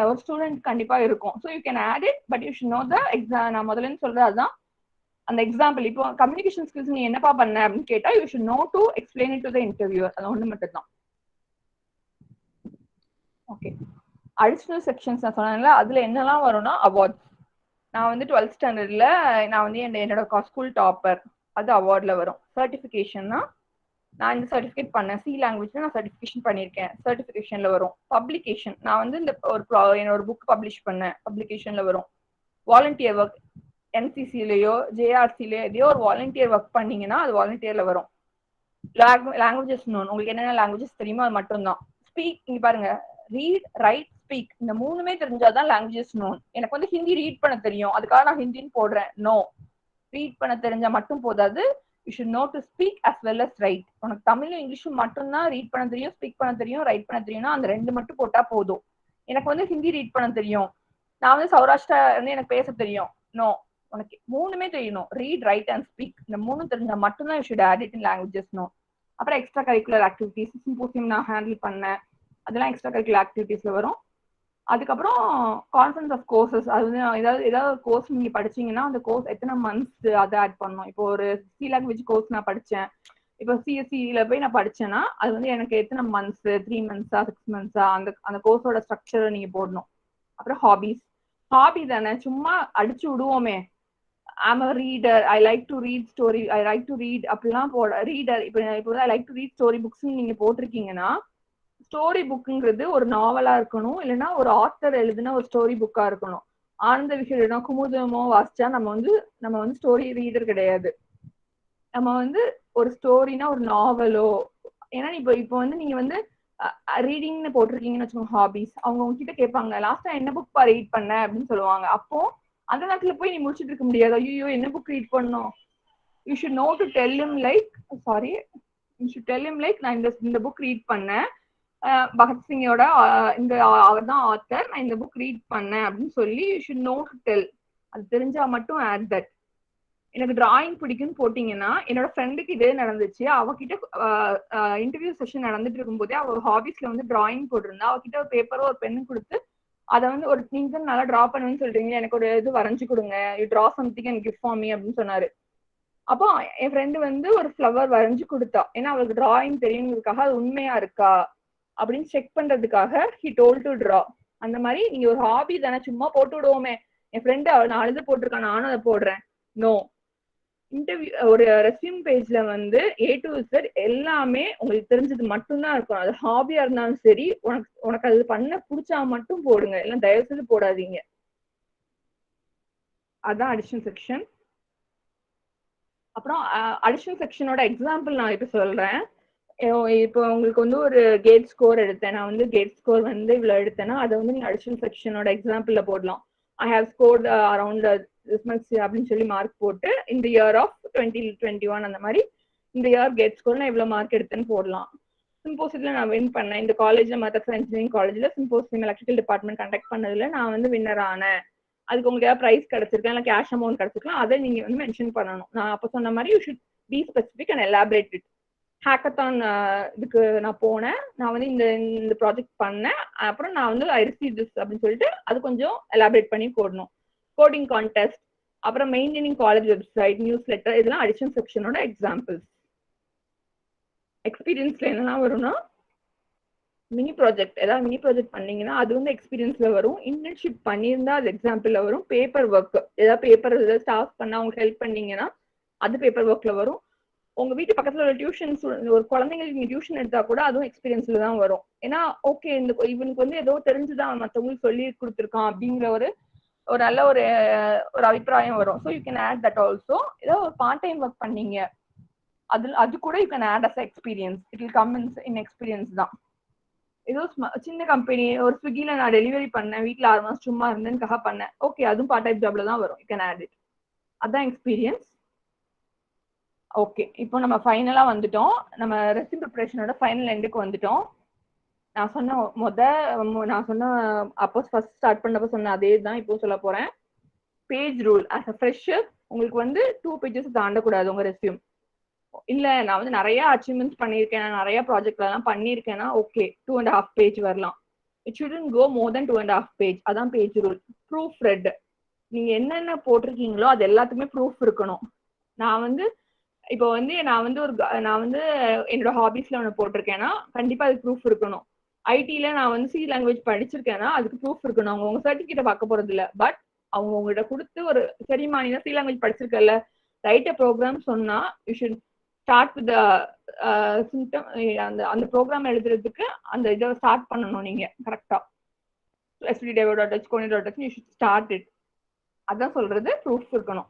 ஒரு ஸ்டூடெண்ட் கண்டிப்பா இருக்கும். So you can add it, but you should know the exam. நான் முதல்ல சொல்றது அதுதான் அந்த எக்ஸாம்பிள். இப்போ கம்யூனிகேஷன் ஸ்கில்ஸ் நீ என்னப்பா பண்ண அப்படின்னு கேட்டா you should know to explain it to the interviewer. அது ஒன்று மட்டும் தான். ஓகே, அடிஷனல் செக்ஷன்ஸ் நான் சொன்னேன்ல அதுல என்னெல்லாம் வரும்னா அவார்ட்ஸ். நான் வந்து 12th ஸ்டாண்டர்ட்ல நான் வந்து என்னோட ஸ்கூல் டாப்பர், அது அவார்ட்ல வரும். சர்டிஃபிகேஷன்னா நான் இந்த சர்டிஃபிகேட் பண்ணேன், சி லாங்குவேஜ்ல நான் சர்டிஃபிகேஷன் பண்ணியிருக்கேன், சர்டிஃபிகேஷன்ல வரும். பப்ளிகேஷன், நான் வந்து இந்த என்னோட புக் பப்ளிஷ் பண்ணேன், பப்ளிகேஷன்ல வரும். வாலண்டியர் ஒர்க், என்சிசிலயோ ஜேஆர்சிலயோ எதையோ ஒரு வாலண்டியர் ஒர்க் பண்ணீங்கன்னா அது வாலண்டியர்ல வரும். லாங்குவேஜஸ் நோன், உங்களுக்கு என்னென்ன லாங்குவேஜஸ் தெரியுமோ அது மட்டும்தான். ஸ்பீக், இங்க பாருங்க, ரீட் ரைட் ஸ்பீக், இந்த மூணுமே தெரிஞ்சாதான் லாங்குவேஜஸ் நோன். எனக்கு வந்து ஹிந்தி ரீட் பண்ண தெரியும், அதுக்காக நான் ஹிந்தின்னு போடுறேன். நோ, ரீட் பண்ண தெரிஞ்சா மட்டும் போதாது, you should know to speak as well as write. உனக்கு தமிழும் இங்கிலீஷும் மட்டும்தான் ரீட் பண்ண தெரியும், ஸ்பீக் பண்ண தெரியும், ரைட் பண்ண தெரியும்னா அந்த ரெண்டு மட்டும் போட்டா போதும். எனக்கு வந்து ஹிந்தி ரீட் பண்ண தெரியும், நான் வந்து சௌராஷ்டிரா வந்து எனக்கு பேச தெரியும். நோ, உனக்கு மூணுமே தெரியணும், ரீட் ரைட் அண்ட் ஸ்பீக், இந்த மூணு தெரிஞ்சா மட்டும்தான் you should add it in languages know. அப்புறம் எக்ஸ்ட்ரா கரிக்குலர் ஆக்டிவிட்டிஸ், சிம்போசியம் நான் ஹேண்டில் பண்ணேன், அதெல்லாம் எக்ஸ்ட்ரா கரிக்குலர் ஆக்டிவிட்டிஸ்ல வரும். அதுக்கப்புறம் கான்ஃபரன்ஸ் ஆஃப் கோர்சஸ், அது வந்து ஏதாவது ஒரு கோர்ஸ் நீங்க படிச்சீங்கன்னா அந்த கோர்ஸ் எத்தனை மந்த்ஸ் அதை ஆட் பண்ணணும். இப்போ ஒரு சி லாங்குவேஜ் கோர்ஸ் நான் படிச்சேன், இப்போ சிஎஸ்சியில போய் நான் படிச்சேன்னா அது வந்து எனக்கு எத்தனை மந்த்ஸ், 3 months 6 months அந்த கோர்ஸோட ஸ்ட்ரக்சரை நீங்க போடணும். அப்புறம் ஹாபி தானே, சும்மா அடிச்சு விடுவோமே, I'm a reader, I like to read story, I like to read அப்படிலாம் போட ரீடர். இப்போ I like to read story books நீங்க போட்டிருக்கீங்கன்னா, ஸ்டோரி புக்குங்கிறது ஒரு நாவலா இருக்கணும், இல்லைன்னா ஒரு ஆத்தர் எழுதின ஒரு ஸ்டோரி புக்கா இருக்கணும். ஆனந்த விகடனோ குமுதமோ வாசிச்சா நம்ம வந்து ஸ்டோரி ரீடர் கிடையாது. நம்ம வந்து ஒரு ஸ்டோரினா ஒரு நாவலோ, ஏன்னா இப்போ வந்து நீங்க வந்து ரீடிங்னு போட்டிருக்கீங்கன்னு வச்சுக்கோங்க ஹாபிஸ், அவங்க உங்ககிட்ட கேட்பாங்க லாஸ்டா என்ன புக் ரீட் பண்ண அப்படின்னு சொல்லுவாங்க. அப்போ அந்த நேரத்துல போய் நீ முடிச்சுட்டு இருக்க முடியாது, ஐயோ என்ன புக் ரீட் பண்ணோம். You should know to tell him like, நான் இந்த புக் ரீட் பண்ணேன், பகத்சிங்கோட இந்த அவர் தான் ஆத்தர், நான் இந்த புக் ரீட் பண்ணேன் அப்படின்னு சொல்லி you should know to del. அது தெரிஞ்சா மட்டும் ஆட் தட். எனக்கு டிராயிங் பிடிக்கும்னு போட்டீங்கன்னா, என்னோட ஃப்ரெண்டுக்கு இதே நடந்துச்சு. அவகிட்ட இன்டர்வியூ செஷன் நடந்துட்டு இருக்கும்போதே அவ ஹாபிஸ்ல வந்து டிராயிங் போட்டிருந்தா. அவகிட்ட ஒரு பேப்பரோ ஒரு பென்னு கொடுத்து அதை வந்து ஒரு நீங்க நல்லா டிரா பண்ணுவேன்னு சொல்றீங்க, எனக்கு ஒரு இது வரைஞ்சு கொடுங்க, you draw something and give for me அப்படின்னு சொன்னாரு. அப்போ என் ஃப்ரெண்டு வந்து ஒரு ஃப்ளவர் வரைஞ்சு கொடுத்தா, ஏன்னா அவளுக்கு டிராயிங் தெரியுங்கிறதுக்காக அது உண்மையா இருக்கா அப்படின்னு செக் பண்றதுக்காக ஹி டோல் டு டிரா. அந்த மாதிரி நீங்க ஒரு ஹாபி தானே, சும்மா போட்டு விடுவோமே, என் ஃப்ரெண்டு நான் அழுது போட்டிருக்கான் நானும் அதை போடுறேன். நோ, இன்டர்வியூ ஒரு ரெஸ்யூம் பேஜ்ல வந்து A to Z எல்லாமே உங்களுக்கு தெரிஞ்சது மட்டும்தான் இருக்கும். அது ஹாபியா இருந்தாலும் சரி, உனக்கு அது பண்ண பிடிச்சா மட்டும் போடுங்க, எல்லாம் தயவு செய்து போடாதீங்க. அதான் அடிஷனல் செக்ஷன். அப்புறம் அடிஷனல் செக்ஷனோட எக்ஸாம்பிள் நான் இப்ப சொல்றேன். இப்போ உங்களுக்கு வந்து ஒரு கேட் ஸ்கோர் எடுத்தேன், நான் வந்து கேட் ஸ்கோர் வந்து இவ்வளவு எடுத்தேன்னா அதை வந்து நீங்க அடிஷனல் செக்ஷனோட எக்ஸாம்பிள்ல போடலாம். I have scored around this much அப்படின்னு சொல்லி மார்க் போட்டு இந்த இயர் ஆஃப் 2021 அந்த மாதிரி இந்த இயர் கேட் ஸ்கோர் நான் இவ்வளவு மார்க் எடுத்தேன்னு போடலாம். சிம்போசியத்துல நான் வின் பண்ணேன், இந்த காலேஜ்ல மதர்ஸ் இன்ஜினியரிங் காலேஜ்ல சிம்போசியம் எலக்ட்ரிக்கல் டிபார்ட்மெண்ட் கண்டக்ட் பண்ணதுல நான் வந்து வின்னர் ஆனேன், அதுக்கு உங்களுக்கு ஏதாவது ப்ரைஸ் கிடைச்சிருக்கேன், இல்லை கேஷ் அமௌண்ட் கிடைச்சிருக்கலாம், அதை நீங்க வந்து மென்ஷன் பண்ணணும். நான் அப்போ சொன்ன மாதிரி you should B specific and elaborate it. Hackathon இதுக்கு நான் போனேன், நான் வந்து இந்த ப்ராஜெக்ட் பண்ணேன், அப்புறம் நான் வந்து ஐ ரிசீவ் திஸ் அப்படின்னு சொல்லிட்டு அது கொஞ்சம் எலாபரேட் பண்ணி போடணும். கோடிங் கான்டெஸ்ட், அப்புறம் maintaining college website, news letter, இதெல்லாம் அடிஷனல் செக்ஷனோட எக்ஸாம்பிள்ஸ். எக்ஸ்பீரியன்ஸ்ல என்னெல்லாம் வரும்னா, மினி ப்ராஜெக்ட், ஏதாவது மினி ப்ராஜெக்ட் பண்ணீங்கன்னா அது வந்து எக்ஸ்பீரியன்ஸ்ல வரும். இன்டர்ன்ஷிப் பண்ணியிருந்தா அது எக்ஸாம்பிள்ல வரும். பேப்பர் ஒர்க், ஏதாவது பேப்பர் ஏதாவது ஸ்டாஃப் பண்ணா அவங்களுக்கு ஹெல்ப் பண்ணீங்கன்னா அது பேப்பர் ஒர்க்ல வரும். உங்க வீட்டு பக்கத்துல ஒரு டியூஷன் ஒரு குழந்தைங்களுக்கு நீங்க டியூஷன் எடுத்தா கூட அதுவும் எக்ஸ்பீரியன்ஸ்ல தான் வரும். ஏன்னா ஓகே இவனுக்கு வந்து ஏதோ தெரிஞ்சுதான் மற்றவங்களுக்கு சொல்லி கொடுத்துருக்கான் அப்படிங்கிற ஒரு நல்ல ஒரு அபிப்பிராயம் வரும். So you can add that also. ஏதோ ஒரு பார்ட் டைம் ஒர்க் பண்ணீங்க, அது கூட you can add as experience. It will come in experience தான். ஏதோ சின்ன கம்பெனி, ஒரு ஸ்விக்கில நான் டெலிவரி பண்ணேன், வீட்டுல 6 மாசம் சும்மா இருந்தேன்னுக்காக பண்ணேன், ஓகே அதுவும் பார்ட் டைம் ஜாப்ல தான் வரும், யூ கேன் ஆட் இட். அதான் எக்ஸ்பீரியன்ஸ். ஓகே, இப்போ நம்ம ஃபைனலா வந்துட்டோம், நம்ம ரெஸ்யூம் ப்ரிப்பரேஷனோட ஃபைனல் எண்டுக்கு வந்துட்டோம். நான் சொன்ன அப்போ ஃபர்ஸ்ட் ஸ்டார்ட் பண்ணப்போ சொன்ன அதே தான் இப்போ சொல்ல போறேன். Page rule. As a fresher உங்களுக்கு வந்து 2 pages தாண்டக்கூடாது உங்க ரெஸ்யூம். இல்ல நான் வந்து நிறைய அச்சீவ்மெண்ட்ஸ் பண்ணியிருக்கேன், நான் நிறைய ப்ராஜெக்ட்ல எல்லாம் பண்ணியிருக்கேன்னா ஓகே 2.5 page வரலாம். It shouldn't go more then 2.5 page. அதான் பேஜ் ரூல். ப்ரூஃப் ரெட், நீங்க என்னென்ன போட்டிருக்கீங்களோ அது எல்லாத்துக்குமே ப்ரூஃப் இருக்கணும். நான் வந்து என்னோட ஹாபிஸ்ல ஒன்று போட்டிருக்கேன்னா கண்டிப்பா அதுக்கு ப்ரூஃப் இருக்கணும். ஐடில நான் வந்து சி லாங்குவேஜ் படிச்சிருக்கேன்னா அதுக்கு ப்ரூஃப் இருக்கணும். அவங்க உங்க சர்டிஃபிகேட்டை பார்க்க போறது இல்லை, பட் அவங்க உங்ககிட்ட கொடுத்து ஒரு சரிம்மா நீ சி லாங்குவேஜ் படிச்சிருக்கல, ரைட் அ ப்ரோக்ராம் சொன்னா you should start with symptom. அந்த ப்ரோக்ராம் எழுதுறதுக்கு அந்த இதை ஸ்டார்ட் பண்ணணும் நீங்க கரெக்டா. SPDDev.h, Kony.h, you should start it. அதான் சொல்றது, ப்ரூஃப் இருக்கணும்.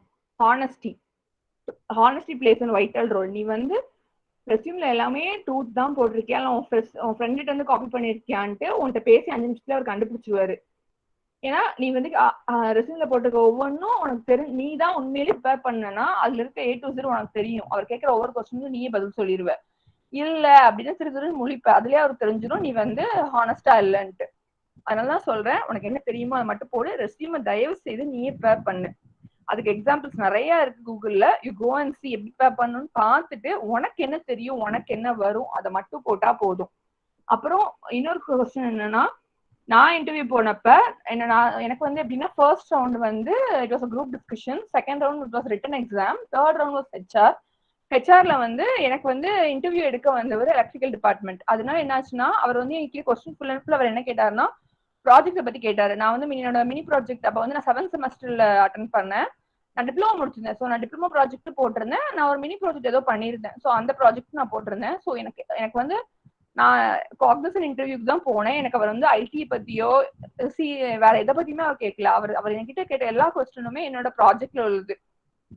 Honesty plays and vital role. நீ வந்து ரெஸ்யூம்ல எல்லாமே ட்ரூத் தான் போட்டிருக்கியா, இல்லை உன் ஃப்ரெண்ட்கிட்ட இருந்து காப்பி பண்ணிருக்கியான்ட்டு உன்கிட்ட பேசி 5 நிமிஷத்துல அவர் கண்டுபிடிச்சுவாரு. ஏன்னா நீ வந்து ரெஸ்யூம்ல போட்டிருக்க ஒவ்வொன்றும் உனக்கு நீ தான் உண்மையிலேயே ப்ரிப்பேர் பண்ணனா அதுல இருக்க A to Z உனக்கு தெரியும். அவர் கேட்கிற ஒவ்வொரு கொஸ்டினுக்கும் நீயே பதில் சொல்லிடுவ. இல்ல அப்படின்னு சிறு முழிப்ப, அதுலயே அவருக்கு தெரிஞ்சிடும் நீ வந்து ஹானஸ்டா இல்லைன்ட்டு. அதனாலதான் சொல்றேன், உனக்கு என்ன தெரியுமோ அதை மட்டும் போடு. ரெஸ்யூமை தயவு செய்து நீயே ப்ரிப்பேர் பண்ணு. அதுக்கு எக்ஸாம்பிள்ஸ் நிறைய இருக்கு கூகுள்ல. யூ கோ அண்ட் சி எப்படி ப்ரிப்பேர் பண்ணணும்னு பார்த்துட்டு உனக்கு என்ன தெரியும், உனக்கு என்ன வரும், அதை மட்டும் போட்டா போதும். அப்புறம் இன்னொரு கொஸ்டின் என்னன்னா, நான் இன்டர்வியூ போனப்ப எனக்கு வந்து எப்படின்னா, ஃபர்ஸ்ட் ரவுண்ட் வந்து it was group discussion, second round it was written exam, third round was ஹெச்ஆர்ல வந்து எனக்கு வந்து இன்டர்வியூ எடுக்க வந்தவர் எலக்ட்ரிக்கல் டிபார்ட்மெண்ட். அதனால என்னாச்சுன்னா, அவர் வந்து எனக்கு கொஸ்டின் ஃபுல் அண்ட் ஃபுல் அவர் என்ன கேட்டாருன்னா, ப்ராஜெக்ட்டை பத்தி கேட்டாரு. நான் வந்து என்னோட மினி ப்ராஜெக்ட் அப்போ வந்து நான் 7th செமஸ்டர்ல அட்டன் பண்ணேன். நான் டிப்ளமோ முடிச்சிருந்தேன். ஸோ நான் டிப்ளமோ ப்ராஜெக்ட் போட்டிருந்தேன். நான் ஒரு மினி ப்ராஜெக்ட் ஏதோ பண்ணியிருந்தேன். ஸோ அந்த ப்ராஜெக்ட் நான் போட்டிருந்தேன். ஸோ எனக்கு வந்து நான் காக்னிசன்ட் இன்டர்வியூக்கு தான் போனேன். எனக்கு அவர் வந்து ஐடி பத்தியோ வேற எதை பத்தியுமே அவர் கேட்கல. அவர் என்கிட்ட கேட்ட எல்லா கொஸ்டினுமே என்னோட ப்ராஜெக்ட்ல உள்ளது.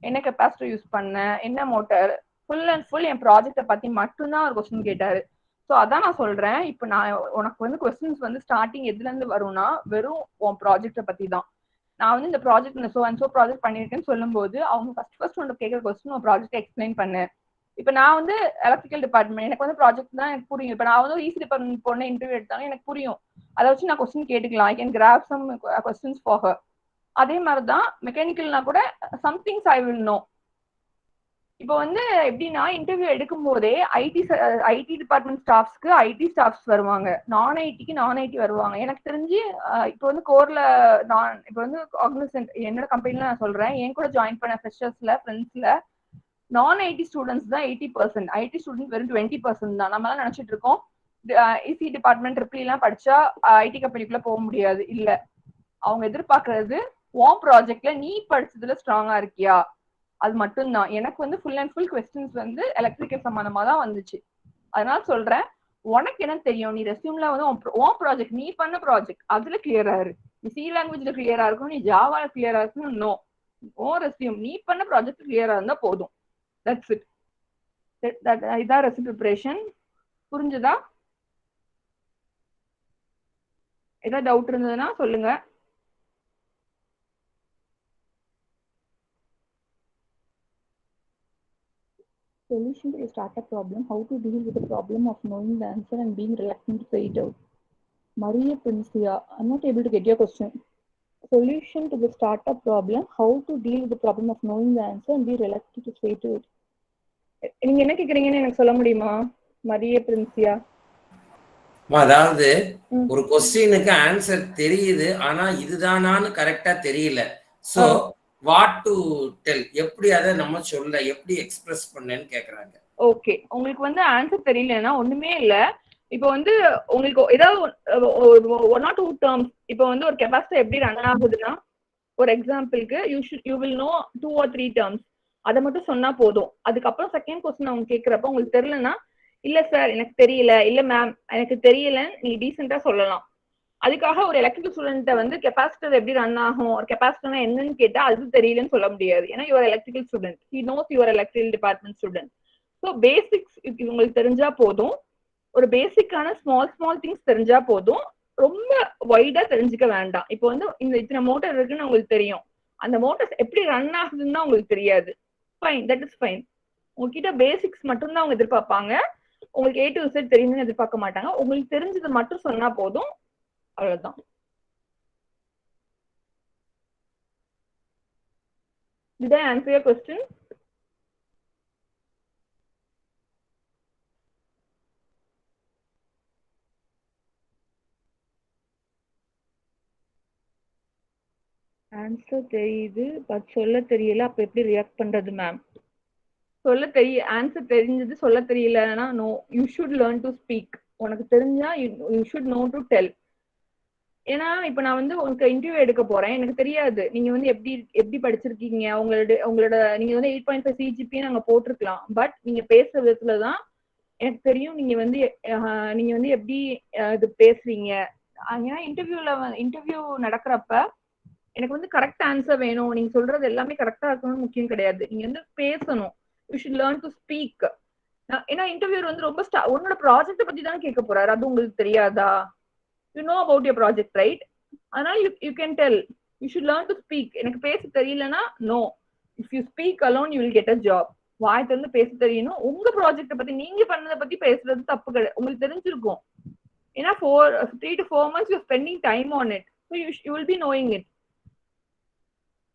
என்ன கெப்பாசிட்டி யூஸ் பண்ண, என்ன மோட்டார், ஃபுல் அண்ட் ஃபுல் என் ப்ராஜெக்டை பத்தி மட்டும்தான் அவர் கொஸ்டின் கேட்டாரு. ஸோ அதான் நான் சொல்றேன், இப்போ நான் உனக்கு வந்து கொஸ்டின்ஸ் வந்து ஸ்டார்டிங் எதுல இருந்து வரும்னா, வெறும் உன் ப்ராஜெக்டை பத்தி தான். நான் வந்து இந்த ப்ராஜெக்ட் இந்த சோ ப்ராஜெக்ட் பண்ணிருக்கேன்னு சொல்லும் போது அவங்க ஃபர்ஸ்ட் உனக்கு கேட்குற கொஸ்டின் உன் ப்ராஜெக்ட் எக்ஸ்பிளைன் பண்ணு. இப்போ நான் வந்து எலக்ட்ரிக்கல் டிபார்ட்மெண்ட், எனக்கு வந்து ப்ராஜெக்ட் தான் எனக்கு புரியும். இப்போ நான் வந்து ஈஸி டிபார்ட்மெண்ட் போன இன்டர்வியூ எடுத்தாலும் எனக்கு புரியும். அதை வச்சு நான் கொஸ்டின் கேட்டுக்கலாம். I can grab some questions for her. அதே மாதிரிதான் மெக்கானிக்கல்னா கூட சம்திங்ஸ் ஐ வில் நோ. இப்போ வந்து எப்படின்னா, இன்டர்வியூ எடுக்கும் போதே ஐடி டிபார்ட்மெண்ட் ஸ்டாஃப்ஸ்க்கு ஐடி ஸ்டாஃப்ஸ் வருவாங்க, நான் ஐடி வருவாங்க. எனக்கு தெரிஞ்சு இப்போ வந்து கோர்ல இப்போ வந்து காக்னிசன்ட் என்னோட கம்பெனில நான் சொல்றேன், என் கூட ஜாயின் பண்ண ஃப்ரெஷர்ஸ்ல ஃப்ரெண்ட்ஸ்ல நான் ஐடி ஸ்டூடெண்ட்ஸ் தான் 80%, ஐடி ஸ்டூடெண்ட் வெறும் 20% தான். நம்ம எல்லாம் நினைச்சிட்டு இருக்கோம் இசி டிபார்ட்மெண்ட் ட்ரிபிள் எல்லாம் படிச்சா ஐடி கம்பெனிக்குள்ள போக முடியாது. இல்ல, அவங்க எதிர்பார்க்கறது உன் ப்ராஜெக்ட்ல நீ படிச்சதுல ஸ்ட்ராங்கா இருக்கியா, அது மட்டும்தான். எனக்கு வந்து ஃபுல் அண்ட் ஃபுல் கொஸ்டின்ஸ் வந்து எலக்ட்ரிக்கல் சம்பந்தமா தான் வந்துச்சு. அதனால சொல்றேன், உனக்கு என்ன தெரியும், நீ ரெஸ்யூம்ல வந்து உன் ப்ராஜெக்ட், நீ பண்ண ப்ராஜெக்ட் அதுல கிளியரா இரு. நீ சி லாங்குவேஜ்ல கிளியரா இருக்கும், நீ ஜாவால கிளியரா இருக்கணும். நோ, உன் ரெஸ்யூம் நீ பண்ண ப்ராஜெக்ட் கிளியரா இருந்தா போதும். That's it. இதான் ரெஸ்யூம் ப்ரிப்பரேஷன். புரிஞ்சுதா? ஏதாவது டவுட் இருந்ததுன்னா சொல்லுங்க. Solution to a startup problem: how to deal with the problem of knowing the answer and being reluctant to say it out. Maria Princia, I'm not able to get your question. Solution to the startup problem: how to deal with the problem of knowing the answer and be reluctant to say it out. நீங்க என்ன கேக்குறீங்கன்னு எனக்கு சொல்ல முடியுமா மரிய பிரின்சியா? அதாவது ஒரு கொஸ்டினுக்கு answer தெரியுது, ஆனா இதுதானான்னு கரெக்டா தெரியல. சோ வாட் டு டெல், எப்படி அதை நம்ம சொல்ல, எப்படி எக்ஸ்பிரஸ் பண்ணேன்னு கேக்குறாங்க. ஓகே, உங்களுக்கு வந்து ஆன்சர் தெரியலன்னா ஒண்ணுமே இல்ல. இப்போ வந்து உங்களுக்கு ஏதாவது 1 or 2 டேர்ம்ஸ், இப்போ வந்து ஒரு கெப்பாசிட்டி எப்படி ரன் ஆகுதுன்னா, ஒரு எக்ஸாம்பிளுக்கு you will know 2 or 3 terms, அதை மட்டும் சொன்னா போதும். அதுக்கப்புறம் செகண்ட் கொஸ்டின் அவங்க கேட்கறப்ப உங்களுக்கு தெரியலன்னா, இல்ல சார் எனக்கு தெரியல, இல்ல மேம் எனக்கு தெரியலன்னு நீங்க டீசெண்டா சொல்லலாம். அதுக்காக ஒரு எலக்ட்ரிக்கல் ஸ்டூடெண்ட்டை வந்து கெப்பாசிட்டர் எப்படி ரன் ஆகும், ஒரு கெப்பாசிட்டர்னா என்னன்னு கேட்டா அது தெரியலன்னு சொல்ல முடியாது. ஏன்னா your electrical student, he knows your electrical department student. So basics உங்களுக்கு தெரிஞ்சா போதும். ஒரு பேசிக்கான ஸ்மால் திங்ஸ் தெரிஞ்சா போதும். ரொம்ப வைடா தெரிஞ்சுக்க வேண்டாம். இப்போ வந்து இத்தனை மோட்டார் இருக்குன்னு உங்களுக்கு தெரியும், அந்த மோட்டார்ஸ் எப்படி ரன் ஆகுதுன்னு உங்களுக்கு தெரியாது. Fine, that is fine. உங்ககிட்ட பேசிக்ஸ் மட்டும்தான் அவங்க எதிர்பார்ப்பாங்க. உங்களுக்கு A to Z தெரியும்னு எதிர்பார்க்க மாட்டாங்க. உங்களுக்கு தெரிஞ்சது மட்டும் சொன்னா போதும், அவ்வளவுதான். Did I answer your question? Answer தெரியுது பட் சொல்ல தெரியல, அப்ப எப்படி ரியாக்ட் பண்றது மேம்? ஆன்சர் தெரிஞ்சது சொல்ல தெரியலன்னா no, you should learn to speak. உனக்கு தெரிஞ்சா you should know to tell. ஏன்னா இப்ப நான் வந்து உங்களுக்கு இன்டர்வியூ எடுக்க போறேன், எனக்கு தெரியாது நீங்க வந்து எப்படி படிச்சிருக்கீங்க, உங்களோட நீங்க வந்து 8.5 CGPA நாங்க போட்டிருக்கலாம். பட் நீங்க பேசுற விதத்துலதான் எனக்கு தெரியும் நீங்க வந்து எப்படி இது பேசுறீங்க. ஏன்னா இன்டர்வியூ நடக்கிறப்ப எனக்கு வந்து கரெக்ட் ஆன்சர் வேணும், நீங்க சொல்றது எல்லாமே கரெக்டா இருக்கணும்னு முக்கியம் கிடையாது. நீங்க வந்து பேசணும். You should learn to speak. ஏன்னா இன்டர்வியூர் வந்து ரொம்ப உன்னோட ப்ராஜெக்ட பத்தி தான் கேட்க போறாரு, அது உங்களுக்கு தெரியாதா? You know about your project right? அதனால you can tell you should learn to speak. எனக்கு பேச தெரியலன்னா no, if you speak alone you will get a job. வாய் திறந்து பேச தெரியணும். உங்க ப்ராஜெக்ட பத்தி நீங்க பண்ணதை பத்தி பேசுறது தப்பு கிடையாது, உங்களுக்கு தெரிஞ்சிருக்கும். ஏன்னா 3 to 4 months you're spending time on it, so you will be knowing it.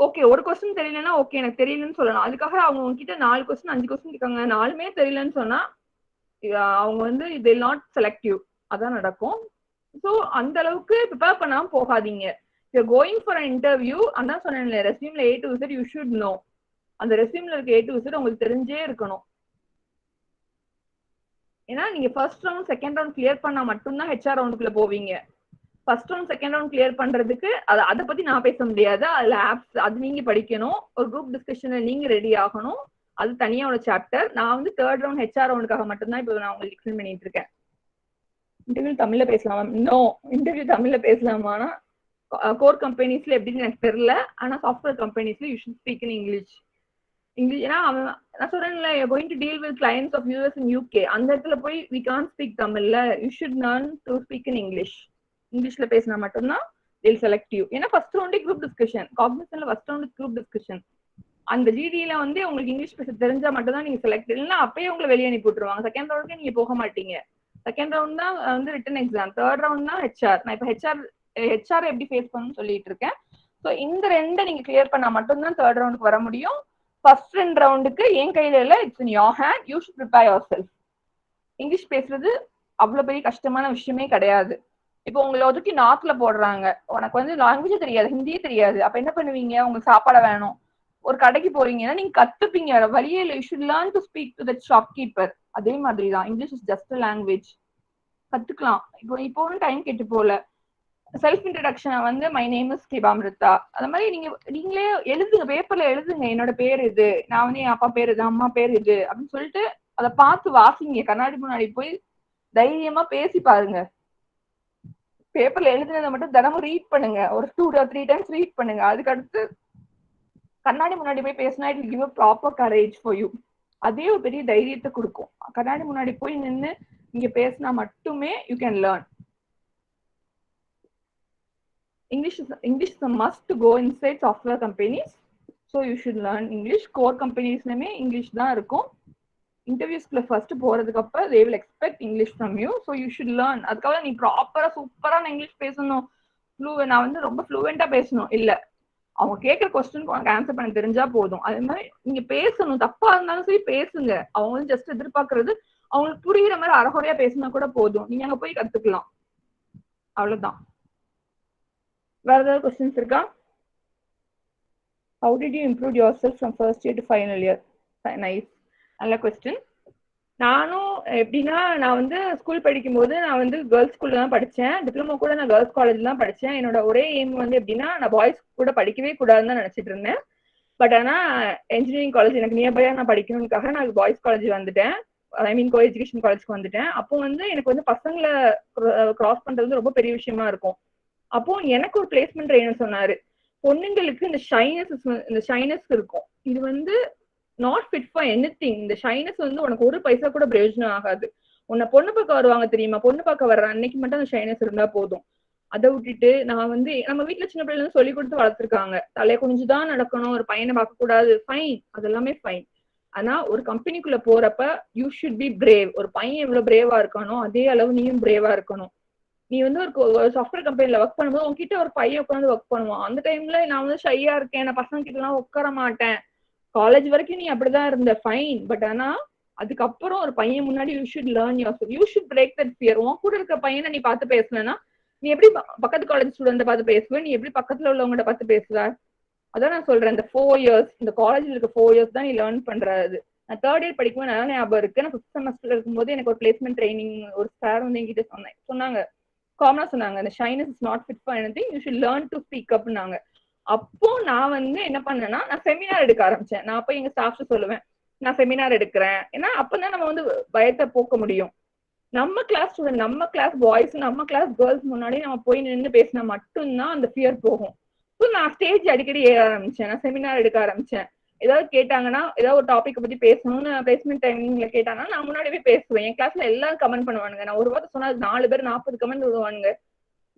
Okay, ஒரு கொஸ்டின் தெரியலன்னா ஓகே எனக்கு தெரியலன்னு சொல்லலாம். அதுக்காக அவங்க உங்ககிட்ட 4 கொஸ்டின் 5 கொஸ்டின் கேட்காங்க, 4மே தெரியலன்னு சொன்னா அவங்க வந்து they will not select you. அதான் நடக்கும். ஸோ அந்த அளவுக்கு ப்ரிப்பேர் பண்ணாம போகாதீங்க. you're going for an interview, அதான் சொன்னேன்ல ரெஸ்யூம்ல A to Z you should know. அந்த ரெஸ்யூம்ல இருக்க A to Z உங்களுக்கு தெரிஞ்சே இருக்கணும். ஏன்னா நீங்க first round second round clear பண்ணா மட்டும்தான் HR ரவுண்டுக்குள்ள போவீங்க. First round second round clear பண்றதுக்கு அதை பத்தி நான் பேச முடியாது. அதுல ஆப்ஸ் அது நீங்க படிக்கணும். ஒரு குரூப் டிஸ்கஷன்ல நீங்க ரெடி ஆகணும், அது தனியா ஒரு சாப்டர். நான் வந்து தேர்ட் ரவுண்ட் HR ரவுண்டுக்காக மட்டும்தான் இப்போ நான் உங்களுக்கு எக்ஸ்பிளைன் பண்ணிட்டு இருக்கேன். இன்டர்வியூ தமிழ்ல பேசலாமா? நோ, இன்டர்வியூ தமிழ்ல பேசலாமானா கோர் கம்பெனிஸ்ல எப்படின்னு எனக்கு தெரியல, ஆனா சாஃப்ட்வேர் கம்பெனிஸ்ல you should speak in English. ஏன்னா நான் சொல்றேன்ல going to deal with clients of US and UK, அந்த இடத்துல போய் வி கான்ட் ஸ்பீக் தமிழ்ல. You should learn to speak in English. இங்கிலீஷ்ல பேசினா மட்டும்தான் they'll select you. ஏன்னா ஃபர்ஸ்ட் ரவுண்டே குரூப் டிஸ்கஷன், காக்னிசன்ட்ல ஃபர்ஸ்ட் ரவுண்ட் குரூப் டிஸ்கஷன். அந்த ஜிடியில வந்து உங்களுக்கு இங்கிலீஷ் பேச தெரிஞ்சா மட்டும் தான் நீங்க செலக்ட், இல்லைன்னா அப்பயே உங்களை வெளியே அனுப்பி விட்டுருவாங்க. செகண்ட் ரவுண்டுக்கு நீங்க போக மாட்டீங்க. செகண்ட் ரவுண்ட் தான் வந்து ரிட்டன் எக்ஸாம், தேர்ட் ரவுண்ட் தான் HR. நான் இப்போ ஹெச்ஆர் எப்படி ஃபேஸ் பண்ணணும்னு சொல்லிட்டு இருக்கேன். ஸோ இந்த 2 நீங்க கிளியர் பண்ணா மட்டும்தான் தேர்ட் ரவுண்டுக்கு வர முடியும். ஃபர்ஸ்ட் 2 ரவுண்டுக்கு என் கையில இல்ல, it's in your hand. You should prepare your self. English பேசுறது அவ்வளவு பெரிய கஷ்டமான விஷயமே கிடையாது. இப்போ உங்களை ஒதுக்கி நார்த்ல போடுறாங்க, உனக்கு வந்து லாங்குவேஜே தெரியாது, ஹிந்தியே தெரியாது, அப்ப என்ன பண்ணுவீங்க? உங்களுக்கு சாப்பாடு வேணும், ஒரு கடைக்கு போறீங்கன்னா நீங்க கத்துப்பீங்க, வழியே இல்லை. You should learn to speak to that shopkeeper. அதே மாதிரி தான் இங்கிலீஷ் இஸ் ஜஸ்ட் லாங்குவேஜ், கத்துக்கலாம். இப்போ டைம் கெட்டு போல. செல்ஃப் இன்ட்ரடக்ஷன் வந்து மை நேம் இஸ் கிபாமிருதா, அந்த மாதிரி நீங்களே எழுதுங்க, பேப்பர்ல எழுதுங்க, என்னோட பேர் இது, நான் வந்து என் அப்பா பேர் இது, அம்மா பேர் இது அப்படின்னு சொல்லிட்டு அதை பார்த்து வாசிங்க. கண்ணாடி முன்னாடி போய் தைரியமா பேசி பாருங்க. பேப்பர்ல எழுதுனதை மட்டும் தினமும் ரீட் பண்ணுங்க, ஒரு 2 or 3 times ரீட் பண்ணுங்க. அதுக்கு அடுத்து கண்ணாடி முன்னாடி போய் பேசினா it will give a proper courage for you. அதே ஒரு பெரிய தைரியத்தை கொடுக்கும். கண்ணாடி முன்னாடி போய் நின்று இங்க பேசினா மட்டுமே you can learn. English is a must to go inside software companies, so you should learn English. Core companies name English தான் இருக்கும். இன்டர்வியூஸ்ல ஃபர்ஸ்ட் போறதுக்கு அப்புறம் they will expect English from you, so you should learn. அதுக்காக நீ ப்ராப்பரா சூப்பரா English பேசணும், நான் வந்து ரொம்ப ஃப்ளூவெண்டா பேசணும் இல்ல. அவங்க கேட்கிற கொஸ்டினுக்கு உனக்கு ஆன்சர் பண்ண தெரிஞ்சா போதும். அதே மாதிரி நீங்க பேசணும், தப்பா இருந்தாலும் சரி பேசுங்க. அவங்க வந்து ஜஸ்ட் எதிர்பார்க்கறது அவங்களுக்கு புரியுற மாதிரி அரைகுறையா பேசினா கூட போதும், நீங்க அங்க போய் கத்துக்கலாம். அவ்வளவுதான். வேற ஏதாவது கொஸ்டின்ஸ் இருக்கா? How did you improve yourself from first year to final year? Nice, நல்ல கொஸ்டின். நானும் எப்படின்னா, நான் வந்து ஸ்கூல் படிக்கும் போது நான் வந்து கேர்ள்ஸ் ஸ்கூல்ல தான் படித்தேன். டிப்ளமோ கூட நான் கேர்ள்ஸ் காலேஜ் தான் படித்தேன். என்னோட ஒரே எய்ம் வந்து எப்படின்னா, நான் பாய்ஸ் கூட படிக்கவே கூடாதுன்னு தான் நினச்சிட்டு இருந்தேன். பட் ஆனால் இன்ஜினியரிங் காலேஜ் எனக்கு நியர்பையாக நான் படிக்கணும்னுக்காக நான் பாய்ஸ் காலேஜ் வந்துட்டேன், ஐ மீன் கோ எஜுகேஷன் காலேஜ்க்கு வந்துட்டேன். அப்போ வந்து எனக்கு வந்து பசங்களை கிராஸ் பண்ணுறது வந்து ரொம்ப பெரிய விஷயமா இருக்கும். அப்போ எனக்கு ஒரு பிளேஸ்மெண்ட் ட்ரெயினர் சொன்னாரு, பொண்ணுங்களுக்கு இந்த ஷைனஸ் இருக்கும், இது வந்து நாட் ஃபிட் ஃபார் எனிதிங். இந்த ஷைனஸ் வந்து உனக்கு ஒரு பைசா கூட பிரயோஜனம் ஆகாது. உன்னை பொண்ணு பார்க்க வருவாங்க தெரியுமா, பொண்ணு பார்க்க வர்ற அன்னைக்கு மட்டும் அந்த ஷைனஸ் இருந்தா போதும். அதை விட்டுட்டு நான் வந்து நம்ம வீட்டுல சின்ன பிள்ளைல இருந்து சொல்லி கொடுத்து வளர்த்துருக்காங்க, தலையை குனிஞ்சுதான் நடக்கணும், ஒரு பையனை பார்க்க கூடாது, ஃபைன், அதெல்லாமே ஃபைன். ஆனா ஒரு கம்பெனிக்குள்ள போறப்ப யூ ஷுட் பி பிரேவ். ஒரு பையன் எவ்வளவு பிரேவா இருக்கானோ அதே அளவு நீயும் பிரேவா இருக்கணும். நீ வந்து ஒரு சாஃப்ட்வேர் கம்பெனில ஒர்க் பண்ணும்போது உங்ககிட்ட ஒரு பையன் உட்காந்து ஒர்க் பண்ணுவான். அந்த டைம்ல நான் வந்து ஷையா இருக்கேன், நான் பசங்க கிட்ட எல்லாம் உட்கார மாட்டேன். காலேஜ் வரைக்கும் நீ அப்படிதான் இருந்த, ஃபைன். பட் ஆனா அதுக்கப்புறம் ஒரு பையன் முன்னாடி you should learn your, you should break that fear. உன் கூட இருக்க பையனை நீ பார்த்து பேசலன்னா நீ எப்படி பக்கத்து காலேஜ் ஸ்டூடெண்ட்டை பார்த்து பேசுவ, நீ எப்படி பக்கத்துல உள்ளவங்கள்ட்ட பார்த்து பேசுவ? அதான் நான் சொல்றேன், இந்த 4 years, இந்த காலேஜ்ல இருக்க 4 years தான் நீ லேர்ன் பண்றது. நான் 3rd year படிக்கும்போது நல்லா ஞாபகம் இருக்கு, நான் 5th செமஸ்டர்ல இருக்கும்போது எனக்கு ஒரு பிளேஸ்மெண்ட் ட்ரைனிங் ஒரு சார் வந்து என்கிட்ட சொன்னாங்க, காமனா சொன்னாங்க, இந்த shyness is not fit for anything, you should learn to speak அப்னாங்க. அப்போ நான் வந்து என்ன பண்ணேன்னா, நான் செமினார் எடுக்க ஆரம்பிச்சேன். நான் போய் எங்க ஸ்டாஃப்ஸ் சொல்லுவேன், நான் செமினார் எடுக்கிறேன். ஏன்னா அப்பதான் நம்ம வந்து பயத்தை போக்க முடியும். நம்ம கிளாஸ் ஸ்டூடெண்ட், நம்ம கிளாஸ் பாய்ஸ், நம்ம கிளாஸ் கேர்ள்ஸ் முன்னாடி நம்ம போய் நின்று பேசினா மட்டும்தான் அந்த ஃபியர் போகும். ஸோ ஸோ நான் ஸ்டேஜ் அடிக்கடி ஏற ஆரம்பிச்சேன், நான் செமினார் எடுக்க ஆரம்பிச்சேன். ஏதாவது கேட்டாங்கன்னா, ஏதாவது ஒரு டாபிக் பத்தி பேசணும்னு பிளேஸ்மெண்ட் டைமிங்ல கேட்டாங்கன்னா நான் முன்னாடியே பேசுவேன். என் கிளாஸ்ல எல்லாரும் கமெண்ட் பண்ணுவானுங்க. நான் ஒரு வார்த்தை சொன்னா 4 பேர் 40 கமெண்ட் விடுவானுங்க.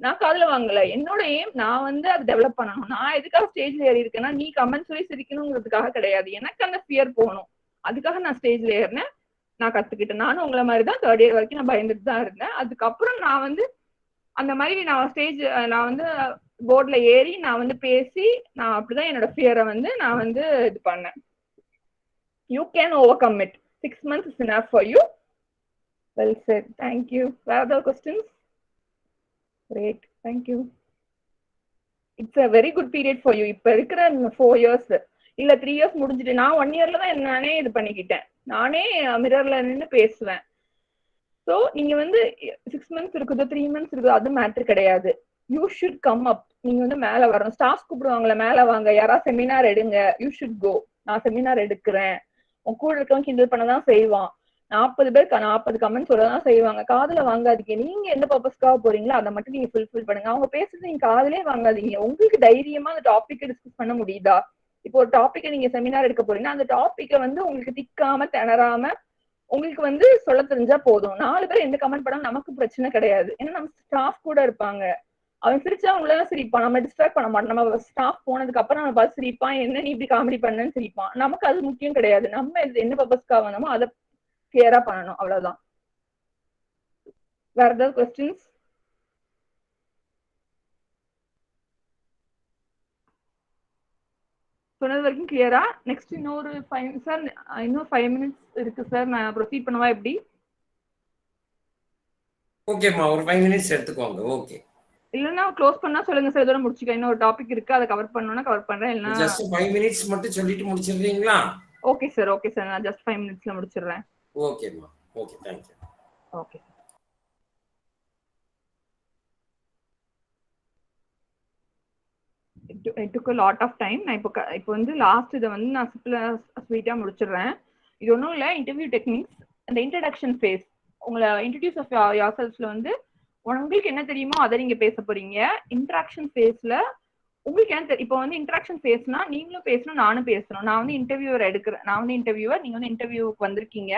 நான் காதுல வாங்கல. என்னோட எய்ம் நான் வந்து அதை டெவலப் பண்ணணும். நான் எதுக்காக ஸ்டேஜ்ல ஏறி இருக்கேன்னா நீ கமெண்ட் சொல்லி சிரிக்கணுங்கிறதுக்காக கிடையாது. எனக்கு அந்த ஃபியர் போகணும். அதுக்காக நான் ஸ்டேஜ்ல ஏறினேன். நான் கத்துக்கிட்டேன். நானும் உங்களை மாதிரி தான் 3rd இயர் வரைக்கும் நான் பயந்துட்டு தான் இருந்தேன். அதுக்கப்புறம் நான் வந்து அந்த மாதிரி நான் வந்து போர்ட்ல ஏறி நான் வந்து பேசி நான் அப்படிதான் என்னோட ஃபியரை வந்து நான் வந்து இது பண்ணேன். You can over come it. 6 months is enough for you. Well said. Thank you. Where are the questions? Great. Thank you. It's a very good period for you. இப்ப இருக்கிற 4 years இல்ல 3 years முடிஞ்சிட்டு நான் 1 yearல தான் நானே இது பண்ணிக்கிட்டேன். நானே மிரர்ல நின்று பேசுவேன். ஸோ நீங்க வந்து 6 months இருக்குதோ 3 months இருக்குதோ அது மேட்டர் கிடையாது. You should come up. நீங்க வந்து மேல வரணும். ஸ்டாஃப் கூப்பிடுவாங்களே மேல வாங்க, யாராவது செமினார் எடுங்க, யூ ஷுட் கோ. நான் செமினார் எடுக்கிறேன். உன் கூட இருக்கவங்க கிண்டல் பண்ணதான் செய்வான். 40 பேர் 40 கமெண்ட் சொல்லதான் செய்வாங்க. காதுல வாங்காதீங்க. நீங்க எந்த பர்பஸ்க்காக போறீங்களோ அதை மட்டும் நீங்க ஃபுல்ஃபில் பண்ணுங்க. அவங்க பேசுறது நீங்க காதலே வாங்காதீங்க. உங்களுக்கு தைரியமா அந்த டாபிக்கை டிஸ்கஸ் பண்ண முடியுதா? இப்போ ஒரு டாபிக்கை நீங்க செமினார் எடுக்க போறீங்கன்னா அந்த டாபிக்கை வந்து உங்களுக்கு திக்காம திணறாம உங்களுக்கு வந்து சொல்ல தெரிஞ்சா போதும். 4 பேர் எந்த கமெண்ட் பண்ணாலும் நமக்கு பிரச்சனை கிடையாது. ஏன்னா நம்ம ஸ்டாஃப் கூட இருப்பாங்க. அவன் சிரிச்சா அவங்களெல்லாம் சிரிப்பான். நம்ம டிஸ்ட்ராக்ட் பண்ண மாட்டோம். நம்ம ஸ்டாஃப் போனதுக்கு அப்புறம் நம்ம பார்த்து சிரிப்பான். என்ன நீ இப்படி காமெடி பண்ணன்னு சிரிப்பான். நமக்கு அது முக்கியம் கிடையாது. நம்ம என்ன பர்பஸ்க்காக வந்தோமோ அதை கிளியரா பண்ணணும். அவ்வளவுதான். வேற ஏதாவது கொஸ்டின்ஸ்? சொன்னது வரைக்கும் கிளியரா? நெக்ஸ்ட் இன்னொரு 5 minutes இருக்கு சார். நான் ப்ரொசீட் பண்ணவா எப்படி? ஓகேம்மா, ஒரு 5 minutes எடுத்துக்கோங்க. ஓகே. இல்லைன்னா க்ளோஸ் பண்ணா சொல்லுங்க சார். இதோட முடிச்சுக்க. இன்னொரு டாபிக் இருக்கு, அதை கவர் பண்ணணும்னா கவர் பண்றேன். இல்லைன்னா ஜஸ்ட் 5 minutes மட்டும் சொல்லிட்டு முடிச்சிடுறீங்களா? Okay sir. Okay sir. நான் ஜஸ்ட் 5 minutesல முடிச்சிடுறேன். ஓகேம்மா. Okay, thank you. Okay. It took a lot of time. நான் இப்போ வந்து லாஸ்ட் இதை வந்து நான் ஸ்வீட்டா முடிச்சிடுறேன். இது ஒன்றும் இல்லை, இன்டர்வியூ டெக்னிக்ஸ். அந்த இன்ட்ரடக்ஷன் ஃபேஸ், உங்களை இன்ட்ரடியூஸ் ஆஃப் யோர் செல்ஃப்ல வந்து உங்களுக்கு என்ன தெரியுமோ அதை நீங்க பேச போறீங்க. இன்ட்ராக்ஷன் ஃபேஸ்ல உங்களுக்கு என்ன இப்போ வந்து இன்ட்ராக்ஷன் ஃபேஸ்னா நீங்களும் பேசணும், நானும் பேசணும். நான் வந்து இன்டர்வியூவர் எடுக்கிறேன். நான் வந்து இன்டர்வியூவர், நீங்க வந்து இன்டர்வியூக்கு வந்திருக்கீங்க.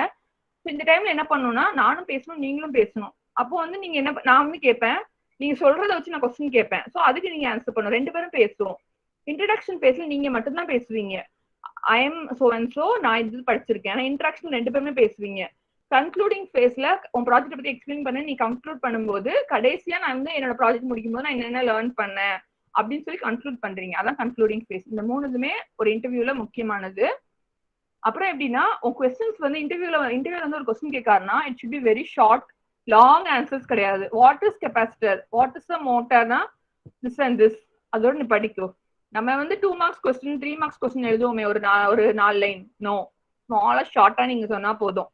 ஸோ இந்த டைம்ல என்ன பண்ணணும்னா நானும் பேசணும், நீங்களும் பேசணும். அப்போ வந்து நீங்க என்ன, நான் வந்து கேட்பேன், நீங்க சொல்றதை வச்சு நான் கொஸ்டின் கேட்பேன். ஸோ அதுக்கு நீங்க ஆன்சர் பண்ணணும். 2 பேரும் பேசுவோம். இன்ட்ரடக்ஷன் ஃபேஸ்ல நீங்க மட்டும்தான் பேசுவீங்க. I am so and so, நான் இது படிச்சிருக்கேன். ஆனா இன்ட்ராக்ஷன் 2 பேருமே பேசுவீங்க. கன்க்ளூடிங் ஃபேஸ்ல உன் ப்ராஜெக்ட் பத்தி எக்ஸ்பிளைன் பண்ண நீ கன்க்ளூட் பண்ணும்போது கடைசியா நான் வந்து என்னோட ப்ராஜெக்ட் முடிக்கும் போது நான் என்னென்ன லேர்ன் பண்ணேன் அப்படின்னு சொல்லி கன்க்ளூட் பண்றீங்க. அதான் கன்க்ளூடிங் ஃபேஸ். இந்த 3 ஒரு இன்டர்வியூல முக்கியமானது. அப்புறம் எப்படின்னா உன் கொஸ்டின்ஸ் வந்து இன்டர்வியூல வந்து ஒரு கொஸ்டின் கேட்காருன்னா it should be very short. Long answers கிடையாது. What is capacitor, what is the மோட்டார்னா திஸ் அண்ட் திஸ், அதோட நீ படிக்கும். நம்ம வந்து 2 marks கொஸ்டின் 3 marks கொஸ்டின் எழுதுவோமே ஒரு 4 லைன். நோ, ஸ்மாலா ஷார்ட்டா நீங்க சொன்னா போதும்.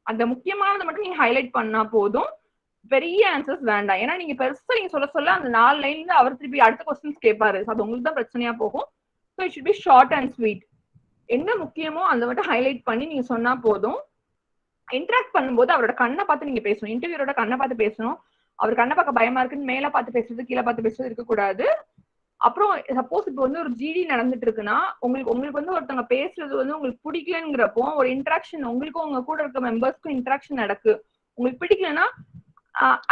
அந்த முக்கியமானதை மட்டும் நீங்க ஹைலைட் பண்ணா போதும். பெரிய ஆன்சர்ஸ் வேண்டாம். ஏன்னா நீங்க பெருசா நீங்க சொல்ல அந்த 4 லைன்ல அவர் திருப்பி அடுத்த கொஸ்டின்ஸ் கேட்பாரு. அது உங்களுக்கு தான் பிரச்சனையா போகும். So it should B short and sweet. என்ன முக்கியமோ அதை மட்டும் ஹைலைட் பண்ணி நீங்க சொன்னா போதும். இன்டராக்ட் பண்ணும்போது அவரோட கண்ணை பார்த்து நீங்க பேசணும். இன்டர்வியூரோட கண்ணை பார்த்து பேசணும். அவர் கண்ணை பார்க்க பயமா இருக்குன்னு மேல பார்த்து பேசுறது, கீழே பார்த்து பேசுறது இருக்கக்கூடாது. அப்புறம் சப்போஸ் இப்போ வந்து ஒரு ஜிடி நடந்துட்டு இருக்குன்னா உங்களுக்கு வந்து ஒருத்தவங்க பேசுறது வந்து உங்களுக்கு பிடிக்கலங்கிறப்போ ஒரு இன்ட்ராக்ஷன் உங்களுக்கும் உங்க கூட இருக்க மெம்பர்ஸ்க்கும் இன்ட்ராக்ஷன் நடக்கு. உங்களுக்கு பிடிக்கலன்னா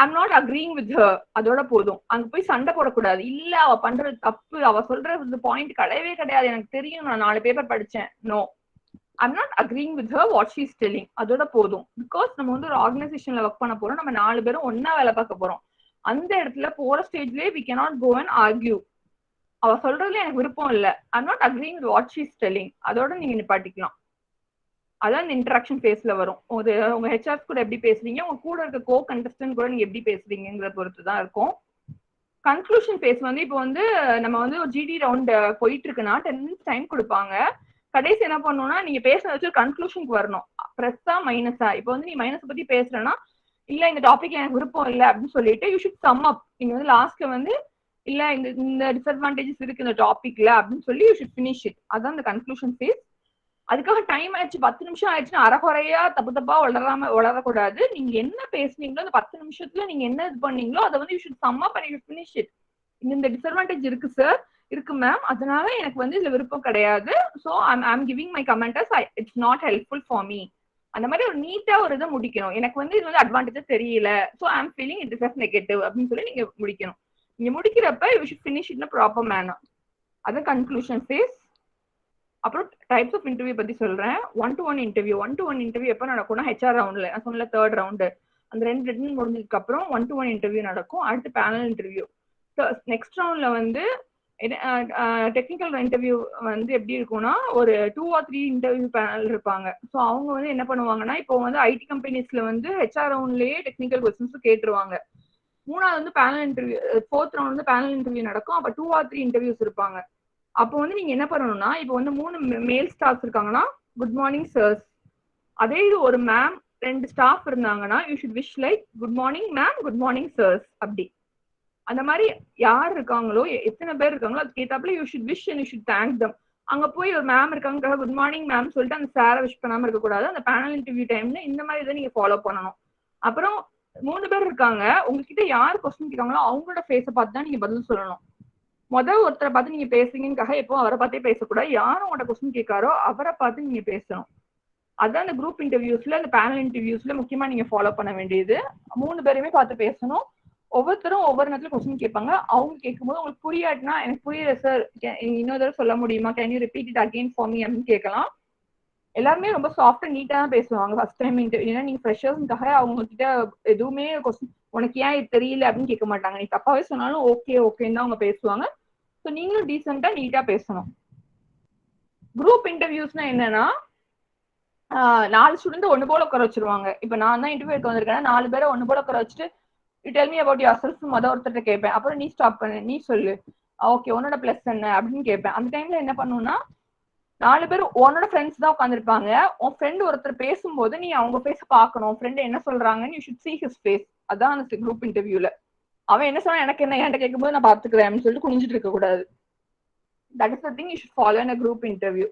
I'm not agreeing with her, அதோட போதும். அங்க போய் சண்டை போடக்கூடாது. இல்ல அவ பண்றது தப்பு, அவ சொல்றது பாயிண்ட் கிடையவே கிடையாது, எனக்கு தெரியும், நான் 4 பேப்பர் படிச்சேன். No, I'm not agreeing with her what she is telling, அதோட போதும். பிகாஸ் நம்ம வந்து ஒரு ஆர்கனைசேஷன்ல ஒர்க் பண்ண போறோம். நம்ம 4 பேரும் ஒன்னா வேலை பார்க்க போறோம். அந்த இடத்துல போற ஸ்டேஜ்லயே we cannot go and argue. அவ சொல்றதுல எனக்கு விருப்பம் இல்ல, I'm not agreeing with what she is telling, அதோட நீங்க நிப்பாட்டிக்கலாம். அதான் இந்த இன்டராக்ஷன் ஃபேஸ்ல வரும். உங்க ஹெச்ஆர் கூட எப்படி பேசுறீங்க, உங்க கூட இருக்க கோ கண்டஸ்டன்ட் கூட நீங்க எப்படி பேசுறீங்கிறத பொறுத்து தான் இருக்கும். கன்க்ளூஷன் ஃபேஸ் வந்து இப்போ வந்து நம்ம வந்து ஒரு ஜிடி ரவுண்ட் போயிட்டு இருக்குன்னா 10 minutes டைம் கொடுப்பாங்க. கடைசி என்ன பண்ணணும்னா நீங்க பேசுறத வச்சு கன்க்ளூஷனுக்கு வரணும். பிளஸ்ஸா மைனஸா, இப்போ வந்து நீ மைனஸ் பத்தி பேசுறேன்னா இல்ல இந்த டாபிக் எனக்கு விருப்பம் இல்லை அப்படின்னு சொல்லிட்டு யூ ஷுட் சம் அப். நீங்க வந்து லாஸ்ட்ல வந்து இல்ல இந்த டிஸ்அட்வான்டேஜஸ் இருக்கு இந்த டாபிக்ல அப்படின்னு சொல்லி யூ ஷுட் ஃபினிஷ் இட். அதான் இந்த கன்க்ளூஷன் ஃபேஸ். அதுக்காக டைம் ஆயிடுச்சு 10 நிமிஷம் ஆயிடுச்சுன்னா அரைகுறையா தப்பா வளரக்கூடாது. நீங்க என்ன பேசுனீங்களோ அந்த 10 நிமிஷத்துல நீங்க என்ன இது பண்ணீங்களோ அதை வந்து you should some up and you finish it. இந்த டிஸ்அட்வான்டேஜ் இருக்கு சார், இருக்கு மேம், அதனால எனக்கு வந்து இதுல விருப்பம் கிடையாது. So I'm giving my commenters, it's not helpful for me. அந்த மாதிரி ஒரு நீட்டா ஒரு இதை முடிக்கணும். எனக்கு வந்து இது வந்து அட்வான்டேஜா தெரியல, so I'm feeling it is negative அப்படின்னு சொல்லி நீங்க முடிக்கணும். நீங்க முடிக்கிறப்ப you should finish it proper manner. அது கன்க்ளூஷன் ஃபேஸ். அப்புறம் டைப்ஸ் ஆஃப் இன்டர்வியூ பத்தி சொல்றேன். 1-to-1 இன்டர்வியூ எப்ப நடக்கும்னா ஹெச்ஆர் ரவுண்ட்ல, நான் சொன்ன 3rd ரவுண்டு, அந்த 2 ரிட்டன் முடிஞ்சதுக்கு அப்புறம் 1-to-1 இன்டர்வியூ நடக்கும். அடுத்து பேனல் இன்டர்வியூ. நெக்ஸ்ட் ரவுண்ட்ல வந்து டெக்னிக்கல் இன்டர்வியூ வந்து எப்படி இருக்கும்னா ஒரு 2 or 3 இன்டர்வியூ பேனல் இருப்பாங்க. ஸோ அவங்க வந்து என்ன பண்ணுவாங்கன்னா, இப்போ வந்து ஐடி கம்பெனிஸ்ல வந்து ஹெச்ஆர் ரவுண்ட்லயே டெக்னிக்கல் கொஸ்டின்ஸ் கேட்டுருவாங்க. 3வது வந்து பேனல் இன்டர்வியூ, 4th ரவுண்ட் வந்து பேனல் இன்டர்வியூ நடக்கும். அப்ப 2 or 3 இன்டர்வியூஸ் இருப்பாங்க. அப்போ வந்து நீங்க என்ன பண்ணணும்னா, இப்போ வந்து 3 மேல் ஸ்டாஃப்ஸ் இருக்காங்கன்னா குட் மார்னிங் சர்ஸ். அதே இது ஒரு மேம் 2 ஸ்டாஃப் இருந்தாங்கன்னா you should wish like good morning ma'am, good morning sirs. அப்படி அந்த மாதிரி யார் இருக்காங்களோ, எத்தனை பேர் இருக்காங்களோ அதுக்கு ஏத்தாப்புல you should wish and you should thank them. அங்க போய் ஒரு மேம் இருக்காங்க குட் மார்னிங் மேம் சொல்லிட்டு அந்த சாரை விஷ் பண்ணாம இருக்கக்கூடாது. அந்த பேனல் இன்டர்வியூ டைம்ல இந்த மாதிரி இதை நீங்க ஃபாலோ பண்ணணும். அப்புறம் 3 பேர் இருக்காங்க, உங்ககிட்ட யார் கொஸ்டின் கேட்காங்களோ அவங்களோட ஃபேஸை பார்த்து தான் நீங்க பதில் சொல்லணும். ஒருத்தரை பார்த்து நீங்க பேசுறீங்கக்காக எப்போ அவரை பார்த்தே பேசக்கூடாது. யாரும் உங்களோட கொஸ்டின் கேட்காரோ அவரை பார்த்து நீங்க பேசணும். அதான் அந்த குரூப் இன்டர்வியூஸ்ல, அந்த பேனல் இன்டர்வியூஸ்ல முக்கியமா நீங்க ஃபாலோ பண்ண வேண்டியது. 3 பேருமே பார்த்து பேசணும். ஒவ்வொருத்தரும் ஒவ்வொரு நேரத்துல கொஸ்டின் கேட்பாங்க. அவங்க கேட்கும்போது உங்களுக்கு புரியாட்டினா, எனக்கு புரியல சார், இன்னொரு தடவை சொல்ல முடியுமா, can you repeat it again for me அப்படின்னு கேட்கலாம். எல்லாருமே ரொம்ப சாஃப்டா நீட்டா தான் பேசுவாங்க ஃபர்ஸ்ட் டைம் இன்டர்வியூ. ஏன்னா நீங்க ஃப்ரெஷர்ஸ்க்காக அவங்க கிட்ட எதுவுமே கொஸ்டின் உனக்கு ஏன் இது தெரியல அப்படின்னு கேட்க மாட்டாங்க. நீ தப்பாவே சொன்னாலும் ஓகே ஓகேன்னு தான் அவங்க பேசுவாங்க. ஸோ நீங்களும் டீசெண்டா நீட்டா பேசணும். குரூப் இன்டர்வியூஸ்னா என்னன்னா, 4 ஸ்டூடெண்ட் ஒன்று போல உட்கார வச்சிருவாங்க. இப்போ நான் தான் இன்டர்வியூ எடுக்க வந்திருக்கேன், 4 பேரை ஒன்று போல உட்கார வச்சுட்டு you tell me about your self ஒருத்தர்கிட்ட கேட்பேன். அப்புறம் நீ ஸ்டாப் பண்ணு, நீ சொல்லு, ஓகே உன்னோட பிளஸ் என்ன அப்படின்னு கேட்பேன். அந்த டைம்ல என்ன பண்ணுன்னா, 4 பேர் உன்னோட ஃப்ரெண்ட்ஸ் தான் உட்காந்துருப்பாங்க. உன் ஃப்ரெண்ட் ஒருத்தர் பேசும்போது நீ அவங்க ஃபேஸ் பார்க்கணும். ஃப்ரெண்ட் என்ன சொல்றாங்கன்னு you should see his face. அதான் அந்த குரூப் இன்டர்வியூல. அவன் என்ன சொன்னா எனக்கு என்ன, என்கிட்ட கேட்கும்போது நான் பார்த்துக்கிறேன் அப்படின்னு சொல்லிட்டு குனிஞ்சிட்டு இருக்க கூடாது. That is the thing you should follow in a group interview.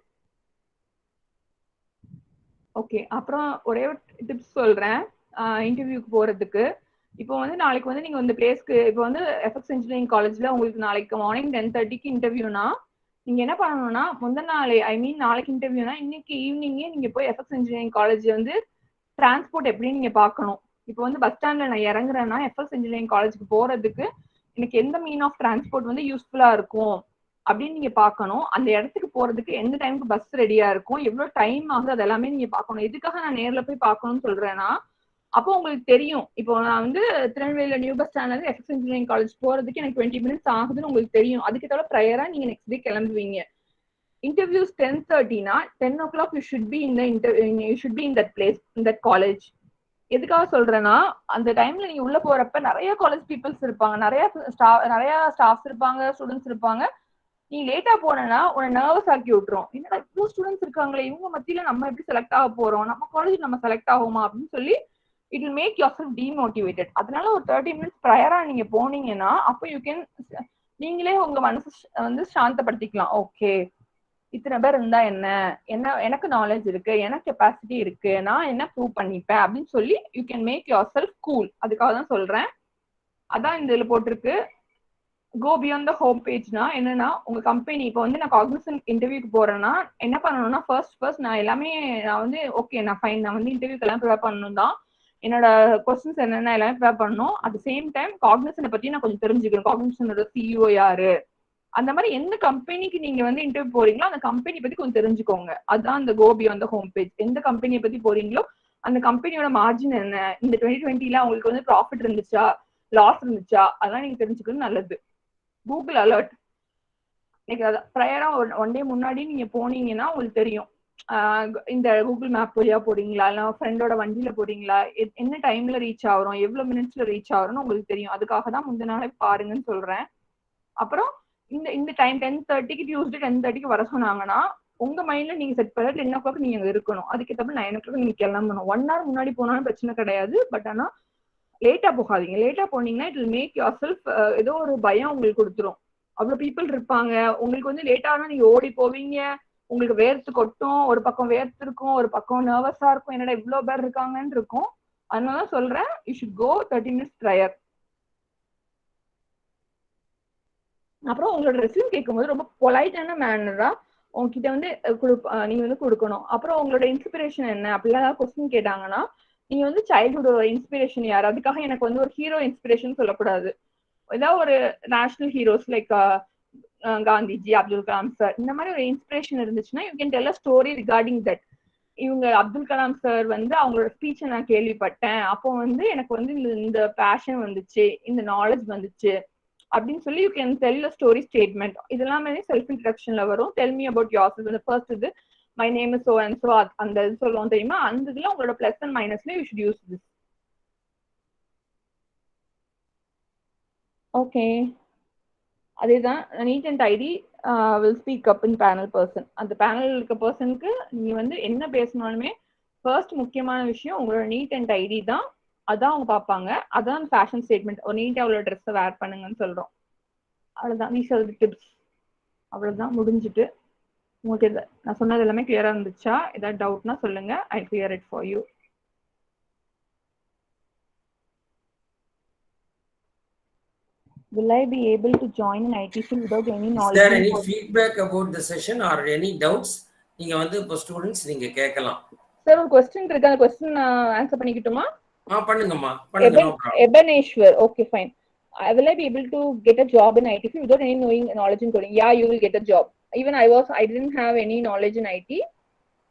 Okay, அப்புறம் ஒரே ஒரு டிப்ஸ் சொல்றேன் இன்டர்வியூக்கு போறதுக்கு. இப்போ வந்து நாளைக்கு வந்து நீங்க இந்த பிளேஸ்க்கு, இப்போ வந்து எஃப்எக்ஸ் இன்ஜினியரிங் காலேஜ்ல உங்களுக்கு நாளைக்கு மார்னிங் 10:30க்கு இன்டர்வியூனா நீங்க என்ன பண்ணணும்னா, நாளைக்கு இன்டர்வியூனா இன்னைக்கு ஈவினிங்கே நீங்க போய் எஃப்எக்ஸ் இன்ஜினியரிங் காலேஜ் வந்து டிரான்ஸ்போர்ட் எப்படின்னு நீங்க பார்க்கணும். இப்போ வந்து பஸ் ஸ்டாண்ட்ல நான் இறங்குறேன்னா எஃப்எக்ஸ் இன்ஜினியரிங் காலேஜுக்கு போறதுக்கு எனக்கு எந்த மீன் ஆஃப் டிரான்ஸ்போர்ட் வந்து யூஸ்ஃபுல்லா இருக்கும் அப்படின்னு நீங்க பார்க்கணும். அந்த இடத்துக்கு போறதுக்கு எந்த டைமுக்கு பஸ் ரெடியா இருக்கும், எவ்வளவு டைம் ஆகுது, அது எல்லாமே நீங்க பார்க்கணும். எதுக்காக நான் நேர்ல போய் பார்க்கணும்னு சொல்றேன்னா, அப்போ உங்களுக்கு தெரியும். இப்போ நான் வந்து திருநெல்வேலியில நியூ பஸ் ஸ்டாண்ட்ல இருந்து எஃப்எக்ஸ் இன்ஜினியரிங் காலேஜ் போறதுக்கு எனக்கு 20 minutes ஆகுதுன்னு உங்களுக்கு தெரியும். அதுக்கு தவிர ப்ரையரா நீங்க நெக்ஸ்ட் டே கிளம்புவீங்க. இன்டர்வியூஸ் 10:30னா 10 o'clock you should be in that place, in that college. எதுக்காக சொல்றேன்னா, அந்த டைம்ல நீங்க உள்ள போறப்ப நிறைய காலேஜ் பீப்புள்ஸ் இருப்பாங்க, நிறைய ஸ்டாஃப்ஸ் இருப்பாங்க, ஸ்டூடெண்ட்ஸ் இருப்பாங்க. நீ லேட்டா போனா உன்னை நர்வஸ் ஆக்கி விட்டுரும். என்னடா இவ்வளவு ஸ்டூடெண்ட்ஸ் இருக்காங்களே, இவங்க மத்தியில நம்ம எப்படி செலக்ட் ஆக போறோம், நம்ம காலேஜ் நம்ம செலக்ட் ஆகுமா அப்படின்னு சொல்லி it will make your self demotivated. அதனால ஒரு 30 minutes ப்ரையரா நீங்க போனீங்கன்னா அப்போ யூ கேன், நீங்களே உங்க மனசு வந்து சாந்தப்படுத்திக்கலாம். ஓகே, இத்தனை பேர் இருந்தா என்ன, எனக்கு நாலேஜ் இருக்கு, எனக்கு கெப்பாசிட்டி இருக்கு, நான் என்ன ப்ரூவ் பண்ணிப்பேன் அப்படின்னு சொல்லி you can make your self cool. அதுக்காக தான் சொல்றேன். அதான் இந்த இதுல போட்டிருக்கு. கோ பியாண்ட் த ஹோம் பேஜ்னா என்னன்னா, உங்க கம்பெனி இப்போ வந்து நான் காக்னிசன்ட் இன்டர்வியூக்கு போறேன்னா என்ன பண்ணணும்னா, ஃபர்ஸ்ட் நான் எல்லாமே நான் வந்து ஓகே நான் ஃபைன், நான் வந்து இன்டர்வியூக்கு எல்லாம் ப்ரிப்பேர் பண்ணணும் தான், என்னோட கொஸ்டின்ஸ் என்னென்ன எல்லாமே ப்ரிப்பேர் பண்ணணும். அட் த சேம் டைம் காக்னிசனை பத்தி நான் கொஞ்சம் தெரிஞ்சுக்கணும். காக்னிசனோட சிஇஓ யாரு, அந்த மாதிரி எந்த கம்பெனிக்கு நீங்க வந்து இன்டர்வியூ போறீங்களோ அந்த கம்பெனி பத்தி கொஞ்சம் தெரிஞ்சுக்கோங்க. அதுதான் அந்த go beyond the home page. எந்த கம்பெனியை பத்தி போறீங்களோ அந்த கம்பெனியோட மார்ஜின் என்ன, இந்த 2020ல உங்களுக்கு வந்து ப்ராஃபிட் இருந்துச்சா லாஸ் இருந்துச்சா, அதெல்லாம் நீங்க தெரிஞ்சுக்கிறது நல்லது. கூகுள் அலர்ட் ப்ரையரா ஒன் டே முன்னாடி நீங்க போனீங்கன்னா உங்களுக்கு தெரியும் இந்த கூகுள் மேப் வழியா போறீங்களா, இல்லை ஃப்ரெண்டோட வண்டியில போறீங்களா, என்ன டைம்ல ரீச் ஆகிறோம், எவ்வளவு மினிட்ஸ்ல ரீச் ஆகிறோம்னு உங்களுக்கு தெரியும். அதுக்காக தான் முந்தின நாளே பாருங்கன்னு சொல்றேன். அப்புறம் இந்த டைம் 10:30க்கு டியூஸ்டே 10:30க்கு வர சொன்னாங்கன்னா உங்க மைண்ட்ல நீங்க செட் பண்ண 10 o'clock நீங்க அங்க இருக்கணும். அதுக்கேற்ற 9 o'clock நீங்க கிளம்பணும். 1 hour முன்னாடி போனாலும் பிரச்சனை கிடையாது. பட் ஆனா லேட்டா போகாதீங்க. லேட்டா போனீங்கன்னா it will make your self ஏதோ ஒரு பயம் உங்களுக்கு கொடுத்துரும். அவ்வளவு பீப்புள் இருப்பாங்க, உங்களுக்கு வந்து லேட்டானா நீங்க ஓடி போவீங்க, உங்களுக்கு வேர்த்து கொட்டும், ஒரு பக்கம் வேர்த்து இருக்கும், ஒரு பக்கம் நர்வஸா இருக்கும், என்னடா இவ்வளவு பேர் இருக்காங்கன்னு இருக்கும். அதனால சொல்றேன், you should go 30 minutes prior. அப்புறம் உங்களோட ரெஸ்யூம் கேட்கும்போது ரொம்ப பொலைட்டான மேனரா உங்ககிட்ட வந்து நீங்க வந்து கொடுக்கணும். அப்புறம் உங்களோட இன்ஸ்பிரேஷன் என்ன அப்படிலாம் கொஸ்டின் கேட்டாங்கன்னா நீங்க வந்து சைல்ட்ஹுட் இன்ஸ்பிரேஷன் யார், அதுக்காக எனக்கு வந்து ஒரு ஹீரோ இன்ஸ்பிரேஷன் சொல்லக்கூடாது. ஏதாவது ஒரு national heroes like Gandhiji, Abdul Kalam sir, இந்த மாதிரி ஒரு இன்ஸ்பிரேஷன் இருந்துச்சுன்னா you can tell a story regarding that. இவங்க அப்துல் கலாம் சார் வந்து அவங்களோட ஸ்பீச்சை நான் கேள்விப்பட்டேன், அப்போ வந்து எனக்கு வந்து இந்த பேஷன் வந்துச்சு, இந்த நாலேஜ் வந்துச்சு அப்படின்னு சொல்லி you can tell a story statement. இதெல்லாமே செல்ஃப் இன்ட்ரடக்ஷன்ல வரும். Tell me about yourself. First இது my name is so and so, அந்த இது சொல்லுவோம் தெரியுமா, அந்த இதுல உங்களோட பிளஸ் அண்ட் மைனஸ்ல you should use this. Okay, அதேதான். Neat and tidy will speak up in panel person. அந்த பேனல் இருக்க பர்சனுக்கு நீங்க வந்து என்ன பேசினாலுமே ஃபர்ஸ்ட் முக்கியமான விஷயம் உங்களோட நீட் அண்ட் ஐடி தான். அதான் அவங்க பார்ப்பாங்க. அதான் ஃபேஷன் ஸ்டேட்மெண்ட். ஒரு நீட்டா அவ்வளோ ட்ரெஸ்ஸை வேர் பண்ணுங்கன்னு சொல்றோம். அவ்வளோதான். These are the tips. அவ்வளோதான், முடிஞ்சுட்டு. உங்களுக்கு இது நான் சொன்னது எல்லாமே கிளியரா இருந்துச்சா? ஏதாவது டவுட்னா சொல்லுங்க, I clear it for you. Will I be able to join an IT field without any knowledge? Is there any feedback about the session or any doubts? நீங்க வந்து இப்போ ஸ்டூடண்ட்ஸ் நீங்க கேட்கலாம். சார் ஒரு क्वेश्चन இருக்கு, அந்த क्वेश्चन ஆன்சர் பண்ணிக்கிட்டுமா? பண்ணுங்கம்மா, பண்ணுங்க. எபனேஸ்வர், okay fine. Will I be able to get a job in IT field without any knowledge in coding? Yeah, you will get a job. Even I didn't have any knowledge in IT.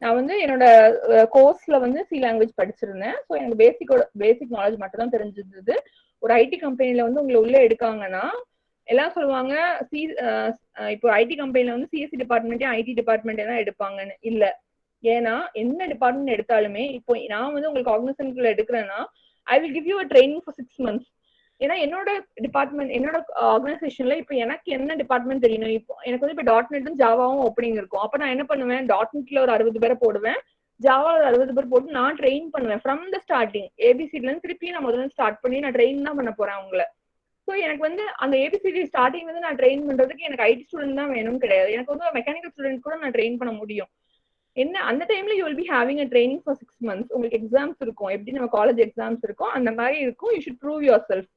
நான் வந்து என்னோட கோர்ஸ்ல வந்து C language படிச்சிருந்தேன். So எனக்கு basic knowledge மட்டும் தான் தெரிஞ்சிருந்தது. ஒரு ID கம்பெனில வந்து உங்களை உள்ள எடுக்காங்கன்னா எல்லாம் சொல்லுவாங்க இப்போ ஐடி கம்பெனில வந்து சிஎஸ்சி டிபார்ட்மெண்ட்டே ஐடி டிபார்ட்மெண்ட்டே தான் எடுப்பாங்கன்னு. இல்ல, ஏன்னா என்ன டிபார்ட்மெண்ட் எடுத்தாலுமே இப்போ நான் வந்து உங்களுக்கு ஆர்கனைசேஷனுக்குள்ள எடுக்கிறேன்னா I will give you a training for 6 months. ஏன்னா என்னோட டிபார்ட்மெண்ட், என்னோட ஆர்கனைசேஷன்ல இப்போ எனக்கு என்ன டிபார்ட்மெண்ட் தெரியணும். இப்போ எனக்கு வந்து இப்போ .NET ஜாவாவும் ஓப்பனிங் இருக்கும். அப்ப நான் என்ன பண்ணுவேன், .NETல ஒரு 60 பேரை போடுவேன், ஜாவா ஒரு 60 பேர் போட்டு நான் ட்ரெயின் பண்ணுவேன் ஃப்ரம் த ஸ்டார்டிங். ஏபிசிடில இருந்து திருப்பி நான் முதல்ல ஸ்டார்ட் பண்ணி நான் ட்ரெயின் தான் பண்ண போறேன் அவங்கள. ஸோ எனக்கு வந்து அந்த ஏபிசிடி ஸ்டார்டிங் வந்து நான் ட்ரெயின் பண்றதுக்கு எனக்கு ஐடி ஸ்டூடெண்ட் தான் வேணும் கிடையாது. எனக்கு வந்து மெக்கானிக்கல் ஸ்டூடெண்ட் கூட நான் ட்ரெயின் பண்ண முடியும். என்ன அந்த டைம்ல you will be having a training for 6 months. உங்களுக்கு எக்ஸாம்ஸ் இருக்கும், எப்படி நம்ம காலேஜ் எக்ஸாம்ஸ் இருக்கும் அந்த மாதிரி இருக்கும். You should prove your self.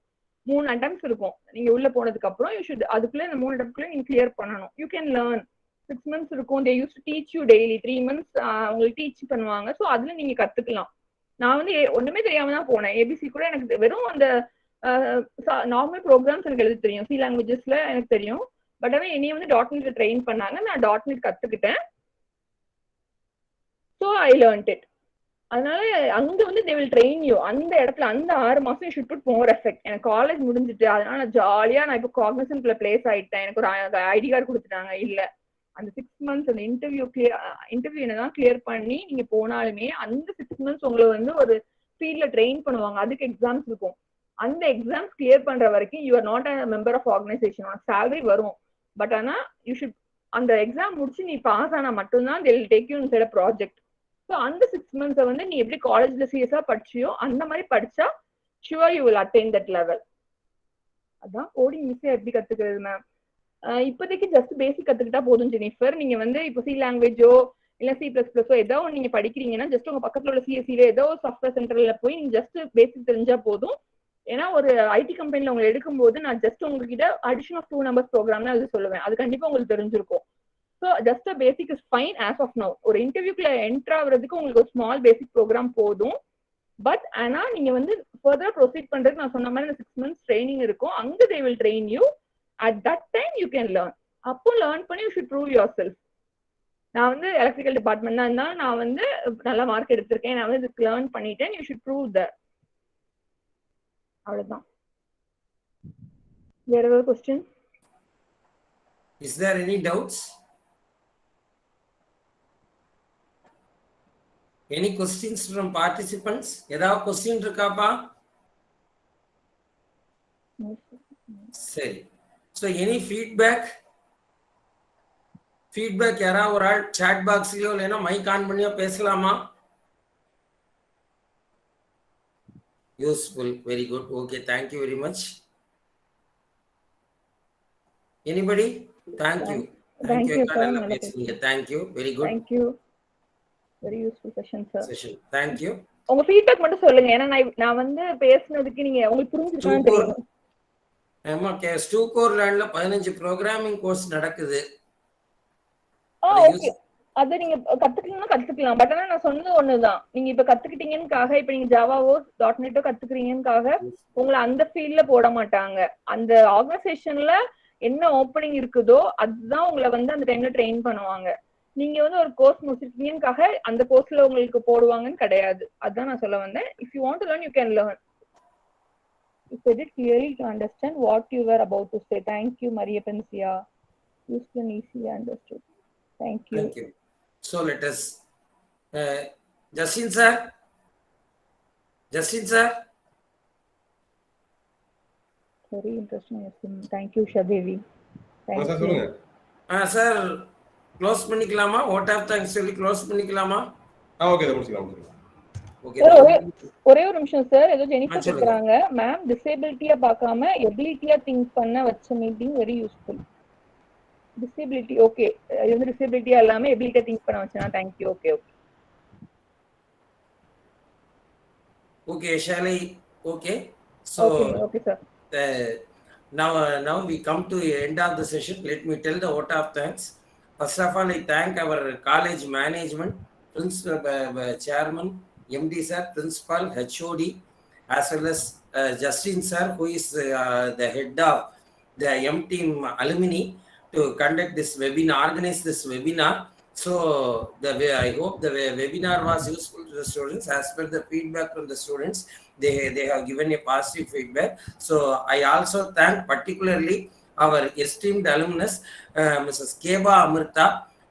3 attempts இருக்கும் நீங்க உள்ள போனதுக்கு அப்புறம். யூ ஷுட் அதுக்குள்ள இந்த 3 attemptக்குள்ள நீங்க கிளியர் பண்ணணும். You can learn. 6 months இருக்கும். They use to teach you daily. 3 months உங்களுக்கு டீச் பண்ணுவாங்க. ஸோ அதுல நீங்க கத்துக்கலாம். நான் வந்து ஒண்ணுமே தெரியாம தான் போனேன். ஏபிசி கூட எனக்கு வெறும் அந்த நார்மல் ப்ரோக்ராம்ஸ் எனக்கு எழுத தெரியும், சி லாங்குவேஜஸ்ல எனக்கு தெரியும். பட் ஆனால் என்னைய வந்து .NET ட்ரெயின் பண்ணாங்க, நான் .NET கத்துக்கிட்டேன். So I learned it. அதனால அங்க வந்து தே வில் ட்ரெயின் யூ. அந்த இடத்துல அந்த 6 மாசம் you should put more effect. எனக்கு காலேஜ் முடிஞ்சிட்டு அதனால நான் ஜாலியா நான் இப்போ காக்னிசன்ட்ல பிளேஸ் ஆயிட்டேன், எனக்கு ஒரு ஐடி கார்டு கொடுத்துட்டாங்க. இல்ல, அந்த 6 months அந்த இன்டர்வியூ என்னதான் கிளியர் பண்ணி நீங்க போனாலுமே அந்த 6 months உங்களை வந்து ஒரு ஃபீல்ட்ல ட்ரெயின் பண்ணுவாங்க. அதுக்கு எக்ஸாம்ஸ் இருக்கும். அந்த எக்ஸாம்ஸ் கிளியர் பண்ற வரைக்கும் you are not a member of organisation. உனக்கு சேலரி வரும். பட் ஆனா யூ ஷுட் அந்த எக்ஸாம் முடிச்சு நீ பாஸ் ஆனா மட்டும்தான் they will take you inside a project. So அந்த 6 months வந்து நீ எப்படி காலேஜ்ல சீரியஸா படிச்சியோ அந்த மாதிரி படிச்சா sure you will attain that level. அதான் கோடிங் ஈஸியா எப்படி கத்துக்கிறது மேம். இப்போதைக்கு ஜஸ்ட் பேசிக் கத்துக்கிட்டா போதும் ஜெனிஃபர். நீங்க வந்து இப்போ சி லாங்குவேஜோ இல்ல C++ஓ ஏதோ நீங்க படிக்கிறீங்கன்னா ஜஸ்ட் உங்க பக்கத்துல உள்ள சிஎஸ்சில ஏதோ சாஃப்ட்வேர் சென்டர்ல போய் நீங்க ஜஸ்ட் பேசிக் தெரிஞ்சா போதும். ஏன்னா ஒரு ஐடி கம்பெனில உங்களை எடுக்கும்போது நான் ஜஸ்ட் உங்ககிட்ட அடிஷன் ஆஃப் 2 numbers ப்ரோக்ராம்னு அது சொல்லுவேன். அது கண்டிப்பா உங்களுக்கு தெரிஞ்சிருக்கும். So just basic is fine as of now. ஒரு இன்டர்வியூக்குள்ள என்டர் ஆகுறதுக்கு உங்களுக்கு ஒரு ஸ்மால் பேசிக் ப்ரோக்ராம் போதும். பட் ஆனா நீங்க வந்து ஃபர்தரா ப்ரொசீட் பண்றதுக்கு நான் சொன்ன மாதிரி 6 months ட்ரைனிங் இருக்கும். அங்க they will train you. At that time you can learn. அப்போ லேர்ன் பண்ணி you should prove your self. நான் வந்து எலக்ட்ரிக்கல் டிபார்ட்மெண்ட் தான் இருந்தாலும் நான் வந்து நல்ல மார்க் எடுத்திருக்கேன், நான் வந்து இதுக்கு லேர்ன் பண்ணிட்டேன். You should prove that. அவ்வளவுதான். வேற ஏதாவது question? Is there any doubts? Any questions from participants? ஏதாவது क्वेश्चन இருக்காப்பா? சரி. So any feedback? யாராவது ஒரு ஆள் chat boxலயோ இல்லைன்னா மைக் ஆன் பண்ணியோ பேசலாமா? Useful, very good. Okay, thank you very much. Anybody? Thank you. Thank you sir. Thank you, very good. Thank you. Very useful session sir. Thank you. உங்க feedback மட்டும் சொல்லுங்க. ஏன்னா நான் வந்து பேசுனதுக்கு நீங்க உங்களுக்கு புரிஞ்சிருக்கான்னு தெரியும். ஆமா, ஸ்டூகோர் லேண்ட்ல 15 ப்ரோக்ராமிங் கோர்ஸ் நடக்குது. ஓகே. அது நீங்க கத்துக்கணும்னா கத்துக்கலாம். பட் ஆனா நான் சொன்னது ஒண்ணுதான். நீங்க இப்ப கத்துக்கிட்டீங்கன்னுக்காக இப்ப நீங்க ஜாவாவோ .NETஓ கத்துக்கிறீங்கன்னுக்காக உங்களை அந்த ஃபீல்ட்ல போட மாட்டாங்க. அந்த ஆர்கனைசேஷன்ல என்ன ஓப்பனிங் இருக்குதோ அதுதான் உங்களை வந்து அந்த டைம்ல ட்ரெயின் பண்ணுவாங்க. நீங்க வந்து ஒரு கோர்ஸ் முடிச்சிருக்கீங்கன்னுக்காக அந்த கோர்ஸ்ல உங்களுக்கு போடுவாங்கன்னு கிடையாது. அதான் நான் சொல்ல வந்தேன். If you want to learn you can learn. You said it clearly to understand what you were about to say. Thank you, Maria Pensia. Useful and easily understood. Thank you. Thank you. So let us, Justin sir. Very interesting. Thank you, Shadevi. Thank you. Sir, close பண்ணிக்கலாமா? Vote of thanks சொல்லி close பண்ணிக்கலாமா? Okay, முடிக்கலாம். Okay. ஒரே ஒரு நிமிஷம் sir, ஏதோ Jennifer கேக்குறாங்க. Ma'am டிசேபிலிட்டியா பார்க்காம எபிலிட்டியா திங்க் பண்ண வச்ச meeting very useful. Disability okay, இது வந்து டிசேபிலிட்டியா இல்லாம எபிலிட்டியா திங்க் பண்ண வச்சனா thank you. Okay. Okay, shall I? Okay. So okay sir. Now we come to the end of the session. Let me tell the vote of thanks. First of all, I thank our college management, principal, chairman, MD sir, principal, HOD, as well as Justin sir, who is the head of the M Team alumni, to conduct this webinar, organize this webinar. So I hope the webinar was useful to the students. As per the feedback from the students, they have given a positive feedback. So I also thank particularly our esteemed alumnus, Mrs. Keba Amrita,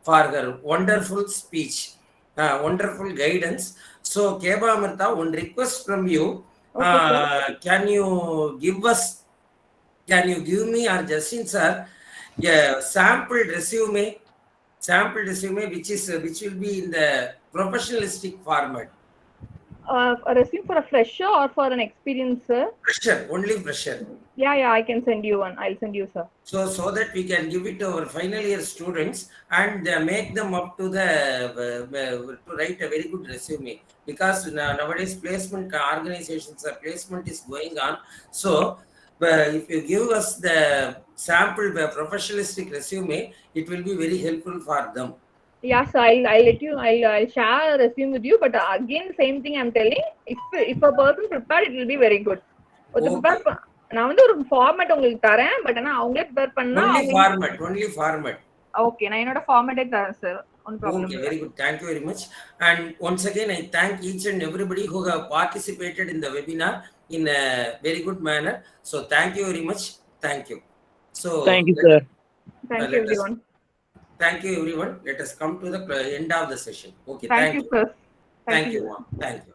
for her wonderful speech, wonderful guidance. So Keba Amrita, one request from you. Can you give me or Justin sir a sample resume which will be in the professionalistic format? A resume for a fresher or for an experienced sir? Fresher, only fresher. Yeah, I can send you one. I'll send you sir. So that we can give it to our final year students and make them up to to write a very good resume, because nowadays placement organizations, placement is going on. So if you give us the sample professionalistic resume, it will be very helpful for them. Yeah, so I'll let you. I'll share a resume with you. But again, same thing I'm telling. If a person prepared, it will be very good. Okay. நான் வந்து ஒரு format உங்களுக்கு தரேன். But ஆனா அவங்களே prepare பண்ணா only format. Okay, நான் என்னோட ஃபார்மேட்டே தரேன் sir. One problem. Okay, very good. Thank you very much. And once again, I thank each and everybody who have participated in the webinar in a very good manner. So thank you very much. Thank you. So thank you sir. Thank you everyone. Thank you everyone. Let us come to the end of the session. Okay. Thank you sir. Thank you. Thank you.